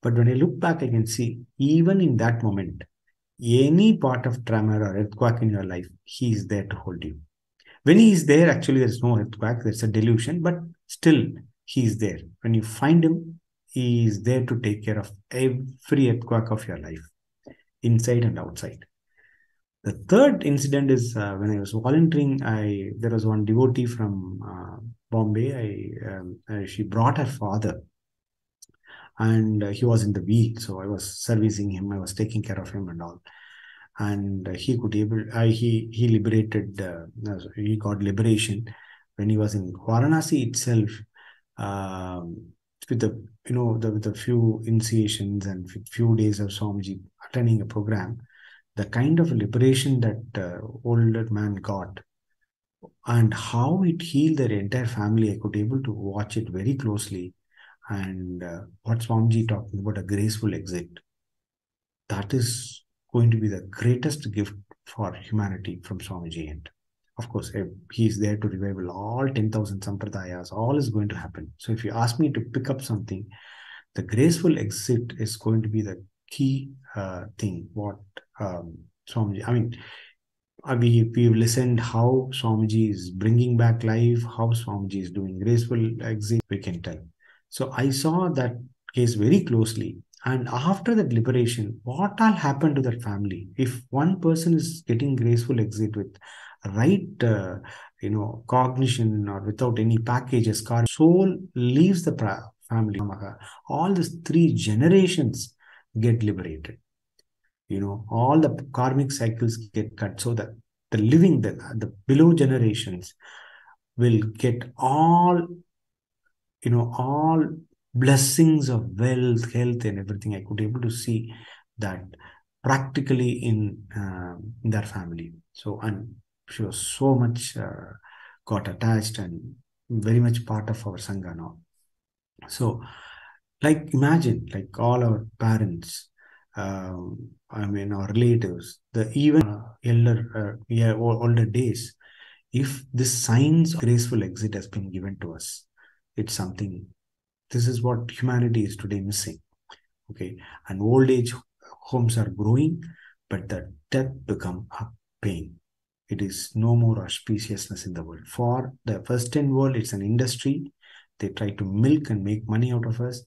But when I look back, I can see even in that moment, any part of trauma or earthquake in your life, he is there to hold you. When he is there, actually, there's no earthquake, there's a delusion, but still, he is there. When you find him, he is there to take care of every earthquake of your life, inside and outside. The third incident is when I was volunteering, there was one devotee from Bombay. She brought her father, and he was in the wheel. So I was servicing him, I was taking care of him and all. And he liberated, he got liberation when he was in Varanasi itself, with the few initiations and few days of Swamiji attending a program. The kind of liberation that older man got and how it healed their entire family, I could able to watch it very closely. And what Swamiji talking about, a graceful exit, that is going to be the greatest gift for humanity from Swamiji. And of course, he is there to revive all 10,000 sampradayas. All is going to happen. So if you ask me to pick up something, the graceful exit is going to be the key thing. What Swamiji, I mean, we've listened how Swamiji is bringing back life, how Swamiji is doing graceful exit, we can tell. So I saw that case very closely. And after that liberation, what all happened to that family? If one person is getting graceful exit with right, cognition or without any packages, soul leaves the family. All these 3 generations get liberated. All the karmic cycles get cut, so that the living, the below generations will get all blessings of wealth, health, and everything. I could able to see that practically in their family. So, and she was so much got attached and very much part of our Sangha now. So, imagine, all our parents, our relatives, even older days, if this signs of graceful exit has been given to us, it's something. This is what humanity is today missing. Okay, and old age homes are growing, but the death become a pain. It is no more auspiciousness in the world. For the Western world, it's an industry. They try to milk and make money out of us,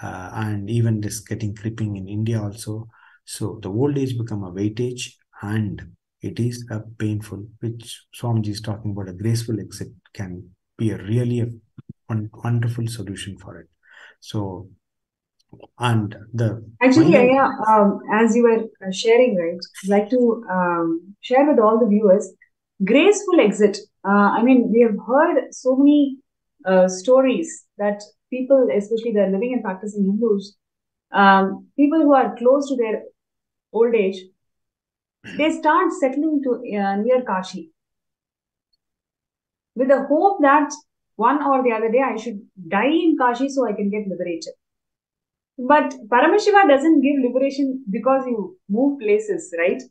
and even this getting creeping in India also. So the old age become a weightage, and it is a painful, which Swamiji is talking about. A graceful exit can be really a wonderful solution for it. So, and actually, as you were sharing, right, I'd like to share with all the viewers, graceful exit. We have heard so many stories that people, especially the living and practicing Hindus, people who are close to their old age, they start settling to near Kashi with the hope that one or the other day I should die in Kashi so I can get liberated. But Paramashiva doesn't give liberation because you move places, right?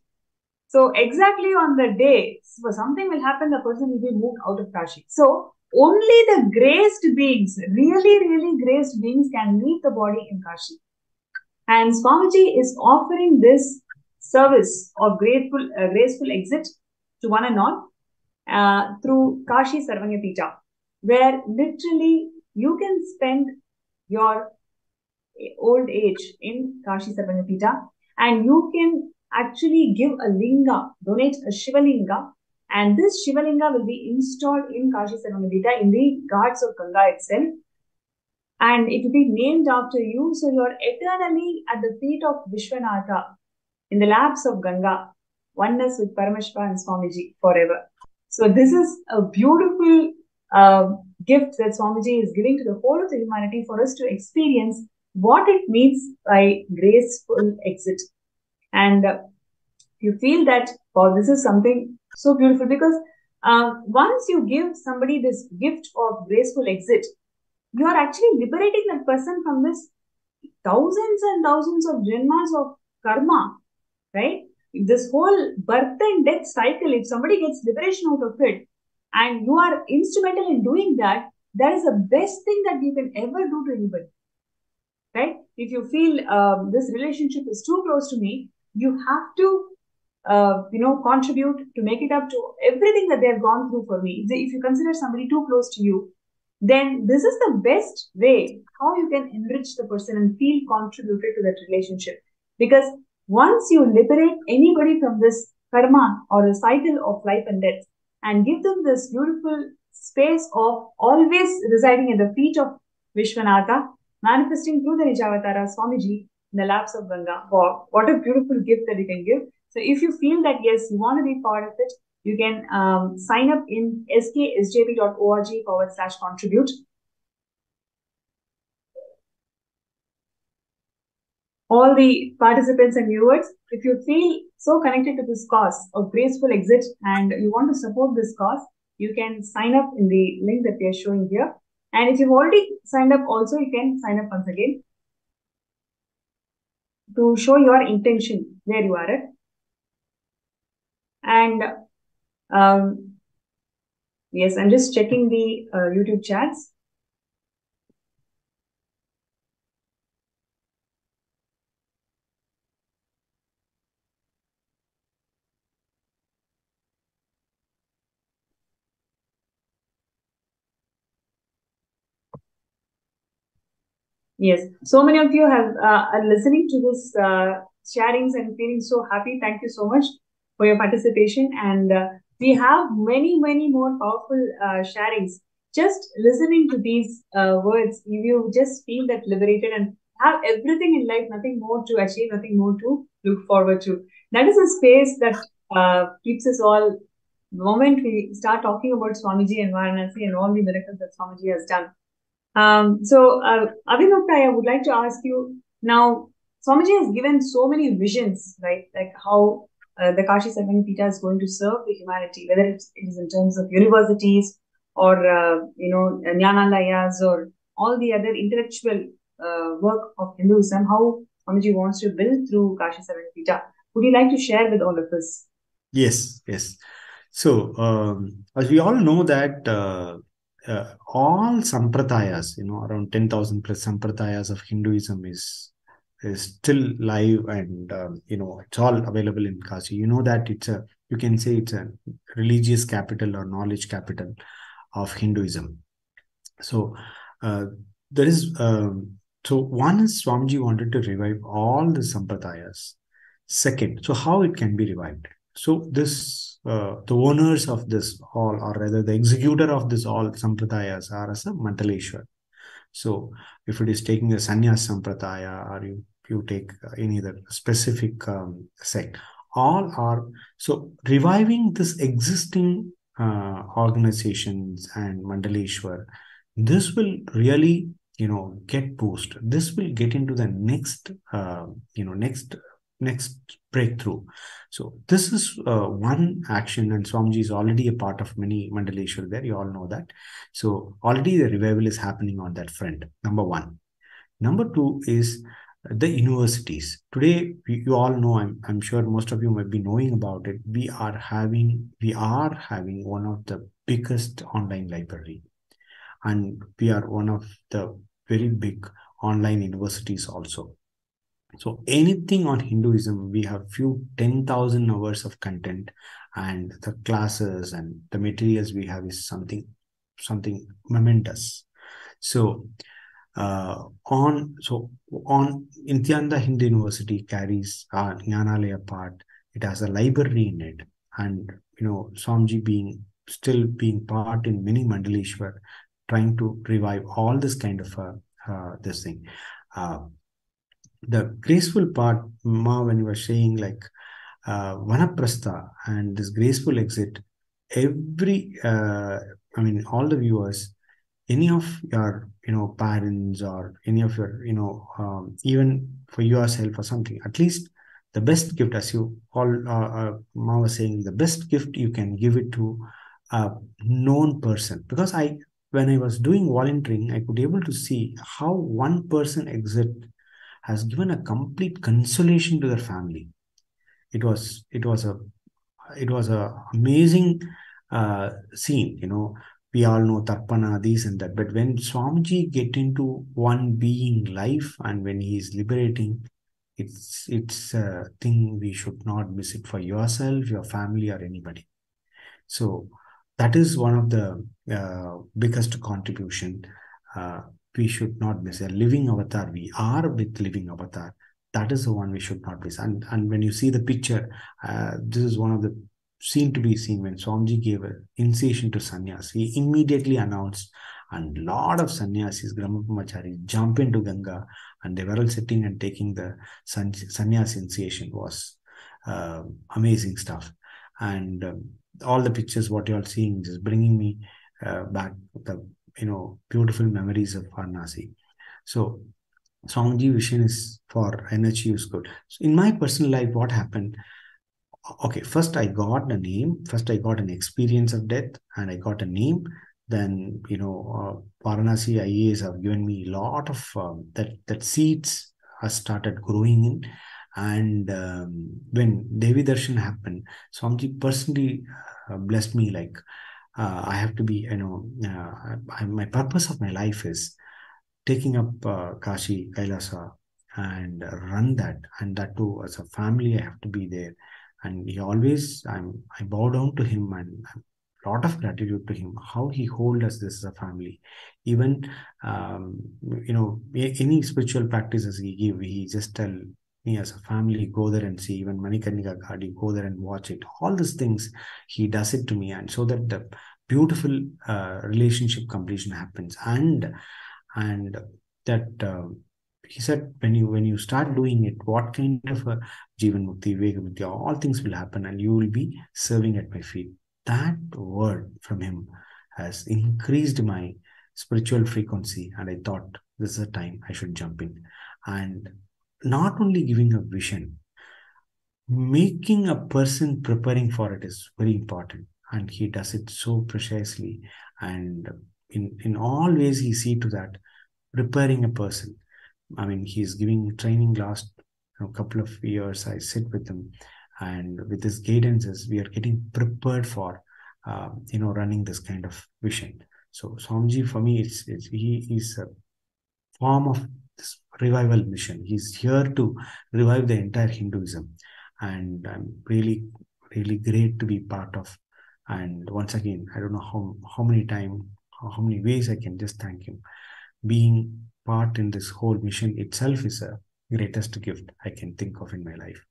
So exactly on the day, something will happen, the person will be moved out of Kashi. So only the graced beings, really, really graced beings can leave the body in Kashi. And Swamiji is offering this service of graceful exit to one and all through Kashi Sarvanya Pita, where literally you can spend your old age in Kashi Sarvapita, and you can actually give a linga, donate a Shivalinga, and this Shivalinga will be installed in Kashi Sarvapita in the Ghats of Ganga itself, and it will be named after you, so you are eternally at the feet of Vishwanatha in the laps of Ganga, oneness with Paramashivam and Swamiji forever. So this is a beautiful gift that Swamiji is giving to the whole of the humanity for us to experience what it means by graceful exit. And you feel that, wow, this is something so beautiful, because once you give somebody this gift of graceful exit, you are actually liberating that person from this thousands and thousands of janmas of karma, right? This whole birth and death cycle, if somebody gets liberation out of it, and you are instrumental in doing that, that is the best thing that you can ever do to anybody, right? If you feel this relationship is too close to me, you have to, contribute to make it up to everything that they have gone through for me. If you consider somebody too close to you, then this is the best way how you can enrich the person and feel contributed to that relationship. Because once you liberate anybody from this karma or the cycle of life and death, and give them this beautiful space of always residing at the feet of Vishwanatha, manifesting through the Nijavatara Swamiji in the laps of Ganga. Wow, what a beautiful gift that you can give. So if you feel that, yes, you want to be part of it, you can sign up in sksjp.org/contribute. All the participants and viewers, if you feel so connected to this cause of graceful exit and you want to support this cause, you can sign up in the link that we are showing here. And if you've already signed up also, you can sign up once again to show your intention where you are at. And yes, I'm just checking the YouTube chats. Yes, so many of you have are listening to this sharings and feeling so happy. Thank you so much for your participation. And we have many, many more powerful sharings. Just listening to these words, you just feel that liberated and have everything in life, nothing more to achieve, nothing more to look forward to. That is a space that keeps us all. The moment we start talking about Swamiji and Varanasi and all the miracles that Swamiji has done. Abhinavta, I would like to ask you now, Swamiji has given so many visions, right? Like how the Kashi Sarvapita is going to serve the humanity, whether it is in terms of universities or, Jnanalayas or all the other intellectual work of Hinduism, how Swamiji wants to build through Kashi Sarvapita. Would you like to share with all of us? Yes. So, as we all know that all sampradayas, around 10,000 plus sampradayas of Hinduism is still live, and it's all available in Kashi. You know that you can say it's a religious capital or knowledge capital of Hinduism. So there is so one is Swamiji wanted to revive all the sampradayas. Second, so how it can be revived? So this the owners of this all, or rather the executor of this all sampradayas, are as a Mandaleshwar. So if it is taking a sannyas sampradaya, or you take any other specific sect, all are so reviving this existing organizations and Mandaleshwar. This will really get boost. This will get into the next next breakthrough. So this is one action, and Swamiji is already a part of many Mandaleshwar there. You all know that. So already the revival is happening on that front. Number one. Number two is the universities. Today, you all know, I'm sure most of you might be knowing about it. We are having one of the biggest online library, and we are one of the very big online universities also. So anything on Hinduism, we have few 10,000 hours of content, and the classes and the materials we have is something momentous. So on Nithyananda Hindu University carries Jnanalaya part. It has a library in it, and Swamiji still being part in many Mandaleshwar, trying to revive all this kind of this thing. The graceful part, Ma, when you were saying like Vanaprastha and this graceful exit, all the viewers, any of your parents or any of your even for yourself or something, at least the best gift, as you all Ma was saying, the best gift you can give it to a known person. Because when I was doing volunteering, I could able to see how one person exit has given a complete consolation to their family. It was a amazing scene. We all know Tarpana, this and that, but when Swamiji get into one being life, and when he is liberating, it's a thing we should not miss it for yourself, your family, or anybody. So that is one of the biggest contribution. We should not miss a living avatar. We are with living avatar. That is the one we should not miss. And when you see the picture, this is one of the scene to be seen when Swamiji gave an initiation to sannyas. He immediately announced, and lot of sannyasis, Brahmapumacharis, jump into Ganga, and they were all sitting and taking the sannyas initiation. Was amazing stuff. And all the pictures what you are seeing is bringing me back the beautiful memories of Varanasi. So Swamiji vision is for energy use good. So in my personal life, what happened? Okay, first I got a name. First I got an experience of death, and I got a name. Then Varanasi IAs have given me a lot of that seeds have started growing in. And when Devi Darshan happened, Swamiji personally blessed me. Like I have to be, my purpose of my life is taking up Kashi, Kailasa, and run that. And that too, as a family, I have to be there. And he always, I bow down to him, and a lot of gratitude to him, how he hold us this as a family. Even, any spiritual practices he give, he just tell me as a family, go there and see. Even Manikarnika Gadi, go there and watch it. All these things, he does it to me. And so that the beautiful relationship completion happens. And that he said, when you start doing it, what kind of a Jivan Mukti, Vega Mukti, all things will happen, and you will be serving at my feet. That word from him has increased my spiritual frequency, and I thought this is a time I should jump in. And not only giving a vision, making a person preparing for it is very important. And he does it so precisely. And in all ways, he see to that, preparing a person. I mean, he's giving training last couple of years. I sit with him, and with his guidances, we are getting prepared for, running this kind of vision. So Swamiji, for me, he is a form of this revival mission. He's here to revive the entire Hinduism, and I'm really, really great to be part of. And once again, I don't know how many ways I can just thank him. Being part in this whole mission itself is a greatest gift I can think of in my life.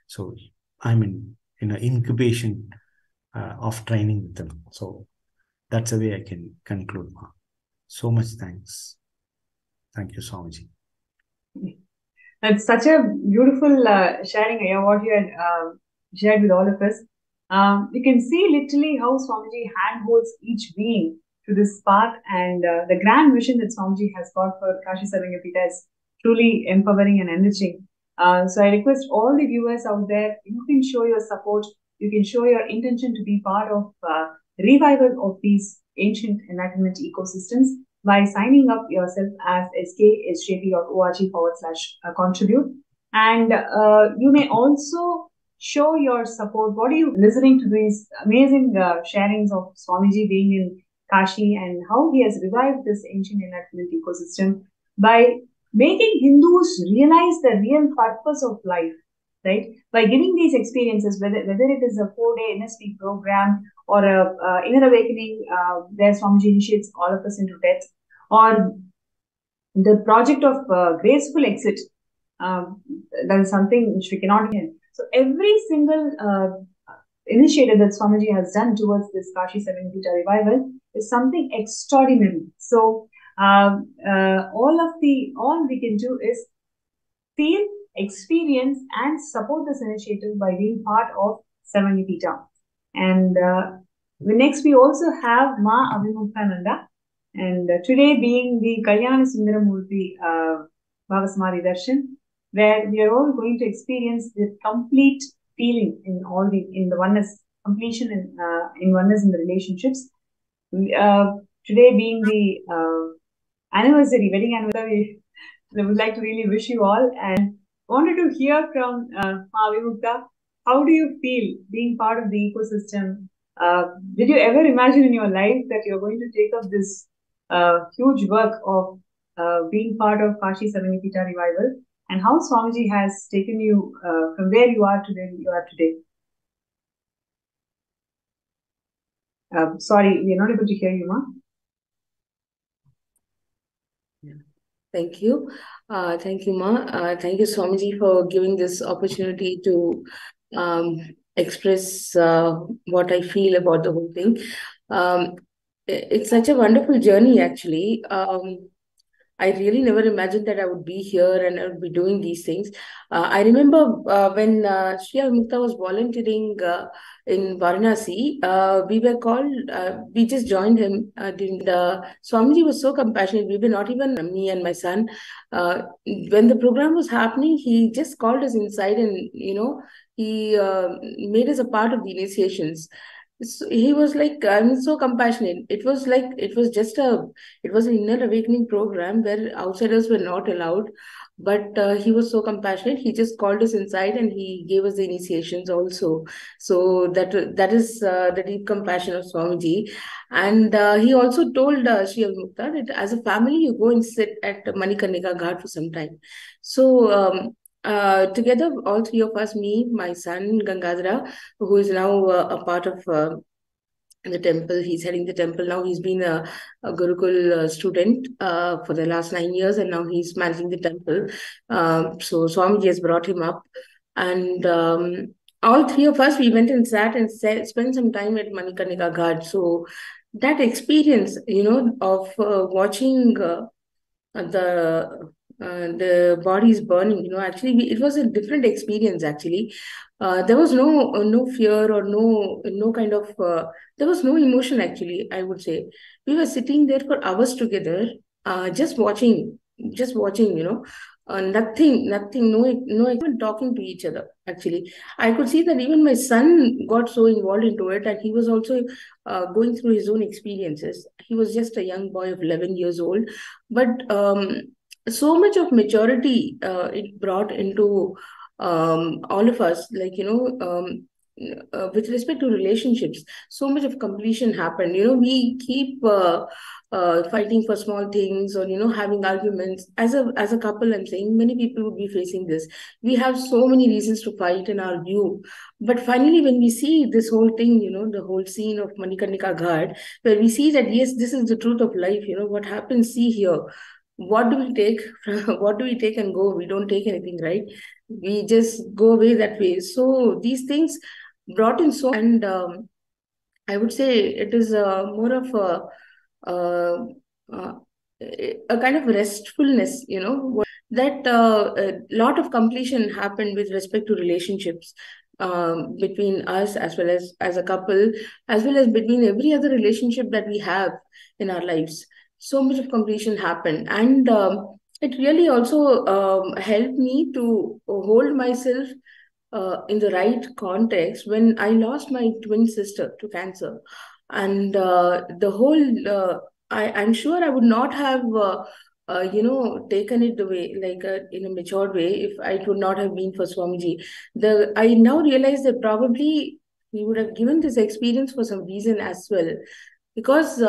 So I'm in an incubation of training with them. So that's the way I can conclude, Ma. So much thanks. Thank you, Swamiji. That's such a beautiful sharing, what you had shared with all of us. You can see literally how Swamiji handholds each being to this path, and the grand mission that Swamiji has got for Kashi Sarangapita is truly empowering and enriching. So I request all the viewers out there, you can show your support, you can show your intention to be part of revival of these ancient enlightenment ecosystems by signing up yourself as skshp.org/contribute. And you may also show your support. What are you listening to these amazing sharings of Swamiji being in Kashi and how he has revived this ancient enlightenment ecosystem by making Hindus realize the real purpose of life, right? By giving these experiences, whether it is a 4-day NSP program or a inner awakening, where Swamiji initiates all of us into death, or the project of graceful exit. That is something which we cannot end. So every single initiative that Swamiji has done towards this Kashi 7-Pita revival is something extraordinary. So all we can do is feel, experience, and support this initiative by being part of 7-Pita. And next we also have Ma Avimuktananda, and today being the Kalyana Sundara Murthi Bhava Samadhi Darshan, where we are all going to experience the complete feeling in the oneness, completion in oneness in the relationships. Today being the wedding anniversary, I would like to really wish you all, and wanted to hear from Avimukta, how do you feel being part of the ecosystem? Did you ever imagine in your life that you're going to take up this huge work of being part of Kashi 7-Pita revival, and how Swamiji has taken you from where you are to where you are today? Sorry, we are not able to hear you, Ma. Thank you. Thank you, Ma. Thank you, Swamiji, for giving this opportunity to express what I feel about the whole thing. It's such a wonderful journey, actually. I really never imagined that I would be here and I would be doing these things. I remember when Shri Mukta was volunteering in Varanasi, we were called, we just joined him. Swamiji was so compassionate. We were not even, me and my son. When the program was happening, he just called us inside and, he made us a part of the initiations. So he was like, I'm so compassionate. It was like, it was an inner awakening program where outsiders were not allowed. But he was so compassionate. He just called us inside and he gave us the initiations also. So that is the deep compassion of Swamiji. And he also told Shri Mukta that as a family, you go and sit at Manikarnika Ghat for some time. So together, all three of us, me, my son, Gangadhara, who is now a part of the temple, he's heading the temple now. He's been a Gurukul student for the last 9 years, and now he's managing the temple. So Swamiji has brought him up. And all three of us, we went and sat and spent some time at Manikarnika Ghat. So that experience, of watching the body is burning, actually it was a different experience. Actually, there was no fear or no kind of there was no emotion. Actually, I would say we were sitting there for hours together, just watching, nothing, no even talking to each other. Actually, I could see that even my son got so involved into it, and he was also going through his own experiences. He was just a young boy of 11 years old, but so much of maturity it brought into all of us, with respect to relationships. So much of completion happened. We keep fighting for small things, or having arguments as a couple. I'm saying many people would be facing this. We have so many reasons to fight and argue, but finally when we see this whole thing, the whole scene of Manikarnika Ghat, where we see that yes, this is the truth of life. What happens, see here, what do we take what do we take and go? We don't take anything, right? We just go away that way. So these things brought in so, and I would say it is more of a kind of restfulness, that a lot of completion happened with respect to relationships between us, as well as a couple, as well as between every other relationship that we have in our lives. So much of completion happened, and it really also helped me to hold myself in the right context when I lost my twin sister to cancer. And the whole I'm sure I would not have taken it the way, like in a matured way, if it would not have been for Swamiji. I now realize that probably he would have given this experience for some reason as well, because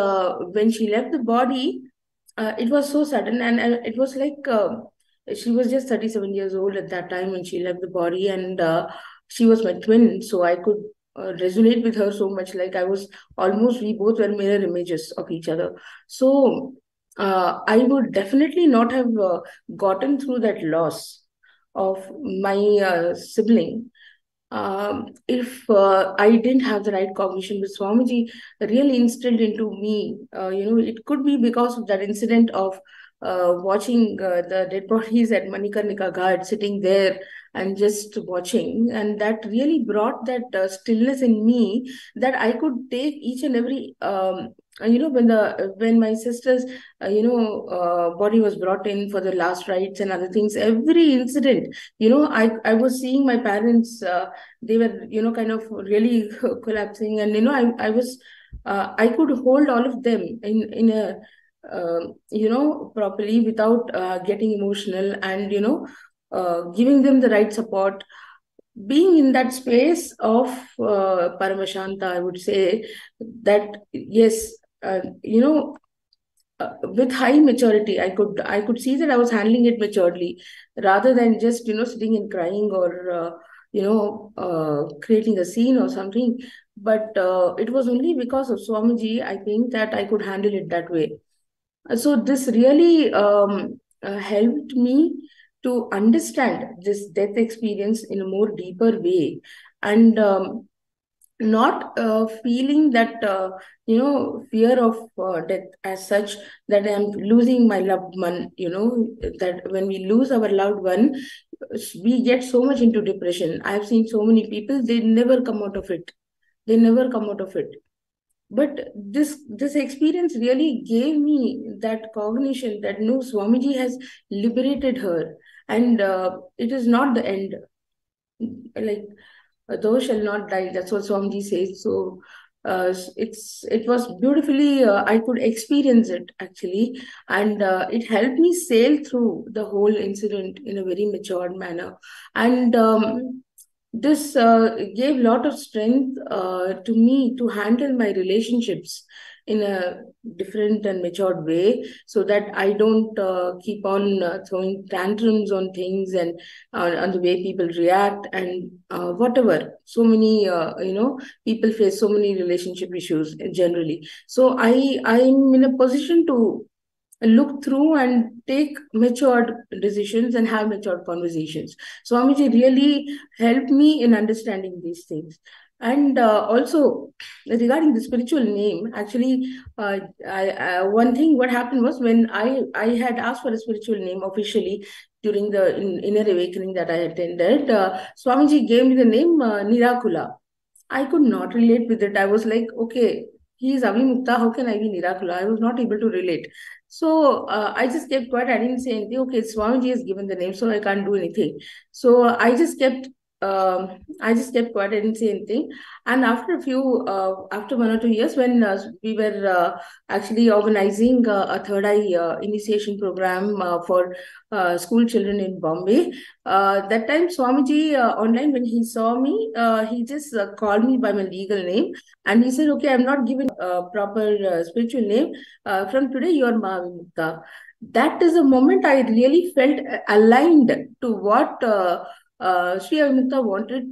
when she left the body, it was so sudden, and it was like she was just 37 years old at that time when she left the body, and she was my twin, so I could resonate with her so much. Like we both were mirror images of each other. So I would definitely not have gotten through that loss of my sibling if I didn't have the right cognition. But Swamiji really instilled into me, it could be because of that incident of watching the dead bodies at Manikarnika Ghat, sitting there and just watching. And that really brought that stillness in me, that I could take each and every, when my sister's, body was brought in for the last rites and other things, every incident, I was seeing my parents, they were, kind of really collapsing. And, I was, I could hold all of them in a, properly without getting emotional, and, giving them the right support. Being in that space of Paramashanta, I would say that, yes, with high maturity, I could see that I was handling it maturely, rather than just sitting and crying, or creating a scene or something. But it was only because of Swamiji, I think, that I could handle it that way. So this really helped me to understand this death experience in a more deeper way, and not feeling that fear of death as such, that I'm losing my loved one. That when we lose our loved one, we get so much into depression. I've seen so many people, they never come out of it. They never come out of it. But this experience really gave me that cognition that no, Swamiji has liberated her, and it is not the end. Like, thou shall not die. That's what Swamiji says. So it was beautifully. I could experience it actually, and it helped me sail through the whole incident in a very matured manner. And this gave a lot of strength to me to handle my relationships in a different and matured way, so that I don't keep on throwing tantrums on things, and on the way people react, and whatever. So many, people face so many relationship issues generally. So I'm in a position to look through and take matured decisions and have matured conversations. Swamiji really helped me in understanding these things. And also, regarding the spiritual name, actually, one thing what happened was, when I had asked for a spiritual name officially during the inner awakening that I attended, Swamiji gave me the name Nirakula. I could not relate with it. I was like, okay, he is Avimukta, how can I be Nirakula? I was not able to relate. So I just kept quiet. I didn't say anything. Okay, Swamiji has given the name, so I can't do anything. So I just kept quiet. I didn't say anything. And after after 1 or 2 years, when we were actually organizing a third eye initiation program for school children in Bombay, that time Swamiji online, when he saw me, he just called me by my legal name, and he said, "Okay, I'm not giving a proper spiritual name. From today, you are Mahavimukta." That is a moment I really felt aligned to what Sri Avimukta wanted.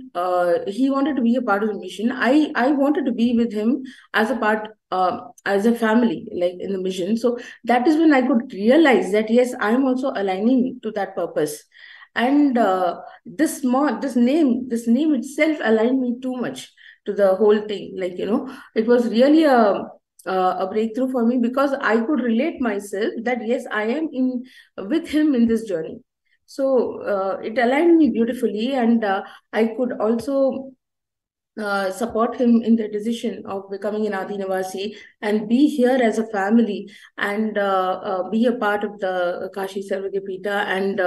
He wanted to be a part of the mission. I wanted to be with him as a part, as a family, like in the mission. So that is when I could realize that yes, I am also aligning to that purpose. And this name itself aligned me too much to the whole thing. Like, it was really a breakthrough for me, because I could relate myself that yes, I am in with him in this journey. So it aligned me beautifully, and I could also support him in the decision of becoming an Adinavasi and be here as a family, and be a part of the Kashi Sarvagapita. And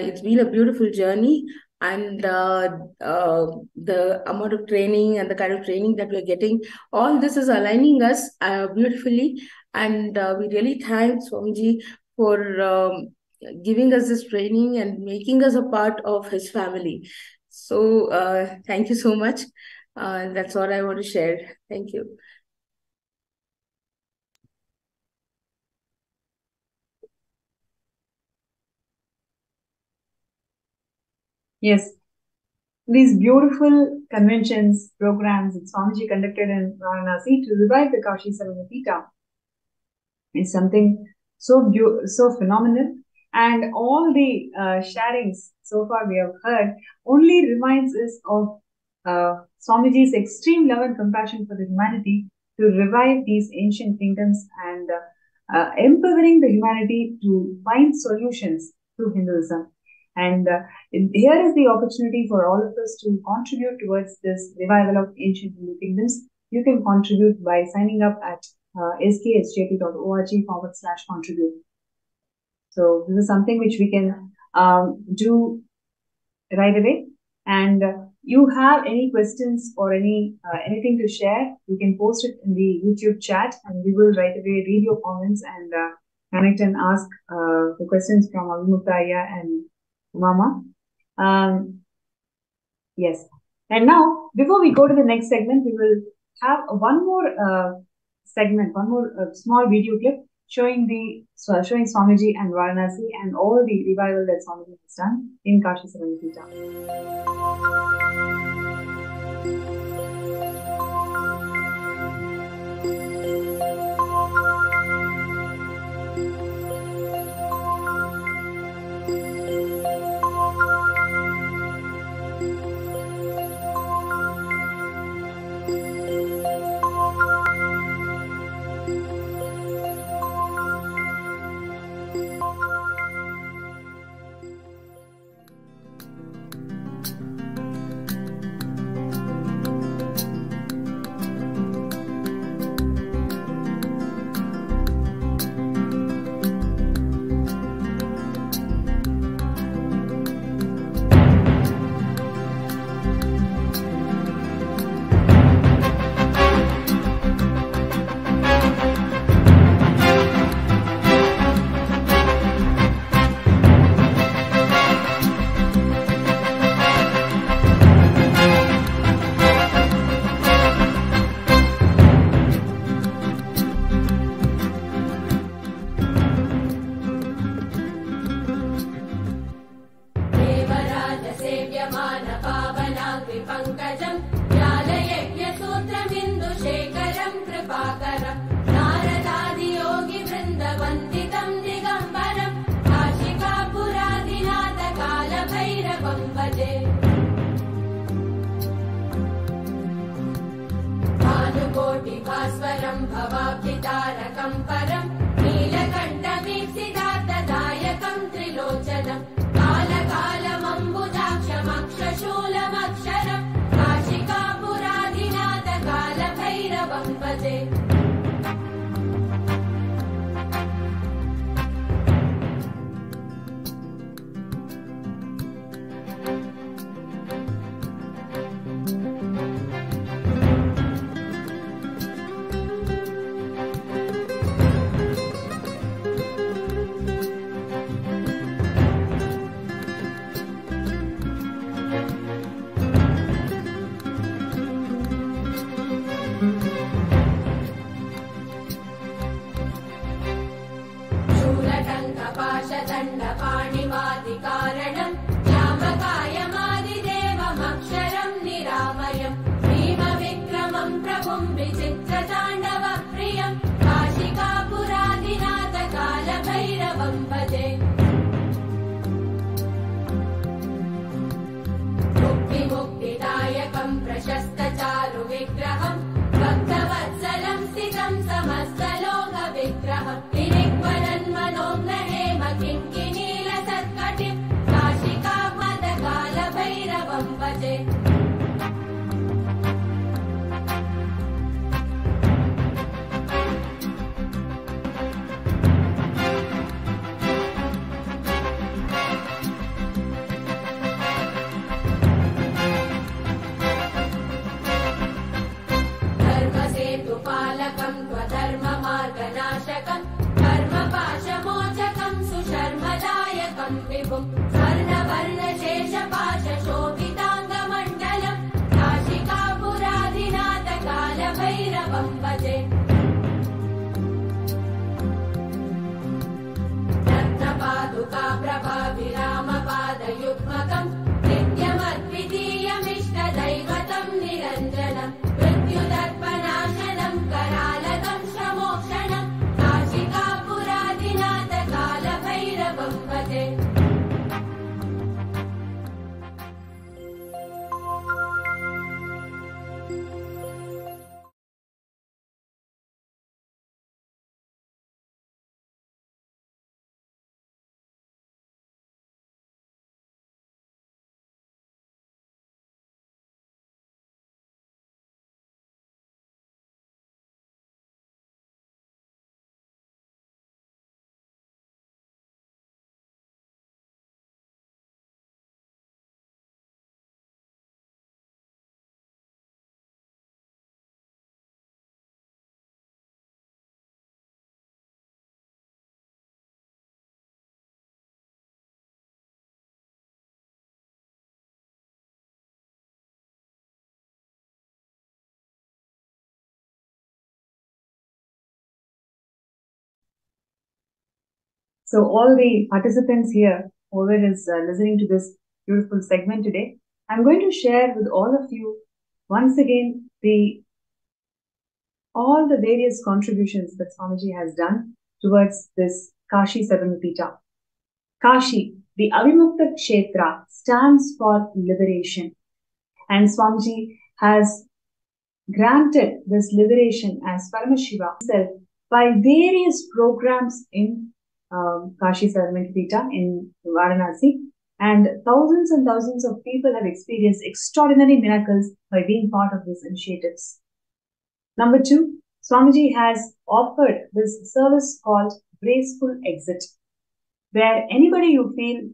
it's been a beautiful journey. And the amount of training and the kind of training that we're getting, all this is aligning us beautifully. And we really thank Swamiji for giving us this training and making us a part of his family. So thank you so much. That's all I want to share. Thank you. Yes, these beautiful conventions, programs that Swamiji conducted in Varanasi to revive the Kashi Sarvagapita is something so so phenomenal. And all the sharings so far we have heard only reminds us of Swamiji's extreme love and compassion for the humanity to revive these ancient kingdoms and empowering the humanity to find solutions through Hinduism. And here is the opportunity for all of us to contribute towards this revival of ancient Hindu kingdoms. You can contribute by signing up at sksjp.org/contribute. So this is something which we can do right away. And you have any questions or anything to share, you can post it in the YouTube chat, and we will right away read your comments and connect and ask the questions from Avimukta and Mama. Yes. And now, before we go to the next segment, we will have one more segment, one more small video clip showing Swamiji and Varanasi and all the revival that Swamiji has done in Kashi Saranipita. भास्वरं भवाब्धितारकं परं नीलकण्ठवीक्षितार्थदायकं त्रिलोचनं कालकालमम्बुजाक्षमक्षशूलमक्षरं काशिकापुराधिनाथकालभैरवं भजे। पाणिवादिकारणं श्यामकायमादिदेवमक्षरं निरामयं भीमविक्रमं प्रभुं विचित्रताण्डवप्रियं काशिकापुराधिनाथकालभैरवं भजे। मुक्तिमुक्तिदायकं प्रशस्तचारुविग्रहं भक्तवत्सलं स्थितं समस्तलोकविग्रहं किरिक्वलन्मनोग्रहेम किङ्किनीलसत्कटिं काशिकापुराधिनाथकालभैरवं So all the participants here, whoever is listening to this beautiful segment today, I'm going to share with all of you once again all the various contributions that Swamiji has done towards this Kashi Sagamapita. Kashi, the Avimukta Kshetra, stands for liberation. And Swamiji has granted this liberation as Paramashiva himself by various programs in Kashi Sagamapita in Varanasi. And thousands of people have experienced extraordinary miracles by being part of these initiatives. Number two, Swamiji has offered this service called Graceful Exit, where anybody you feel,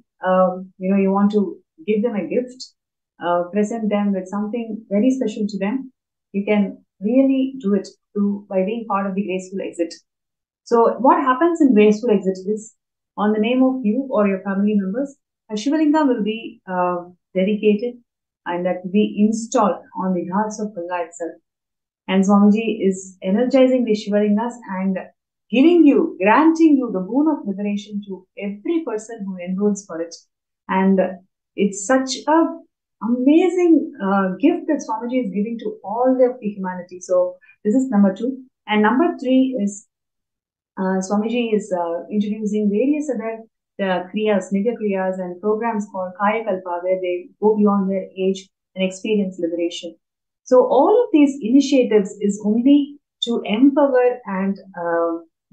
you want to give them a gift, present them with something very special to them, you can really do it by being part of the Graceful Exit. So what happens in Graceful Exit is, on the name of you or your family members, a Shivalinga will be dedicated and that will be installed on the hearts of Ganga itself. And Swamiji is energizing the Shivalingas and granting you the boon of liberation to every person who enrolls for it. And it's such a amazing gift that Swamiji is giving to all of the humanity. So this is number two. And number three is Swamiji is introducing various other kriyas, nitya kriyas and programs called Kaya Kalpa, where they go beyond their age and experience liberation. So all of these initiatives is only to empower and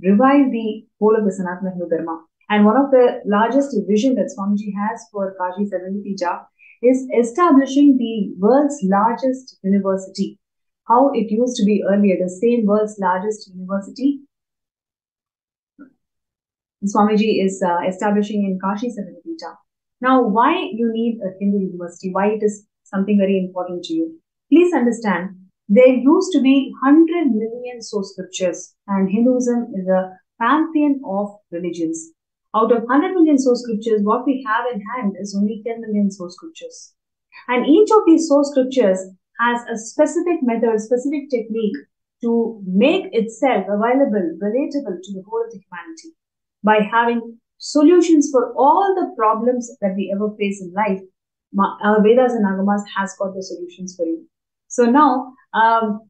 revive the whole of the Sanatana Hindu Dharma. And one of the largest vision that Swamiji has for Kashi Sagamapita is establishing the world's largest university. How it used to be earlier, the same world's largest university, Swamiji is establishing in Kashi Sagamapita. Now, why you need a Hindu university? Why it is something very important to you? Please understand, there used to be 100 million source scriptures, and Hinduism is a pantheon of religions. Out of 100 million source scriptures, what we have in hand is only 10 million source scriptures. And each of these source scriptures has a specific method, specific technique to make itself available, relatable to the whole of the humanity, by having solutions for all the problems that we ever face in life. Our Vedas and Agamas has got the solutions for you. So now, out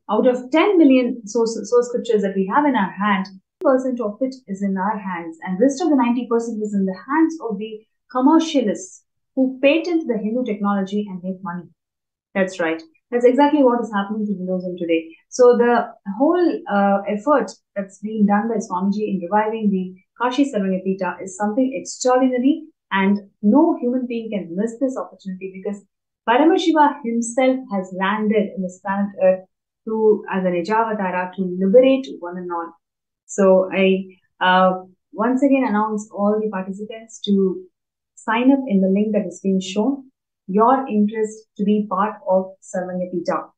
of 10 million source scriptures that we have in our hand, 90% of it is in our hands, and rest of the 90% is in the hands of the commercialists who patent the Hindu technology and make money. That's right. That's exactly what is happening to Hinduism today. So the whole effort that's being done by Swamiji in reviving the Kashi Sagamapita is something extraordinary, and no human being can miss this opportunity, because Paramashiva himself has landed in this planet Earth as an Nijavatara to liberate one and all. So I once again announce all the participants to sign up in the link that is being shown, your interest to be part of Sagamapita.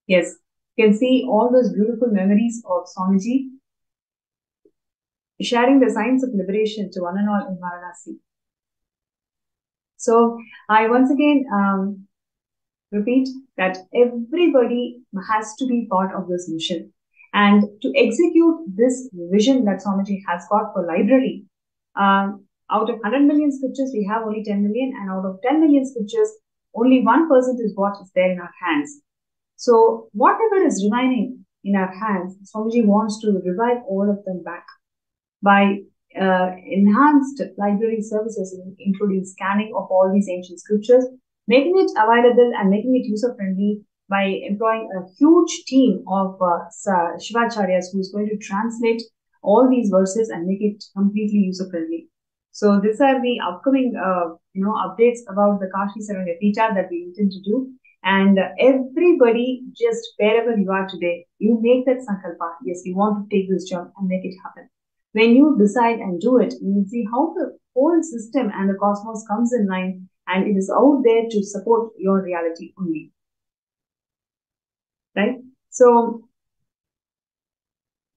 Yes, you can see all those beautiful memories of Swamiji sharing the signs of liberation to one and all in Varanasi. So I once again repeat that everybody has to be part of this mission. And to execute this vision that Swamiji has got for library, out of 100 million scriptures, we have only 10 million, and out of 10 million scriptures, only 1% is what is there in our hands. So whatever is remaining in our hands, Swamiji wants to revive all of them back by enhanced library services, including scanning of all these ancient scriptures, making it available and making it user-friendly by employing a huge team of Shivacharyas who is going to translate all these verses and make it completely user-friendly. So these are the upcoming updates about the Kashi Sagamapita that we intend to do. And everybody, just wherever you are today, you make that sankalpa. Yes, you want to take this jump and make it happen. When you decide and do it, you will see how the whole system and the cosmos comes in line and it is out there to support your reality only. Right? So,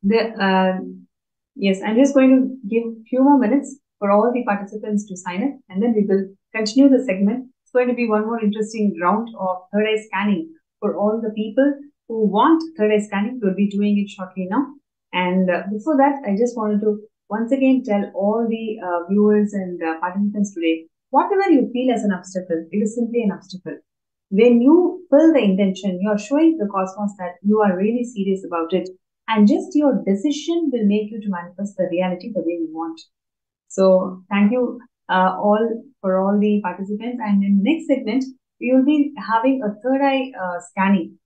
yes, I'm just going to give a few more minutes for all the participants to sign up, and then we will continue the segment. It's going to be one more interesting round of third eye scanning for all the people who want third eye scanning. We'll be doing it shortly now. And before that, I just wanted to once again tell all the viewers and participants today, whatever you feel as an obstacle, it is simply an obstacle. When you fill the intention, you are showing the cosmos that you are really serious about it. And just your decision will make you to manifest the reality the way you want. So thank you all for all the participants. And in the next segment, we will be having a third eye scanning.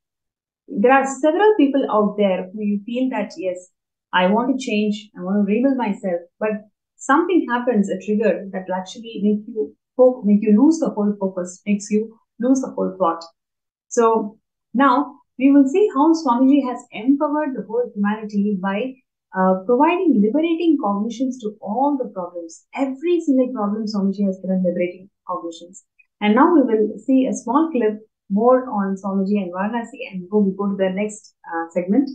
There are several people out there who you feel that, yes, I want to change, I want to rebuild myself, but something happens, a trigger that will actually make you lose the whole focus, makes you lose the whole plot. So now we will see how Swamiji has empowered the whole humanity by providing liberating cognitions to all the problems. Every single problem Swamiji has given liberating cognitions. And now we will see a small clip more on Swamiji and Varanasi, and before we go to the next segment.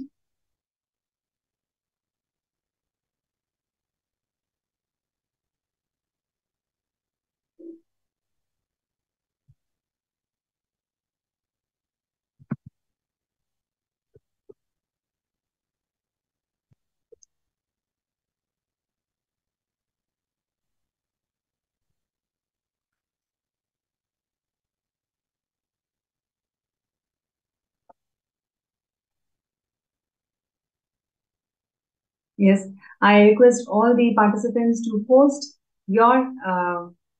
Yes, I request all the participants to post your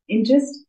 interest.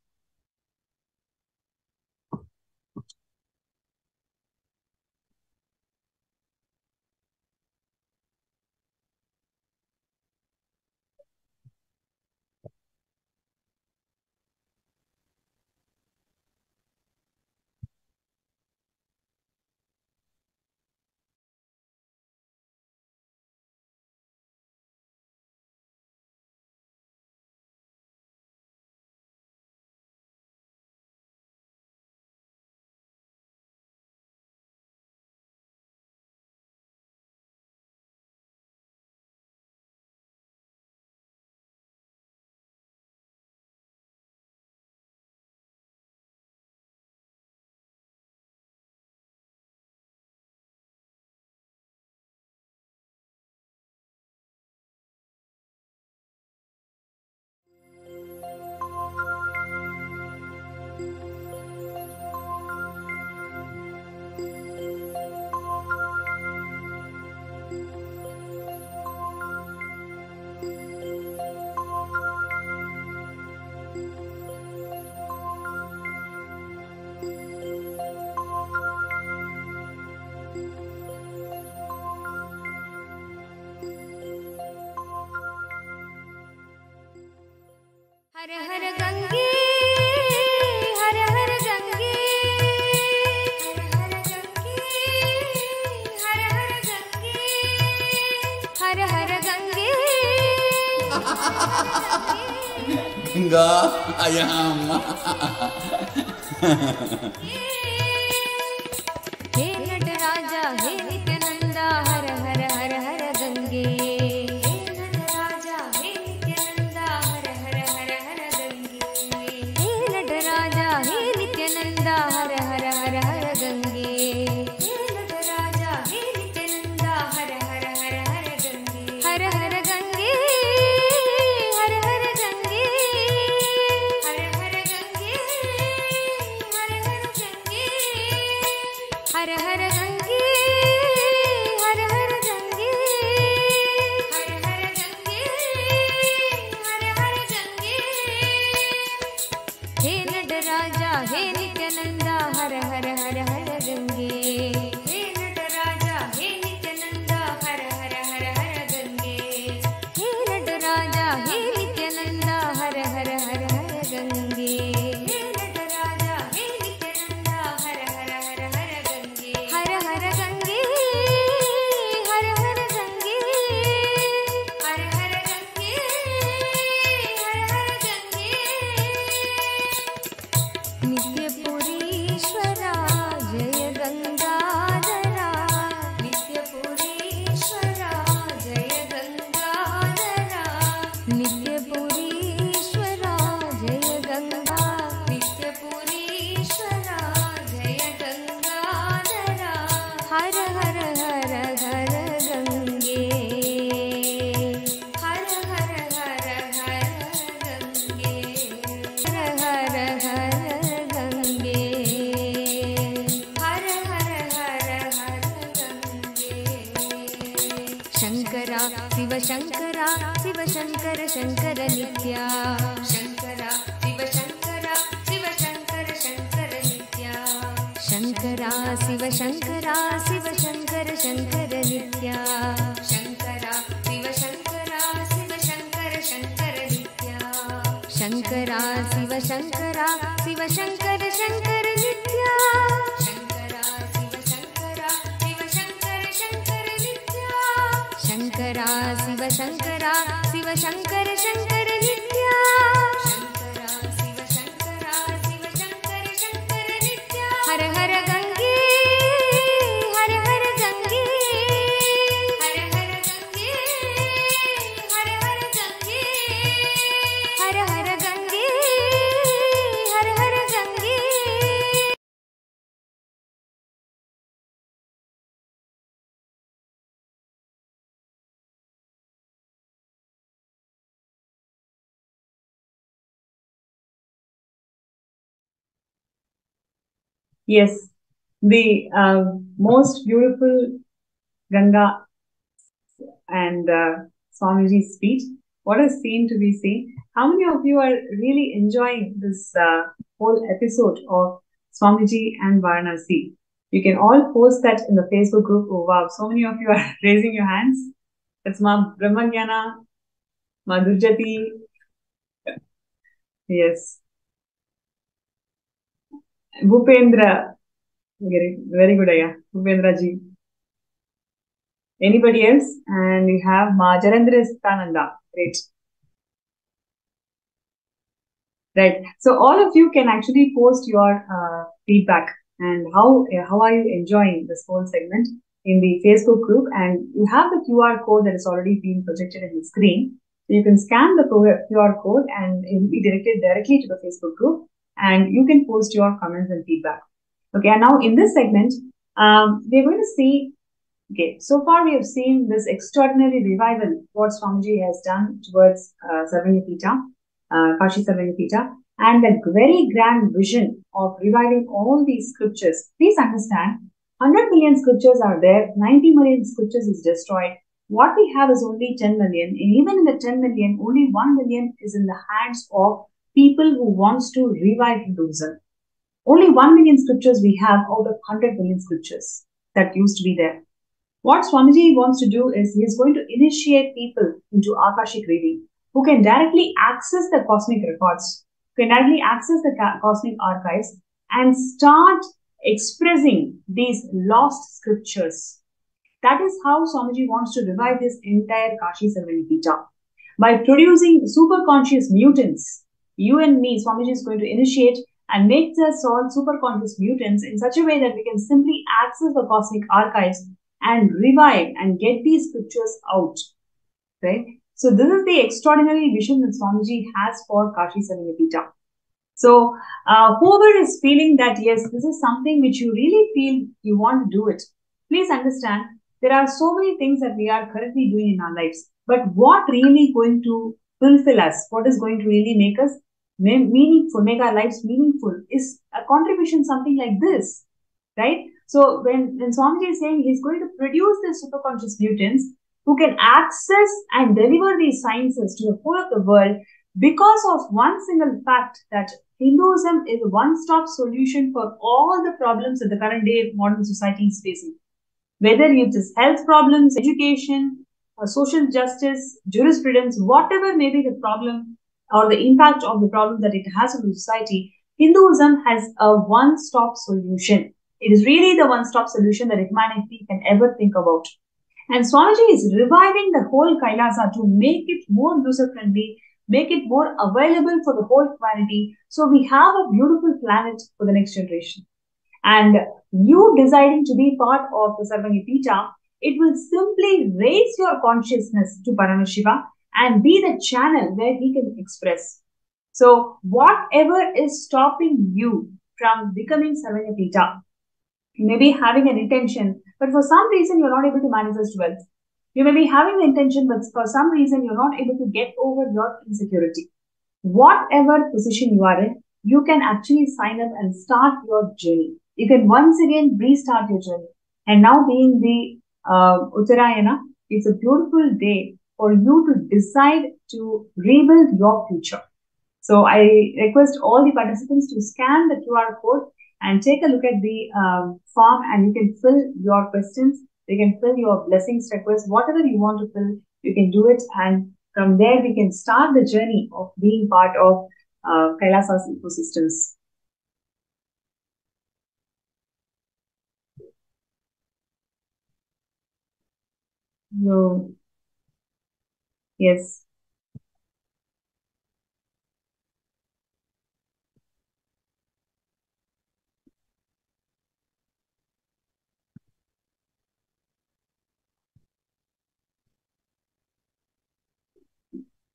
हर हर गंगे हर हर गंगे हर हर गंगे हर हर गंगे गंगा आयाम हे नटराजा हे नित्यानंदा हर हर हर हर गंगे हर हर हर हर गंगे राजा हे नित्यानंदा हर हर हर हर गंगे हर हर गंगे हर हर गंगे हर हर गंगे हर हर गंगे हर हर गंगे हर हर गंगे हर हर गंगे हर हर गंगे हे नटराजा हे नित्यानंदा हर हर हर हर गंगे हे नटराजा हे नित्यानंदा हर हर हर हर गंगे हे नटराजा हे नित्यानंदा हर हर हर हर गंगे हे नटराजा हे नित्यानंदा हर हर हर हर गंगे हर हर गंगे हर हर गंगे हर हर गंगे हर हर गंगे नित्यपुरीश्वरा जय गंगाधरा नित्यपुरीश्वरा जय गंगाधरा नित्यपुरीश्वरा जय गंगा नित्यपुरीश्वरा जय गंगाधरा हर हर हर हर गंगे हर हर हर हर गंगे हर हर हर गंगे हर हर हर हर गंगे शंकरा शिव शंकरा शिव शंकर शंकर नित्या शंकरा शिव शंकरा शिव शंकर शंकर नित्या शंकरा शिव शंकरा शिव शंकर शंकर नित्या शंकरा शिव शंकरा शिव शंकर शंकर नित्या शंकरा शिव शंकरा शिव शंकर शंकर नित्या शंकरा शिव शंकरा शिव शंकर शंकर नित्या शंकरा शिव शंकरा शिव शंकर शंकर नित्या शंकरा शिव शंकरा शिव शंकर शंकर नित्या हर हर गंगे हर हर गंगे हर हर गंगे हर हर गंगे हर हर गंगे हर हर Gange Yes, the most beautiful Ganga and Swamiji's speech. What a scene to be seen. How many of you are really enjoying this whole episode of Swamiji and Varanasi? You can all post that in the Facebook group. Oh wow, so many of you are raising your hands. It's Ma Brahmagyana, Ma Durjati. Yes. Bhupendra. Very good, Aya. Bhupendra ji. Anybody else? And we have Ma Nithyananda. Great. Right. So all of you can actually post your feedback and how are you enjoying this whole segment in the Facebook group. And you have the QR code that is already being projected in the screen. So you can scan the QR code and it will be directed directly to the Facebook group. And you can post your comments and feedback. Okay, and now in this segment, we're going to see, okay, so far we have seen this extraordinary revival, what Swamiji has done towards Sarvanyapita, Kashi Sarvanyapita, and that very grand vision of reviving all these scriptures. Please understand, 100 million scriptures are there, 90 million scriptures is destroyed. What we have is only 10 million, and even in the 10 million, only 1 million is in the hands of people who wants to revive Hinduism. Only 1 million scriptures we have out of 100 million scriptures that used to be there. What Swamiji wants to do is he is going to initiate people into Akashic reading who can directly access the cosmic records, who can directly access the cosmic archives and start expressing these lost scriptures. That is how Swamiji wants to revive this entire Kashi Sarvanyapita. By producing super conscious mutants, you and me, Swamiji is going to initiate and make us all super conscious mutants in such a way that we can simply access the cosmic archives and revive and get these scriptures out. Right? So this is the extraordinary vision that Swamiji has for Kashi Sarvanyapita. So whoever is feeling that, yes, this is something which you really feel you want to do it, please understand there are so many things that we are currently doing in our lives. But what really going to fulfill us, what is going to really make us meaningful, make our lives meaningful is a contribution, something like this, right? So when Swamiji is saying he's going to produce the superconscious mutants who can access and deliver these sciences to the whole of the world because of one single fact that Hinduism is a one-stop solution for all the problems that the current day modern society is facing. Whether it is health problems, education, social justice, jurisprudence, whatever may be the problem or the impact of the problem that it has on the society, Hinduism has a one-stop solution. It is really the one-stop solution that humanity can ever think about. And Swamiji is reviving the whole Kailasa to make it more user-friendly, make it more available for the whole humanity so we have a beautiful planet for the next generation. And you deciding to be part of the Sarvanyapita, it will simply raise your consciousness to Paramashiva and be the channel where he can express. So whatever is stopping you from becoming Sarvanyapita, you may be having an intention, but for some reason you're not able to manifest wealth. You may be having the intention, but for some reason you're not able to get over your insecurity. Whatever position you are in, you can actually sign up and start your journey. You can once again restart your journey. And now being the Uttarayana, it's a beautiful day for you to decide to rebuild your future. So I request all the participants to scan the QR code and take a look at the form, and you can fill your questions. You can fill your blessings requests, whatever you want to fill, you can do it. And from there, we can start the journey of being part of Kailasa's ecosystems. So, yes.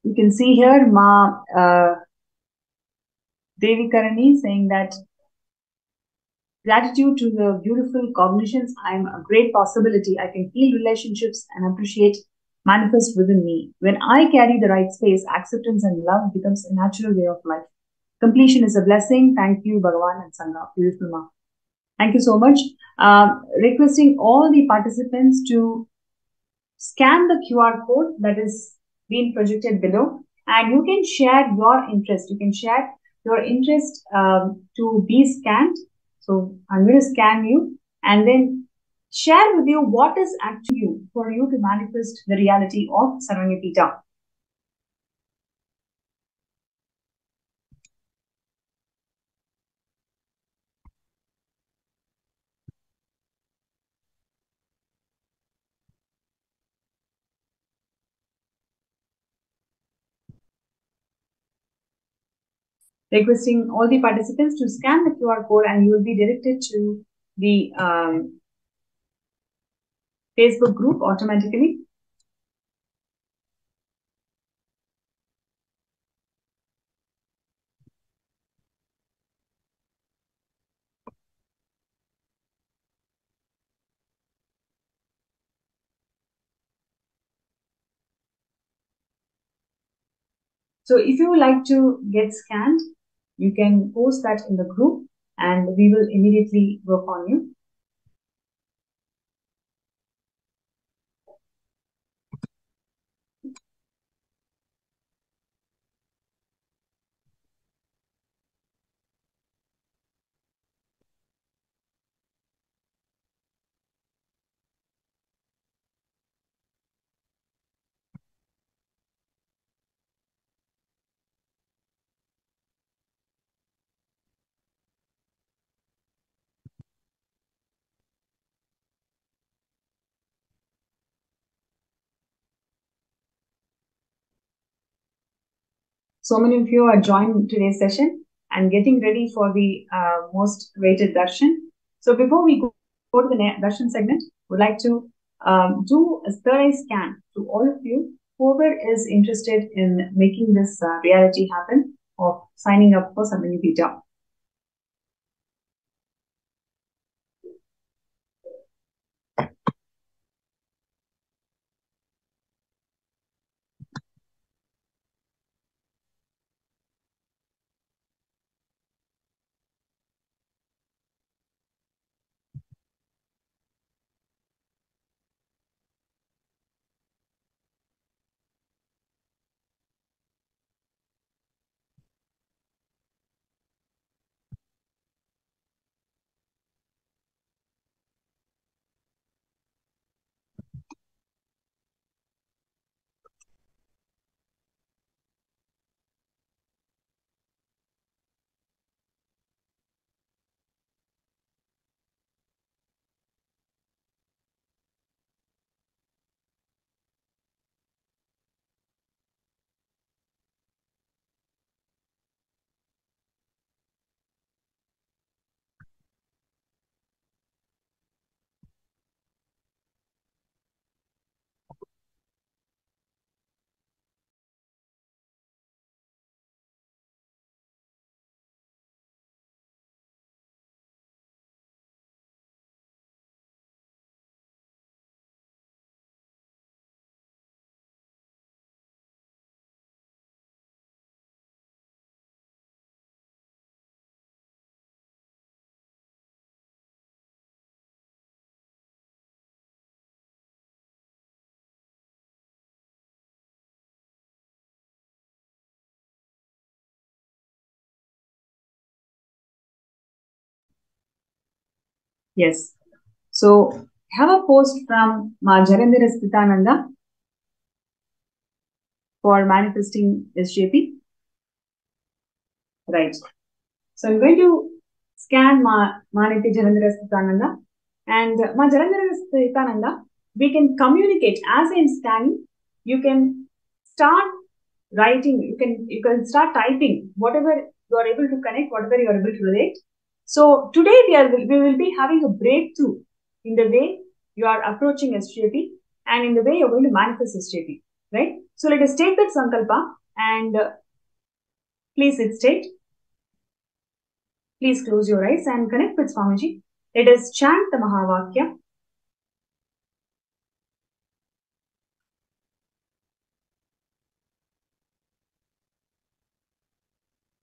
You can see here Ma Devi Karani saying that gratitude to the beautiful cognitions. I am a great possibility. I can heal relationships and appreciate manifest within me. When I carry the right space, acceptance and love becomes a natural way of life. Completion is a blessing. Thank you, Bhagavan and Sangha. Beautiful Ma. Thank you so much. Requesting all the participants to scan the QR code that is being projected below, and you can share your interest. You can share your interest to be scanned. So I'm going to scan you and then share with you what is actually you for you to manifest the reality of Sarvanyapita. Requesting all the participants to scan the QR code, and you will be directed to the Facebook group automatically. So if you would like to get scanned, you can post that in the group and we will immediately work on you. So many of you are joining today's session and getting ready for the most awaited darshan. So before we go to the darshan segment, we'd like to do a third eye scan to all of you, whoever is interested in making this reality happen of signing up for Sarvanyapita. Yes. So, have a post from Ma Jarandhara Sthitananda for manifesting SJP. Right. So, I'm going to scan Ma Nithya Jarandhara Sthitananda. And Ma Jarandhara Sthitananda, we can communicate. As I'm scanning, you can start writing, you can start typing whatever you are able to connect, whatever you are able to relate. So today we will be having a breakthrough in the way you are approaching SJP and in the way you're going to manifest SJP, right? So let us take that sankalpa and please sit straight. Please close your eyes and connect with Swamiji. Let us chant the Mahavakya.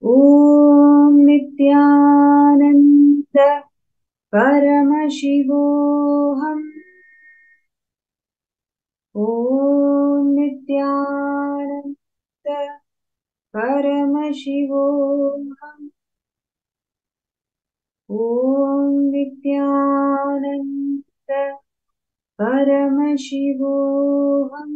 Om Nithyananda Paramashivam. Om Nithyananda Paramashivam. Om Nithyananda Paramashivam.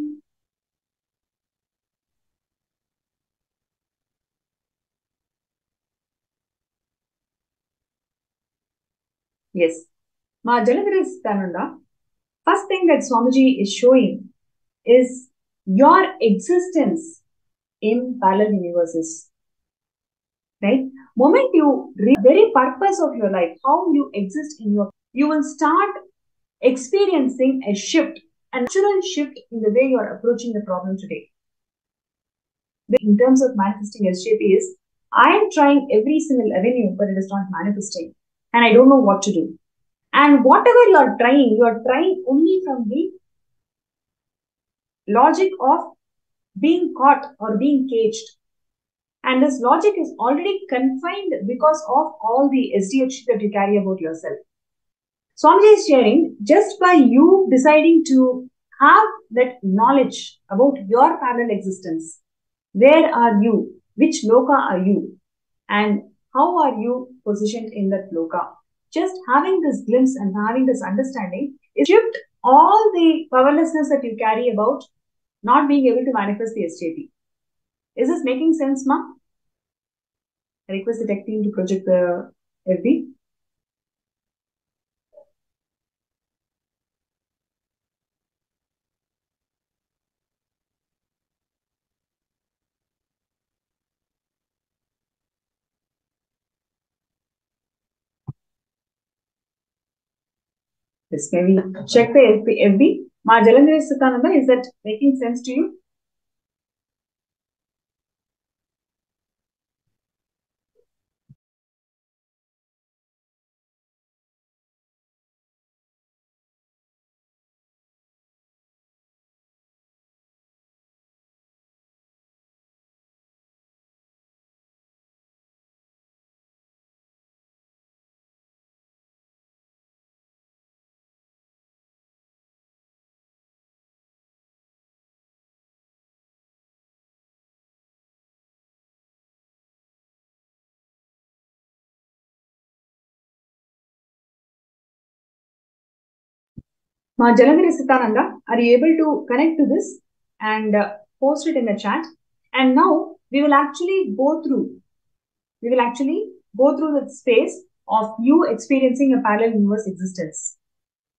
Yes. Ma Jarandhara Sthitananda, first thing that Swamiji is showing is your existence in parallel universes. Right? Moment you read the very purpose of your life, how you exist in your, you will start experiencing a shift, a natural shift in the way you are approaching the problem today. In terms of manifesting SJP is, I am trying every single avenue, but it is not manifesting. And I don't know what to do. And whatever you are trying only from the logic of being caught or being caged. And this logic is already confined because of all the SDHC that you carry about yourself. Swamiji is sharing, just by you deciding to have that knowledge about your parallel existence, where are you, which loka are you, and how are you positioned in that loka. Just having this glimpse and having this understanding is shift all the powerlessness that you carry about not being able to manifest the SJP. Is this making sense, ma? I request the tech team to project the FB. Yes, maybe check the FB. Ma Jarandhara Sthitananda, is that making sense to you? Ma Jarandhara Sthitananda, are you able to connect to this and post it in the chat? And now we will actually go through the space of you experiencing a parallel universe existence,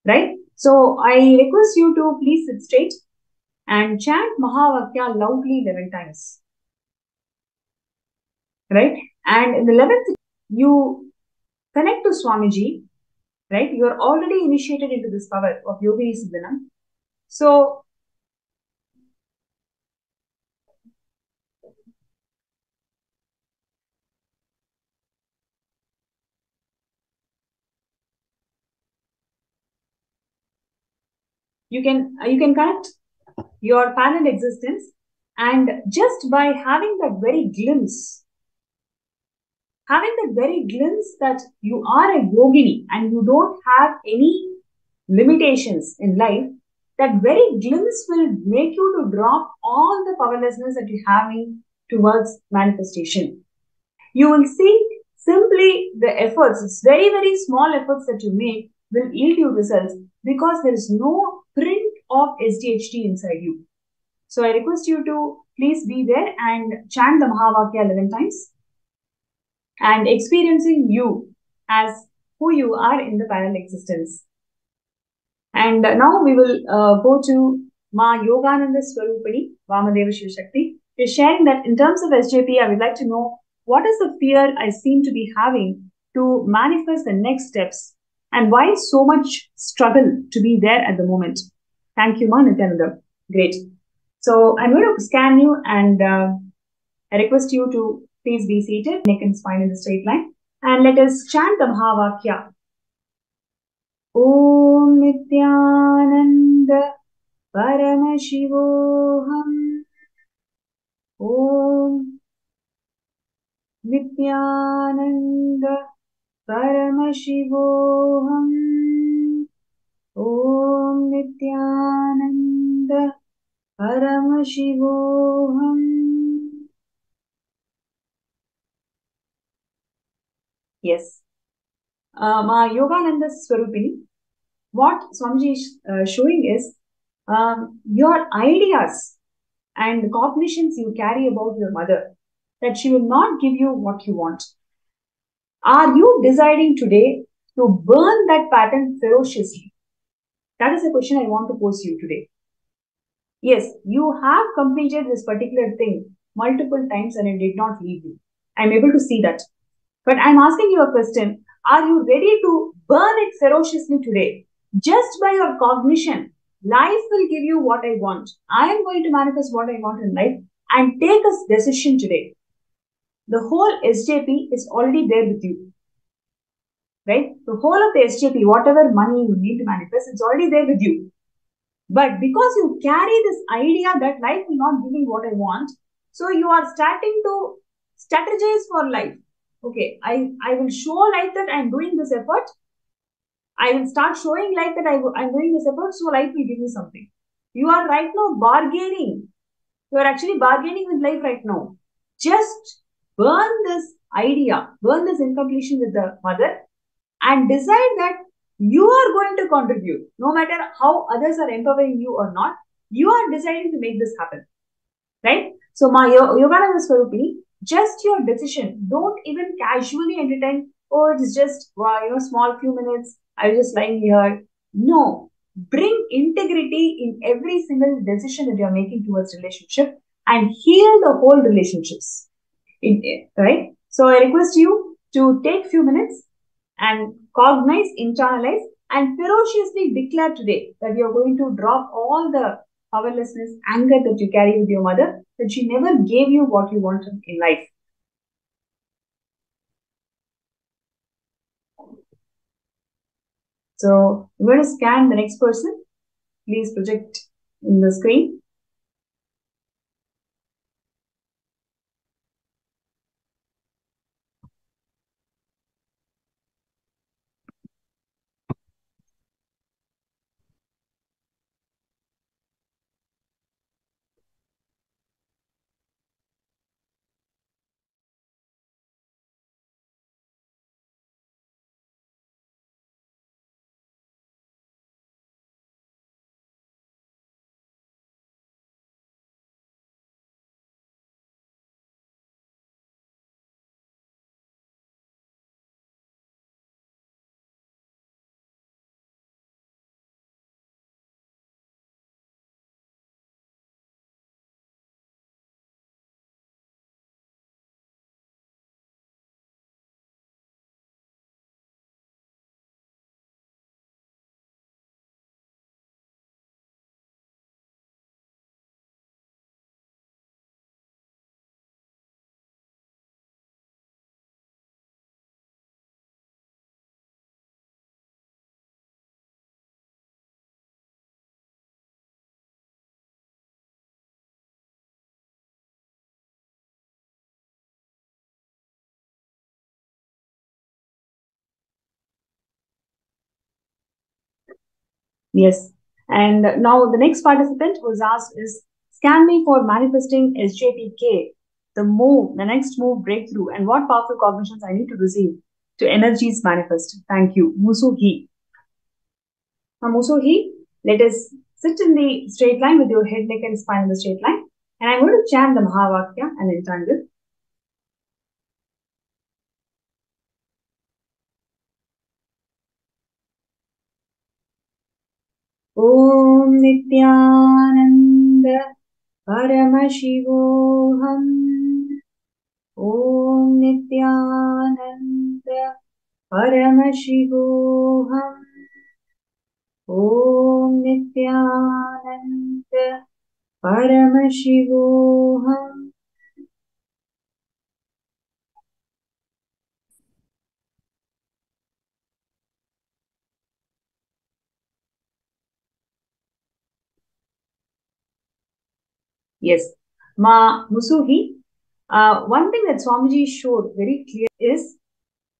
right? So I request you to please sit straight and chant Mahavakya loudly 11 times, right? And in the 11th, you connect to Swamiji, right? You are already initiated into this power of Yogini Siddhanam. So you can connect your parallel existence, and just by having that very glimpse that you are a yogini and you don't have any limitations in life, that very glimpse will make you to drop all the powerlessness that you're having towards manifestation. You will see simply the efforts, it's very, very small efforts that you make will yield you results because there is no print of SDHT inside you. So I request you to please be there and chant the Mahavakya 11 times and experiencing you as who you are in the parallel existence. And now we will go to Ma Yogananda Swarupani, Vamadeva Shivashakti. She's sharing that in terms of SJP, I would like to know what is the fear I seem to be having to manifest the next steps and why so much struggle to be there at the moment. Thank you, Ma Nithyananda. Great. So I'm going to scan you and I request you to please be seated, neck and spine in the straight line. And let us chant the Mahavakya. Om Nithyananda Paramashivam. Om Nithyananda Paramashivam. Om Nithyananda Paramashivam. Yes. Ma Yogananda Swarupini, what Swamiji is showing is your ideas and cognitions you carry about your mother, that she will not give you what you want. Are you deciding today to burn that pattern ferociously? That is the question I want to pose you today. Yes, you have completed this particular thing multiple times and it did not leave you. I'm able to see that. But I'm asking you a question. Are you ready to burn it ferociously today? Just by your cognition, life will give you what I want. I am going to manifest what I want in life and take a decision today. The whole SJP is already there with you. Right? The whole of the SJP, whatever money you need to manifest, it's already there with you. But because you carry this idea that life will not give me what I want, so you are starting to strategize for life. Okay, I will show life that I'm doing this effort. I will start showing life that I'm doing this effort, so life will give me something. You are right now bargaining. You are actually bargaining with life right now. Just burn this idea, burn this incompletion with the mother and decide that you are going to contribute. No matter how others are empowering you or not, you are deciding to make this happen. Right? So, Ma Yogananda Swarupini, just your decision. Don't even casually entertain, oh, it's just, small few minutes. I was just lying here. No. Bring integrity in every single decision that you are making towards relationship and heal the whole relationships. Right? So, I request you to take few minutes and cognize, internalize, and ferociously declare today that you are going to drop all the powerlessness, anger that you carry with your mother, that she never gave you what you wanted in life. So, I'm going to scan the next person. Please project in the screen. Yes. And now the next participant was asked is, scan me for manifesting SJPK, the next move breakthrough, and what powerful cognitions I need to receive to energies manifest. Thank you. Musu He. Mamusuhi, let us sit in the straight line with your head, neck and spine in the straight line. And I'm going to chant the Mahavakya and entangle. Om Nithyananda Paramashivoham. Om Nithyananda Paramashivoham. Om Nithyananda Paramashivoham. Yes. Ma Musuhi, one thing that Swamiji showed very clear is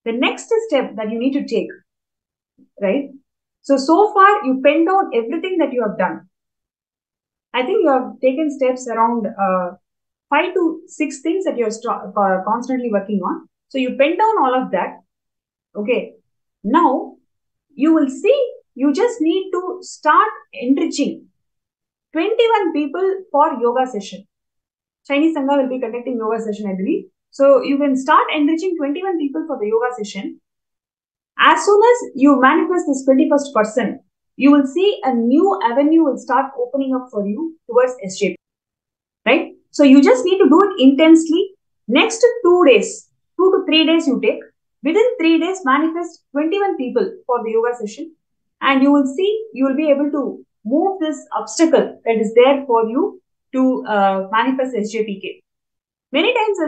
the next step that you need to take, right? So far you penned down everything that you have done. I think you have taken steps around 5 to 6 things that you're constantly working on. So you pen down all of that. Okay. Now you will see you just need to start enriching 21 people for yoga session. Chinese Sangha will be conducting yoga session, I believe. So you can start enriching 21 people for the yoga session. As soon as you manifest this 21st person, you will see a new avenue will start opening up for you towards SJP. Right? So you just need to do it intensely. Next 2 days, 2 to 3 days you take. Within 3 days, manifest 21 people for the yoga session. And you will see, you will be able to move this obstacle that is there for you to manifest SJPK. Many times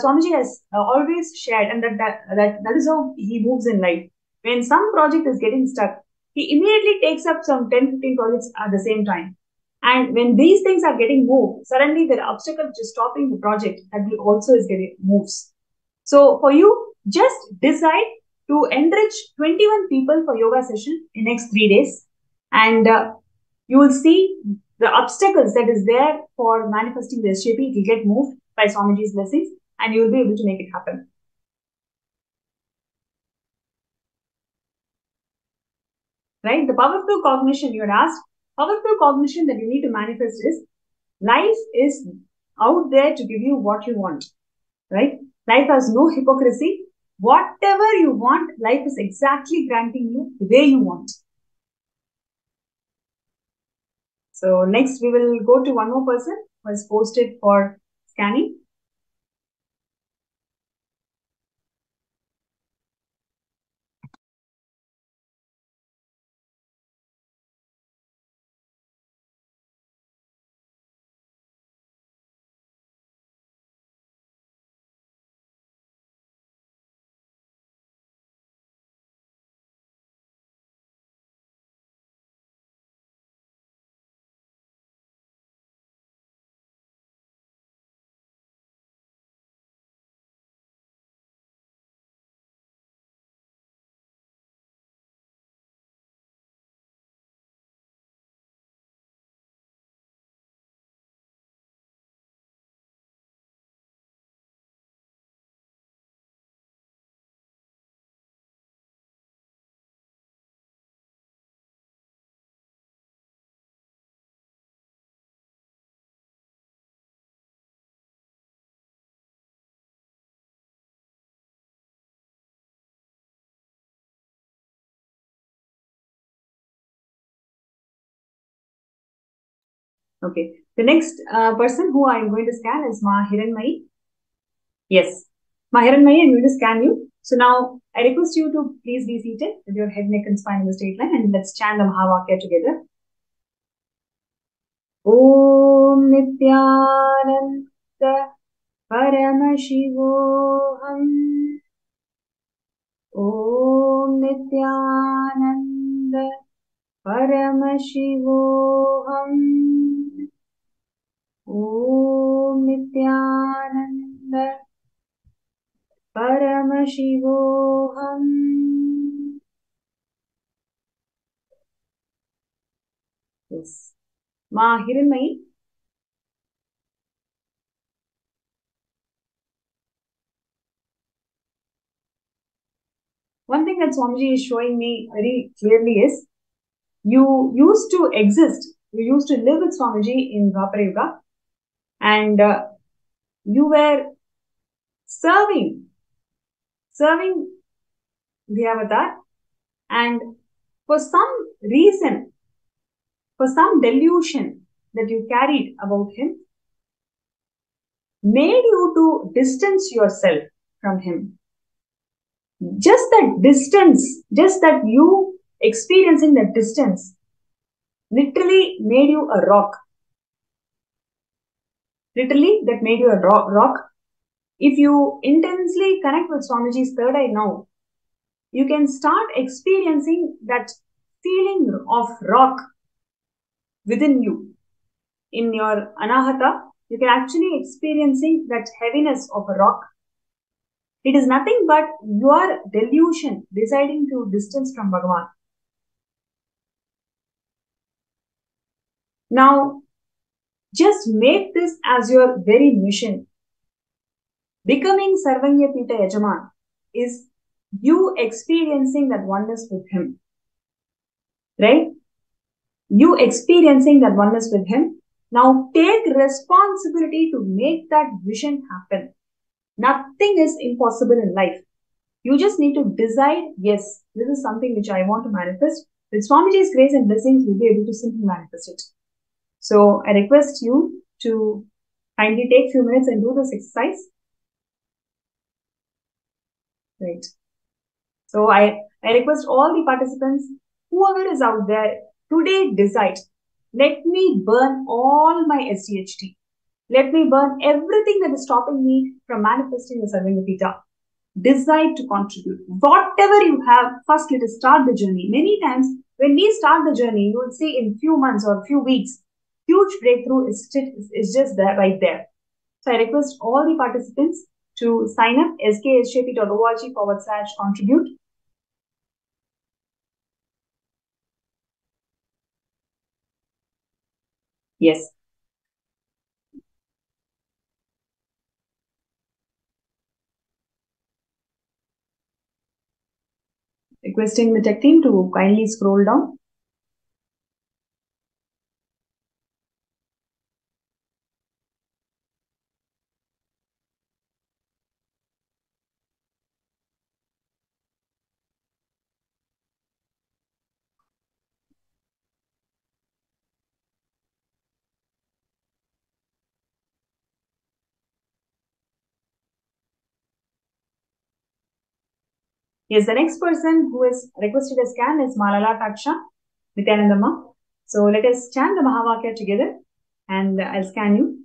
Swamiji has always shared, and that is how he moves in life. When some project is getting stuck, he immediately takes up some 10-15 projects at the same time. And when these things are getting moved, suddenly the obstacle which is stopping the project that will also is getting moves. So for you, just decide to enrich 21 people for yoga session in next 3 days, and you will see the obstacles that is there for manifesting the SJP, it will get moved by Swamiji's blessings, and you will be able to make it happen. Right? The powerful cognition you had asked, powerful cognition that you need to manifest is life is out there to give you what you want. Right? Life has no hypocrisy. Whatever you want, life is exactly granting you the way you want. So next we will go to one more person who has posted for scanning. Okay. The next person who I am going to scan is Ma Hiranmayi. Yes. Ma Hiranmayi, I am going to scan you. So now I request you to please be seated with your head, neck and spine in the straight line, and let's chant the Mahavakya together. Om Nithyananda Paramashivoham. Om Nithyananda Paramashivoham. Om Nithyananda Paramashivoham. Yes. Ma Hiranmayi. One thing that Swamiji is showing me very clearly is You used to exist, you used to live with Swamiji in Dwapara Yuga, and you were serving the avatar, and for some reason, for some delusion that you carried about him, made you to distance yourself from him. Just that distance, just that you experiencing that distance, literally made you a rock. Literally, that made you a rock. If you intensely connect with Swamiji's third eye now, you can start experiencing that feeling of rock within you. In your anahata, you can actually experiencing that heaviness of a rock. It is nothing but your delusion deciding to distance from Bhagavan. Now, just make this as your very mission. Becoming Sarvanya Pita Yajaman is you experiencing that oneness with him. Right? You experiencing that oneness with him. Now take responsibility to make that vision happen. Nothing is impossible in life. You just need to decide, yes, this is something which I want to manifest. With Swamiji's grace and blessings, you'll be able to simply manifest it. So I request you to kindly take a few minutes and do this exercise. Right. So I request all the participants, whoever is out there, today decide, let me burn all my SDHT. Let me burn everything that is stopping me from manifesting the Sarvanya Pita. Decide to contribute. Whatever you have, first let us start the journey. Many times, when we start the journey, you will see in few months or few weeks, huge breakthrough is just there, right there. So I request all the participants to sign up sksjp.org/contribute. Yes. Requesting the tech team to kindly scroll down. Yes, the next person who is requested a scan is Malala Taksha Nithyananda. So let us chant the Mahavakya together and I'll scan you.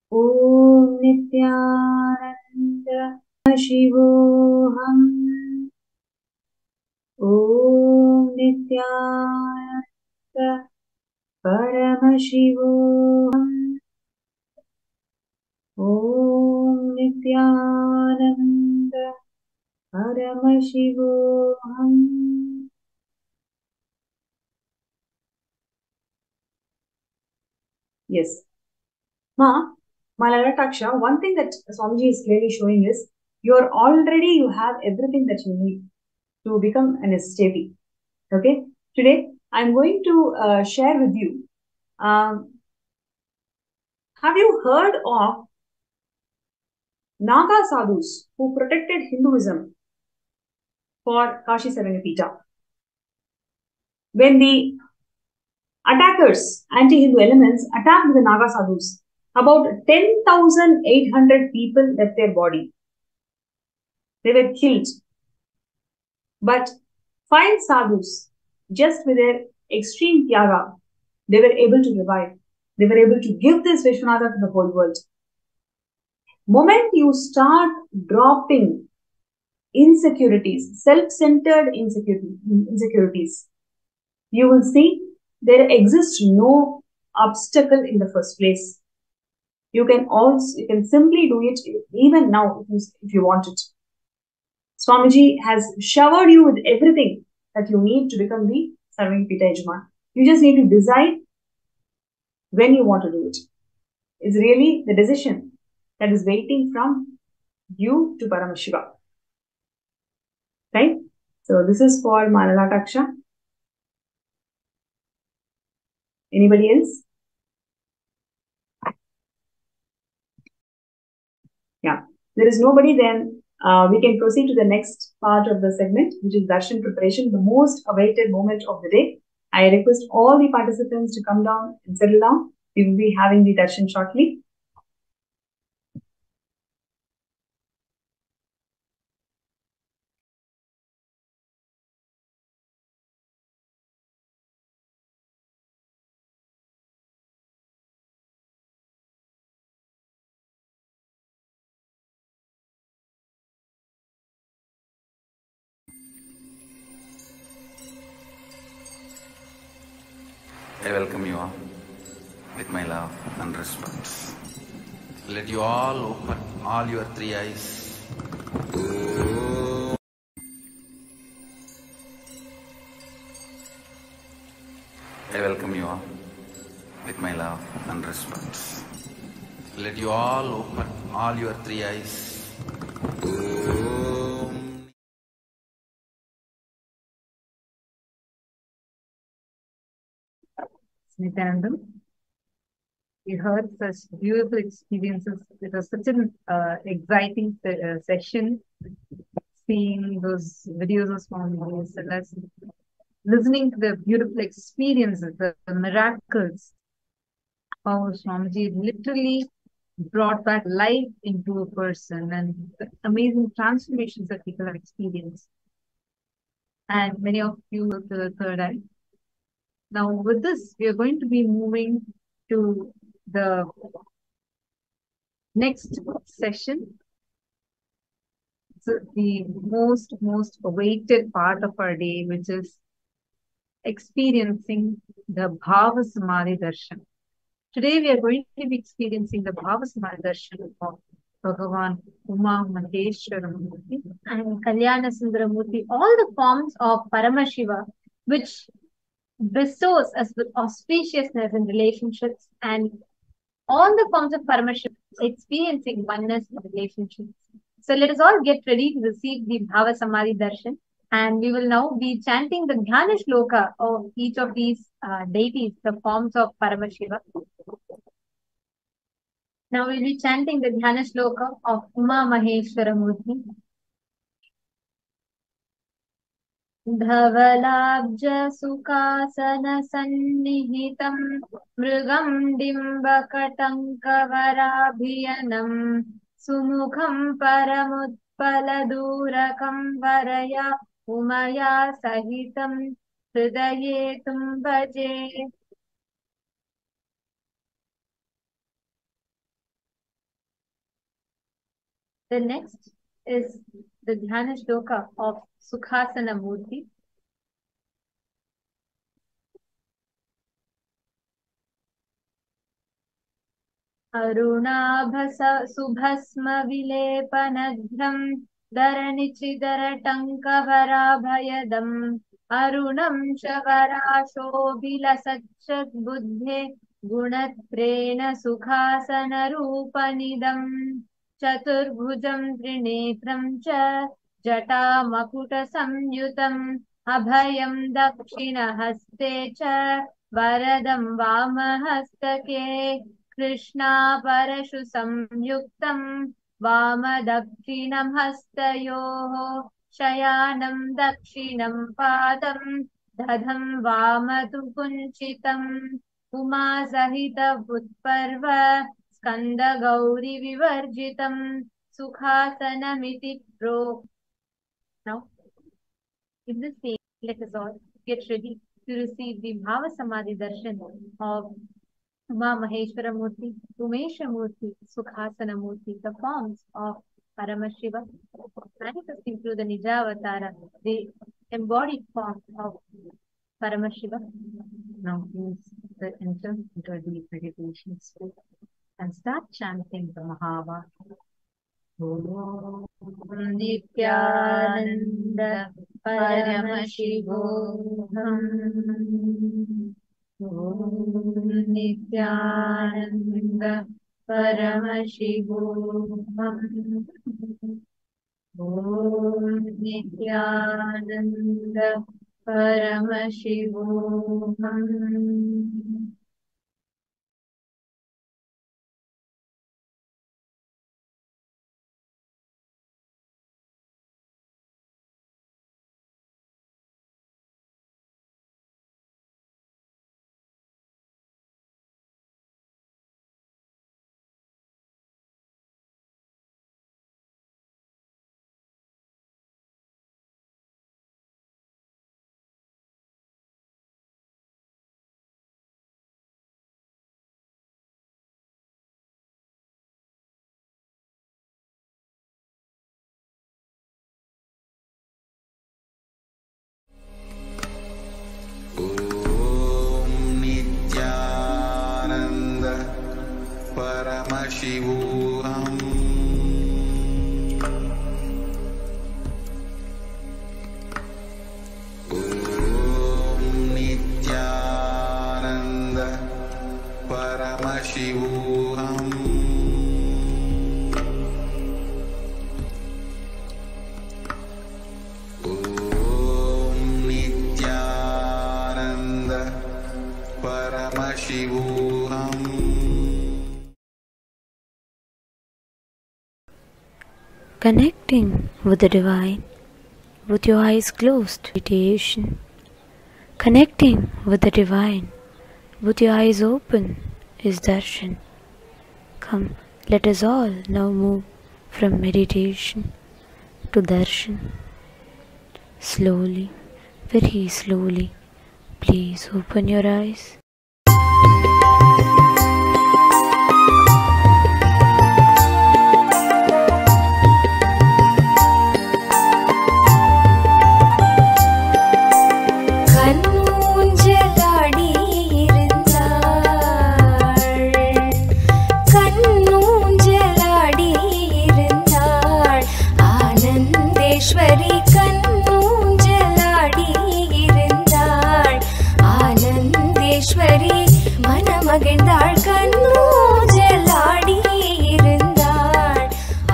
Om Nithyananda Shivoham. Om Nithyananda Paramashivam. Om Nithyananda Paramashivam. Yes. Malala Taksha, one thing that Swamiji is clearly showing is you have everything that you need to become an SJP. Okay. Today, I'm going to share with you. Have you heard of Naga sadhus who protected Hinduism for Kashi Sarvanya Pita? When the attackers, anti-Hindu elements, attacked the Naga sadhus, about 10,800 people left their body. They were killed. But 5 sadhus, just with their extreme tyaga, they were able to revive. They were able to give this Vishwanatha to the whole world. Moment you start dropping insecurities, self-centered insecurities, you will see there exists no obstacle in the first place. You can simply do it even now if you want it. Swamiji has showered you with everything that you need to become the Sarvapita Yajman. You just need to decide when you want to do it. It's really the decision that is waiting from you to Paramashiva. Right? So this is for Malalataksha. Anybody else? Yeah. There is nobody, then we can proceed to the next part of the segment, which is Darshan preparation, the most awaited moment of the day. I request all the participants to come down and settle down. We will be having the Darshan shortly. I welcome you all with my love and respect. Let you all open all your three eyes. I welcome you all with my love and respect. Let you all open all your three eyes. Nithyananda, we heard such beautiful experiences. It was such an exciting session, seeing those videos of Swami and listening to the beautiful experiences, the miracles, how Swamiji literally brought back life into a person and the amazing transformations that people have experienced. And many of you to the third eye. Now, with this, we are going to be moving to the next session. So the most awaited part of our day, which is experiencing the Bhava Samadhi Darshan. Today, we are going to be experiencing the Bhava Samadhi Darshan of Bhagavan Uma Maheshwara Murthi and Kalyana Sundara Murthi, all the forms of Paramashiva, which bestows us with auspiciousness in relationships, and all the forms of Paramashiva experiencing oneness in relationships. So let us all get ready to receive the Bhava Samadhi Darshan, and we will now be chanting the Dhyana Shloka of each of these deities, the forms of Paramashiva. Now we'll be chanting the Dhyana Shloka of Uma Maheshwara Murthi. धवलाब्ज सुखासन सन्निहितं मृगं डिम्बकटङ्कवराभियनं सुमुखं परमुत्पलदूरकं वरया उमया सहितं हृदये तं भजे. The next is the Dhyana Shloka of Sukhasana Murti. Arunabhas subhasma vilepanadhram dharanichidaratangkavarabhayadam arunam chavarashobhilasachat buddhe gunatrena sukhasana rupanidam Chaturbhujam Trinetram cha Jata Samyutam Abhayam Dakshina Haste cha Varadam Vamahastake Krishna Parashu Samyuktam Vama Dakshinam Hastayoho Shayanam Dakshinam Padam Dadham Vamatu Kunchitam Uma Sahita Bhutparva Skanda Gauri Vivarjitam Sukhasanamiti Pro. Now, in this way, let us all get ready to receive the Bhava Samadhi Darshan of Uma Maheshwara Murti, Umesha Murti, Sukhasana Murti, the forms of Paramashiva, manifesting through the Nijavatara, the embodied form of Paramashiva. Now, please enter into the meditation state. and start chanting the Bhava. Om Nithyananda Paramashivam. Om Nithyananda Paramashivam. Om Nithyananda Paramashivam. Paramashivam. Om Nithyananda Paramashivam. Om Nithyananda Paramashivam. Connecting with the divine with your eyes closed. Meditation. Connecting with the divine with your eyes open is Darshan. Come, let us all now move from meditation to Darshan. Slowly, very slowly, please open your eyes. மகிழ்ந்தாள் கண்ணூஞ்சலாடி இருந்தாள்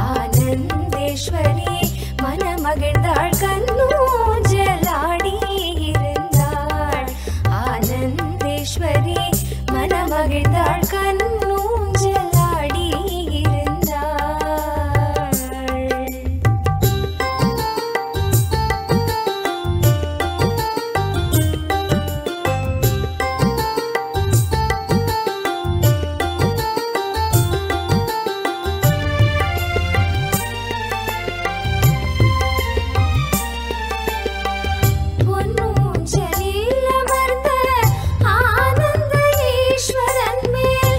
ஆனந்தேஸ்வரி மனமகிழ்ந்தாள் கண்ணூஞ்சலாடி இருந்தாள் ஆனந்தேஸ்வரி மனமகிழ்ந்தாள் கண்ணூஞ்சலாடி இருந்தாள். பொன்னூஞ்சலில் அமர்ந்த ஆனந்த ஈஸ்வரன் மேல்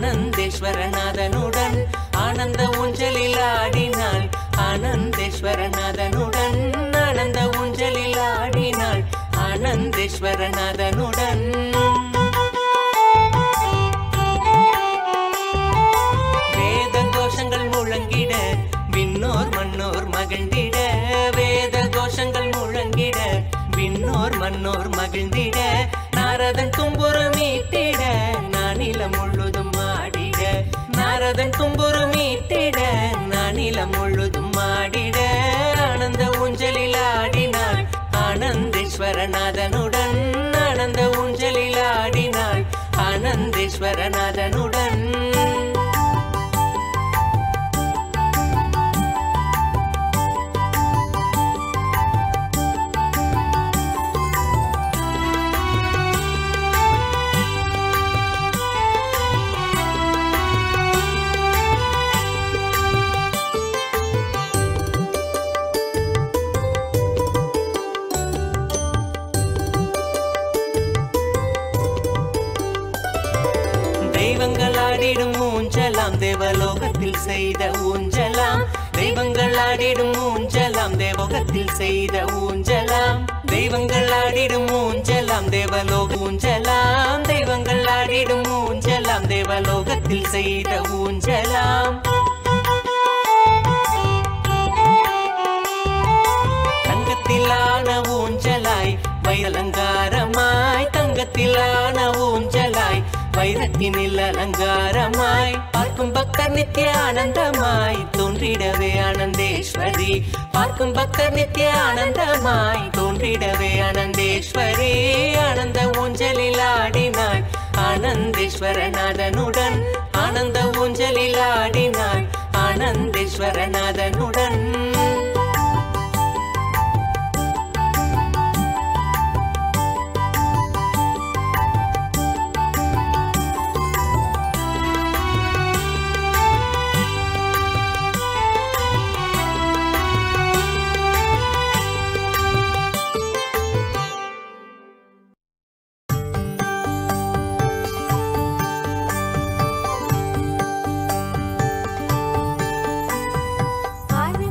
ஆனந்தேஸ்வரநாதனுடன் ஆனந்த ஊஞ்சலில் ஆடினாள். ஆனந்தேஸ்வரநாதனுடன் ஆனந்த ஊஞ்சலில் ஆடினாள். ஆனந்தேஸ்வரநாதனுடன் வேத கோஷங்கள் முழங்கிட விண்ணோர் மன்னோர் மகிழ்ந்திட. வேத கோஷங்கள் முழங்கிட விண்ணோர் மன்னோர் மகிழ்ந்திட. நாரதன் தும்புரு மீட்டிட நானிலம் முழுதும் ஆடிட. நாரதன் தும்புரு மீட்டிட நானிலம் முழுதும் ஆடிட. ஆனந்த ஊஞ்சலில் ஆடினாள். ஆனந்தேஸ்வரநாதனுடன் ஆனந்த ஊஞ்சலில் ஆடினாள். ஆனந்தேஸ்வரநாதனுடன் தெய்வங்களாடிடும் ஊஞ்சலாம் தேவலோகத்தில் செய்த ஊஞ்சலாம். தெய்வங்களாடிடும் ஊஞ்சலாம் தேவலோகத்தில் செய்த ஊஞ்சலாம். தெய்வங்களாடிடும் ஊஞ்சலாம் தேவலோக ஊஞ்சலாம். தெய்வங்களாடிடும் ஊஞ்சலாம் தேவலோகத்தில் செய்த ஊஞ்சலாம். தங்கத்திலான ஊஞ்சலாய் வைரலங்காரமாய். தங்கத்திலான ஊஞ்சலாய் வைரத்தினில் அலங்காரமாய். பார்க்கும் பக்தர் நித்திய ஆனந்தமாய் தோன்றிடவே ஆனந்தேஸ்வரி. பார்க்கும் பக்தர் நித்திய ஆனந்தமாய் தோன்றிடவே ஆனந்தேஸ்வரி. ஆனந்த ஊஞ்சலில் ஆடினாள். ஆனந்தேஸ்வரநாதனுடன் ஆனந்த ஊஞ்சலில் ஆடினாள். ஆனந்தேஸ்வரநாதனுடன் ஆனந்த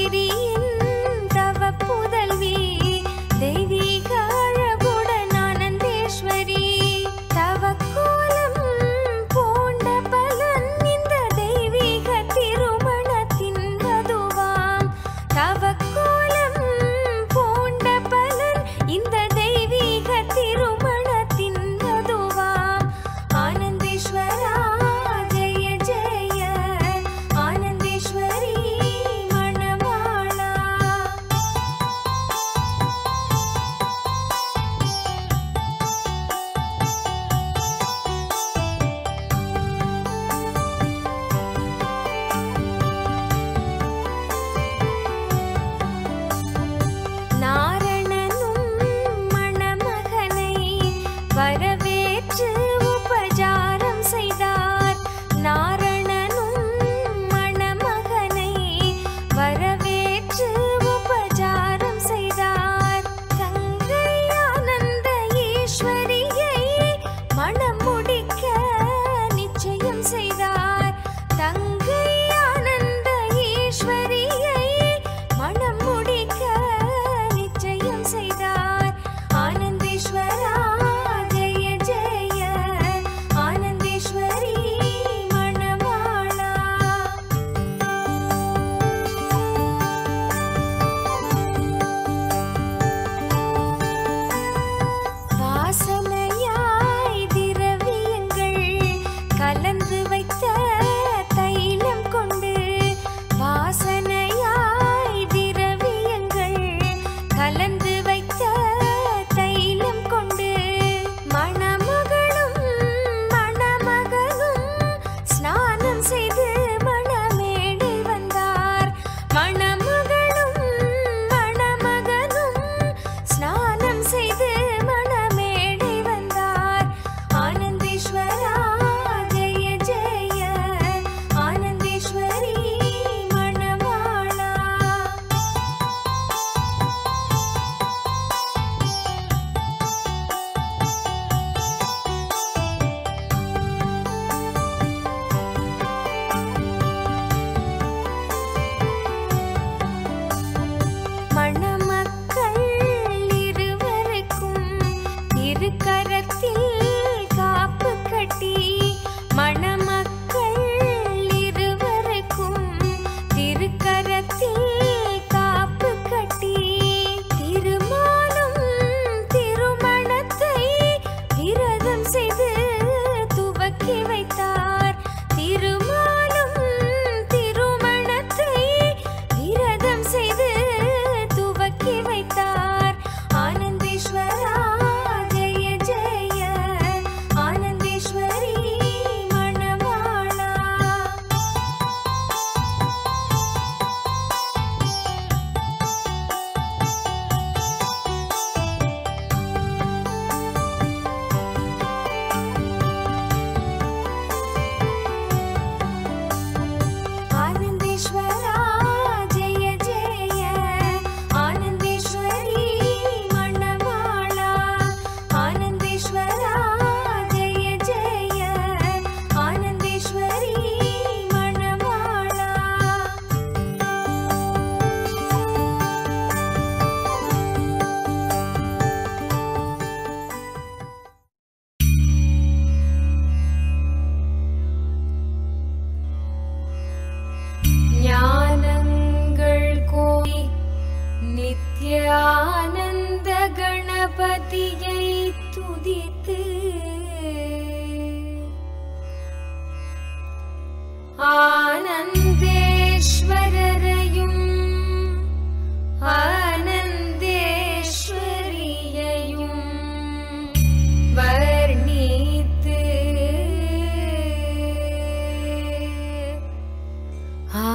கிரியின் தவ புதல்வி தெய்வீக அழகுடன் ஆனந்தேஸ்வரி தவக்கோலம் பூண்ட பலன் இந்த தெய்வீக திருமணத்தின் மதுவாம் தவக்கோலம் பூண்ட பலன் இந்த தெய்வீக திருமணத்தின் மதுவாம் ஆனந்தேஸ்வரா ஜெய ஜெய ஆனந்தேஸ்வரி மணவாளா நாரணனும் மணமகனை வரவேற்று உபசாரம் செய்தார் நாரணனும் மணமகனை வரவேற்று உபசாரம் செய்தார் தங்கை ஆனந்த ஈஸ்வரியை மணம் முடிக்க நிச்சயம் செய்தார் தங்கை ஆனந்த ஈஸ்வரியை மணம் முடிக்க நிச்சயம் செய்தார் ஆனந்தேஸ்வரா ஜெய ஜெய ஆனந்தேஸ்வரி மணவாளா வாசனையாய் திரவியங்கள் கலந்து வைத்த தைலம் கொண்டு வாசனையாய் திரவியங்கள் கலந்து வைத்த தைலம் கொண்டு மணமகளும் மணமகனும் ஸ்நானம் செய்து மணமேடை வந்தார் மணமகளும் மணமகனும் ஸ்நானம் செய்து மணமேடை வந்தார் ஆனந்தேஸ்வரா ஜெய ஜெய ஆனந்தேஸ்வரி மணவாளா மணமக்கள் இருவருக்கும் திருக்கரத்தில் காப்பு கட்டி மணமக்கள் இருவருக்கும் திருக்கரத்தில் காப்பு கட்டி திருமாலும் திருமணத்தை விரதம் செய்து துவக்கி வைத்தார் திருமாலும் திருமணத்தை விரதம் செய்து துவக்கி வைத்தார் ஆனந்தேஸ்வரா ஜெய ஜெய ஆனந்தேஸ்வரி மணவாளா ஆனந்தேஸ்வரா ஜெய ஜெய ஆனந்தேஸ்வரி மணவாளா ஆனந்தேஸ்வரா ஜெய ஜெய ஆனந்தேஸ்வரி மணவாளா ஞானங்கள் கோடி நித்யானந்த கணபதியை துதித்து ஆனந்தேஸ்வரரையும் ஆனந்தேஸ்வரியையும் வர்ணித்து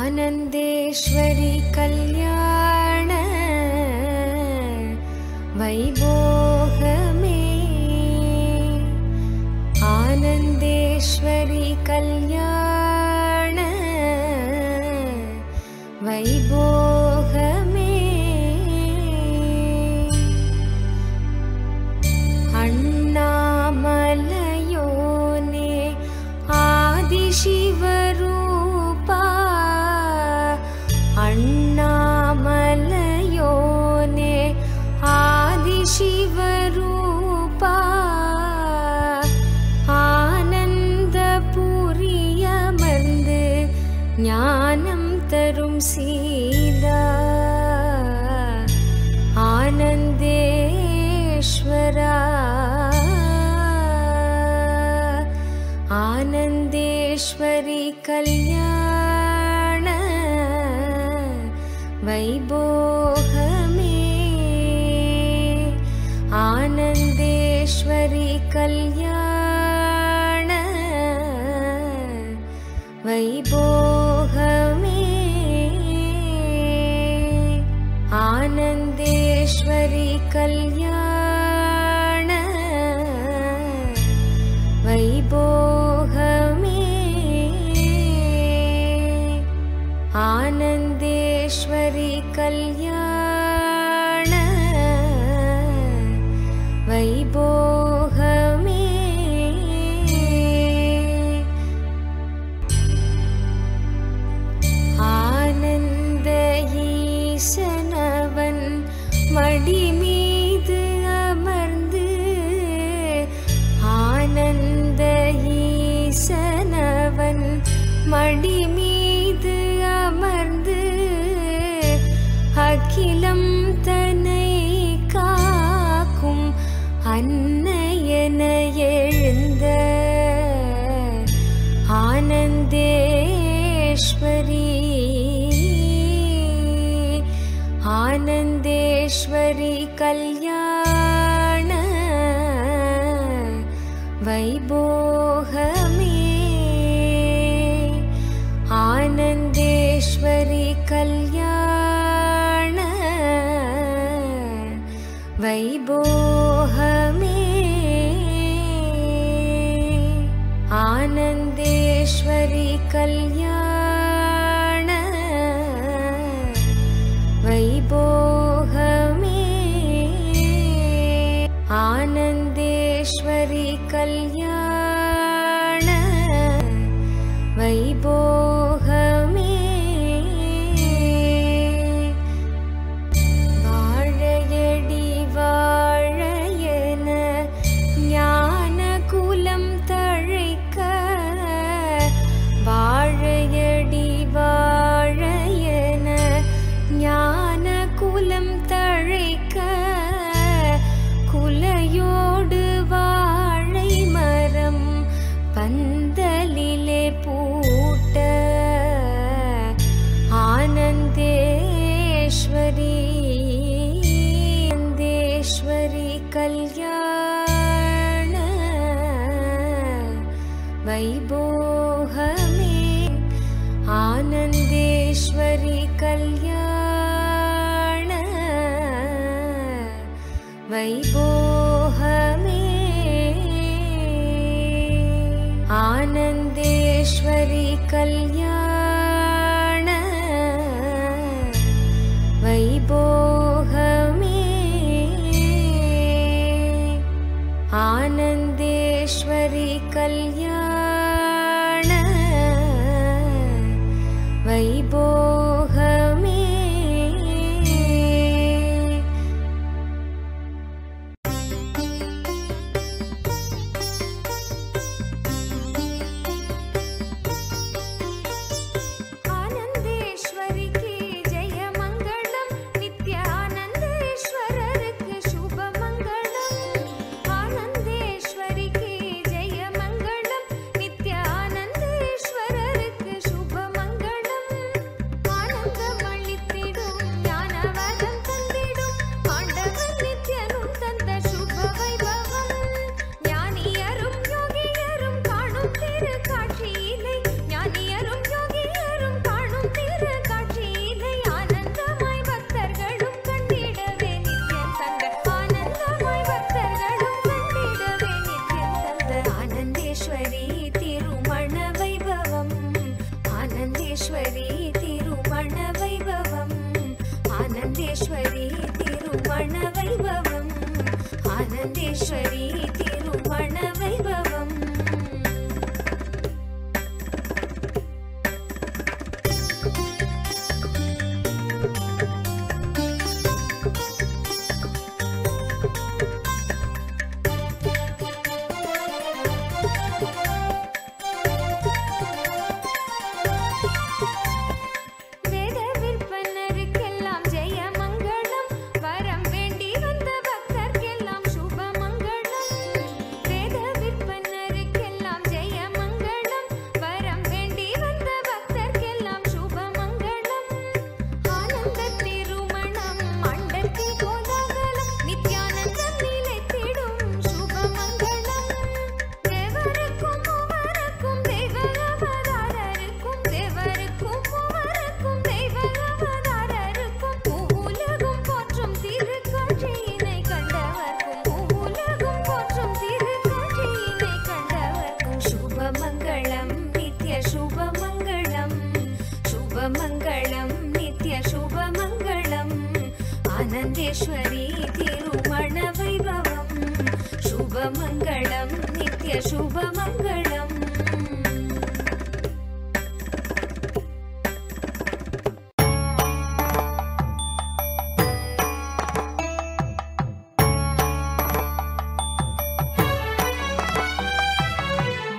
ஆனந்தேஸ்வரி கல்யாண வைபோகமே ஆனந்தேஸ்வரி கல்யாண வைபோகமே அண்ணாமலையோனே ஆதிசிவரூபா அண்ணா आनन्देश्वरा आनन्देश्वरी कल्याण वैभोगमे आनन्देश्वरी कल्याण वैभोगमे आनन्देश्वरी कल्याण वैभोगमे आनन्देश्वरी कल्याण वैभोगमे आनन्द ஈசனவன் மடி மீது அமர்ந்து ஆனந்த ஈசனவன் மடி மீது அமர்ந்து அகிலம் தன்னை காக்கும் அன்னையன எழுந்த ஆனந்தேஸ்வரி आनन्देश्वरी कल्याण वैभोगमे आनन्देश्वरी कल्याण वैभोगमे आनन्देश्वरी कल्याण वैभोगमे आनन्देश्वरी कल्याण वैभोगमे वाழையடி வாழையன ஞான குலம் தழைக்க வாழையடி வாழையன ஞான குலம் தழைக்க குலையோடு வாழை மரம் பந்தலிலே பூட்ட ஆனந்தேஸ்வரி ஆனந்தேஸ்வரி கல்யாண வைபோகமே ஆனந்தேஸ்வரி கல்யாண வைபோகமே ஆனந்தேஸ்வரி கல்யாண வைபோகமே ஆனந்தேஸ்வரி கல்யாண வைபோகமே ஆனந்தேஸ்வரி திருமண வைபவம் வேத விற்பனருக்கெல்லாம் ஜெய மங்களம் வரம் வேண்டி आनन्देश्वरी तिरुमणवैभवम् शुभमङ्गलं नित्यशुभमङ्गलम्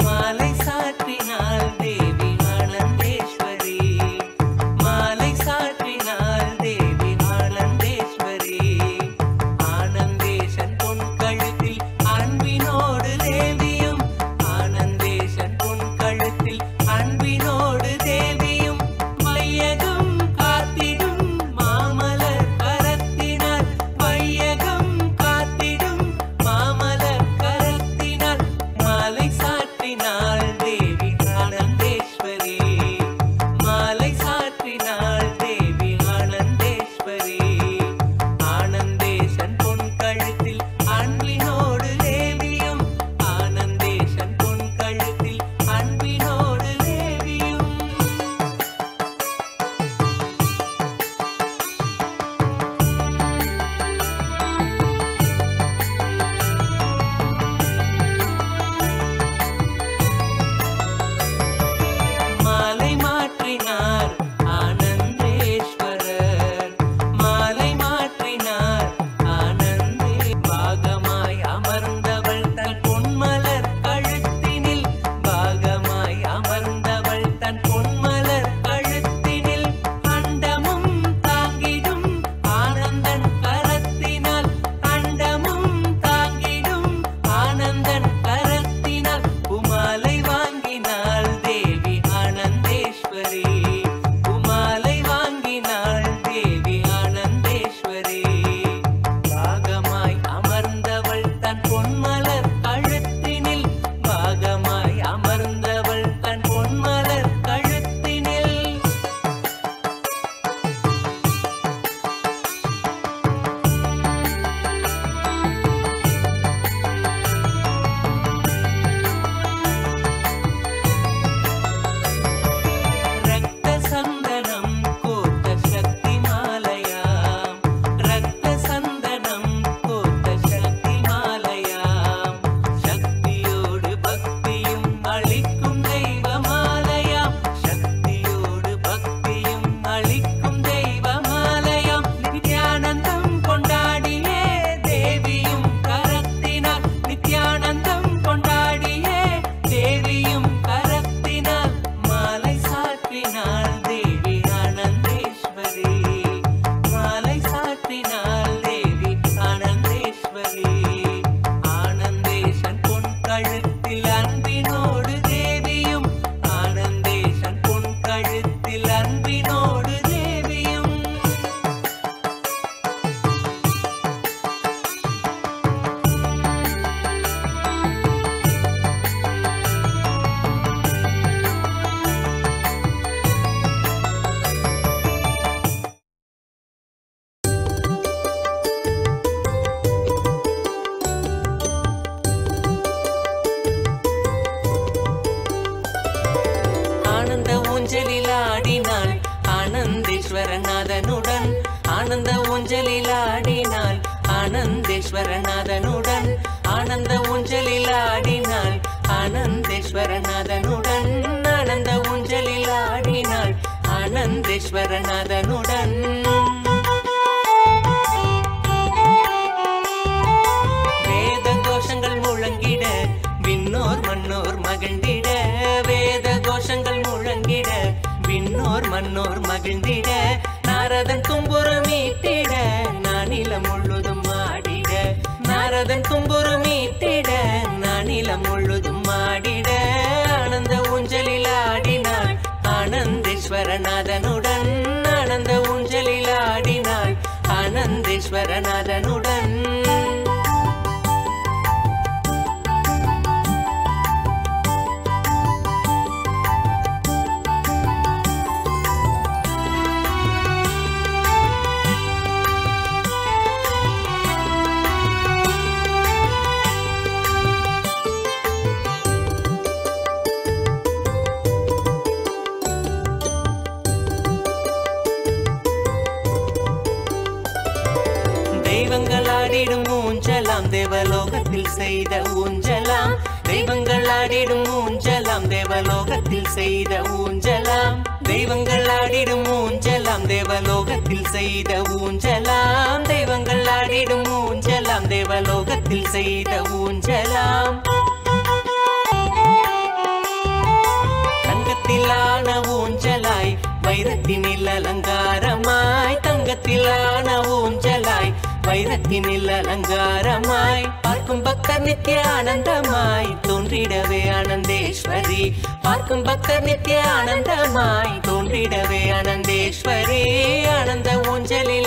மாலை சாற்றினாள் தேவி ஆனந்தேஸ்வரி மாலை சாற்றினாள் தேவி ஆனந்தேஸ்வரி ஆனந்தேசன் பொன் கழுத்தில் அன்பினோடு தேவியும் ஆனந்தேசன் பொன் கழுத்தில் அன்பினோடு தேவியும் வையகம் காத்திடும் மாமலர் கரத்தினார் வையகம் காத்திடும் மாமலர் கரத்தினார் மாலை சாற்றினாள் தேவி ஆனந்தேஸ்வரி மாலை சாற்றினாள் தேவி ஆனந்தேஸ்வரி ஆனந்தேசன் பொன் கழுத்தில் அன்பினோடு தேவியும் ஆனந்தேசன் பொன் கழுத்தில் அன்பினோடு தேவியும் மாலை மாற்றினார் ஆனந்தேஸ்வரர் மாலை மாற்றினார் ஆனந்தே பாகமாய் அமர்ந்தவள் தன் பொன்மலர் கழுத்தினில் பாகமாய் அமர்ந்தவள் தன் பொன்மலர் கழுத்தினில் அண்டமும் தாங்கிடும் ஆனந்தன் கரத்தினால் அண்டமும் தாங்கிடும் ஆனந்தன் கரத்தினால் உமாலை வாங்கினாள் தேவி ஆனந்தேஸ்வரி உமாலை வாங்கினாள் தேவி ஆனந்தேஸ்வரி பாகமாய் அமர்ந்தவள் தன் பொன்மலர் கழுத்தினில் பாகமாய் அமர்ந்தவள் தன் பொன்மலர் கழுத்தினில் ரக்த சந்தனம் கோத்த சக்தி மாலையாம் ரக்த சந்தனம் கோத்த சக்தி மாலையாம் சக்தியோடு பக்தியும் அளிக்கும் தெய்வ மாலையாம் சக்தியோடு பக்தியும் அளிக்கும் தெய்வ மாலையாம் நித்யானந்தம் கொண்டாடியே தேவியும் கரத்தினார் நித்யானந்தம் கொண்டாடியே தேவியும் கரத்தினார் மாலை சாற்றினாள் தேவி ஆனந்தேஸ்வரி மாலை சாற்றினாள் தேவி ஆனந்தேஸ்வரி ஆனந்தேசன் பொன் கழுத்தில் அன்பினோடு தேவியும் ஆனந்தேசன் பொன் கழுத்தில் அன்பினோடு தேவியும் ஆனந்த ஊஞ்சலில் ஆடினாள் ஆனந்தேஸ்வரநாதனுடன் ஆனந்த ஊஞ்சலில் ஆடினாள் ஆனந்தேஸ்வரநாதனுடன் ஆனந்த ஊஞ்சலில் ஆடினாள் ஆனந்தேஸ்வரநாதனுடன் ஆனந்த ஊஞ்சலில் ஆடினாள் ஆனந்தேஸ்வரநாதனுடன் வேத கோஷங்கள் முழங்கிட விண்ணோர் மன்னோர் மகிழ்ந்திட வேத கோஷங்கள் முழங்கிட விண்ணோர் மன்னோர் மகிழ்ந்திட நாரதன் தும்புரு மீட்டிட நானிலம் முழுதும் ஆடிட நாரதன் தும்புரு மீட்டிட நானிலம் முழுதும் ஆடிட ஆனந்த ஊஞ்சலில் ஆடினாள் ஆனந்தேஸ்வரநாதனுடன் ஆனந்த ஊஞ்சலில் ஆடினாள் ஆனந்தேஸ்வரநாதனுடன் தெய்வங்கள் ஆடிடும் ஊஞ்சலாம் தேவலோகத்தில் செய்த ஊஞ்சலாம் தெய்வங்கள் ஆடிடும் ஊஞ்சலாம் தேவலோகத்தில் செய்த ஊஞ்சலாம் தெய்வங்கள் ஆடிடும் ஊஞ்சலாம் தேவலோகத்தில் செய்த ஊஞ்சலாம் தெய்வங்கள் ஆடிடும் ஊஞ்சலாம் தேவலோகத்தில் செய்த ஊஞ்சலாம் தங்கத்திலான ஊஞ்சலாய் வைரத்தினில் அலங்காரமாய் தங்கத்திலான ஊஞ்சலாய் வைரத்தினில் அலங்காரமாய் பார்க்கும் பக்தர் நித்திய ஆனந்தமாய் தோன்றிடவே ஆனந்தேஸ்வரி பார்க்கும் பக்தர் நித்திய ஆனந்தமாய் தோன்றிடவே ஆனந்தேஸ்வரி ஆனந்த ஊஞ்சலில்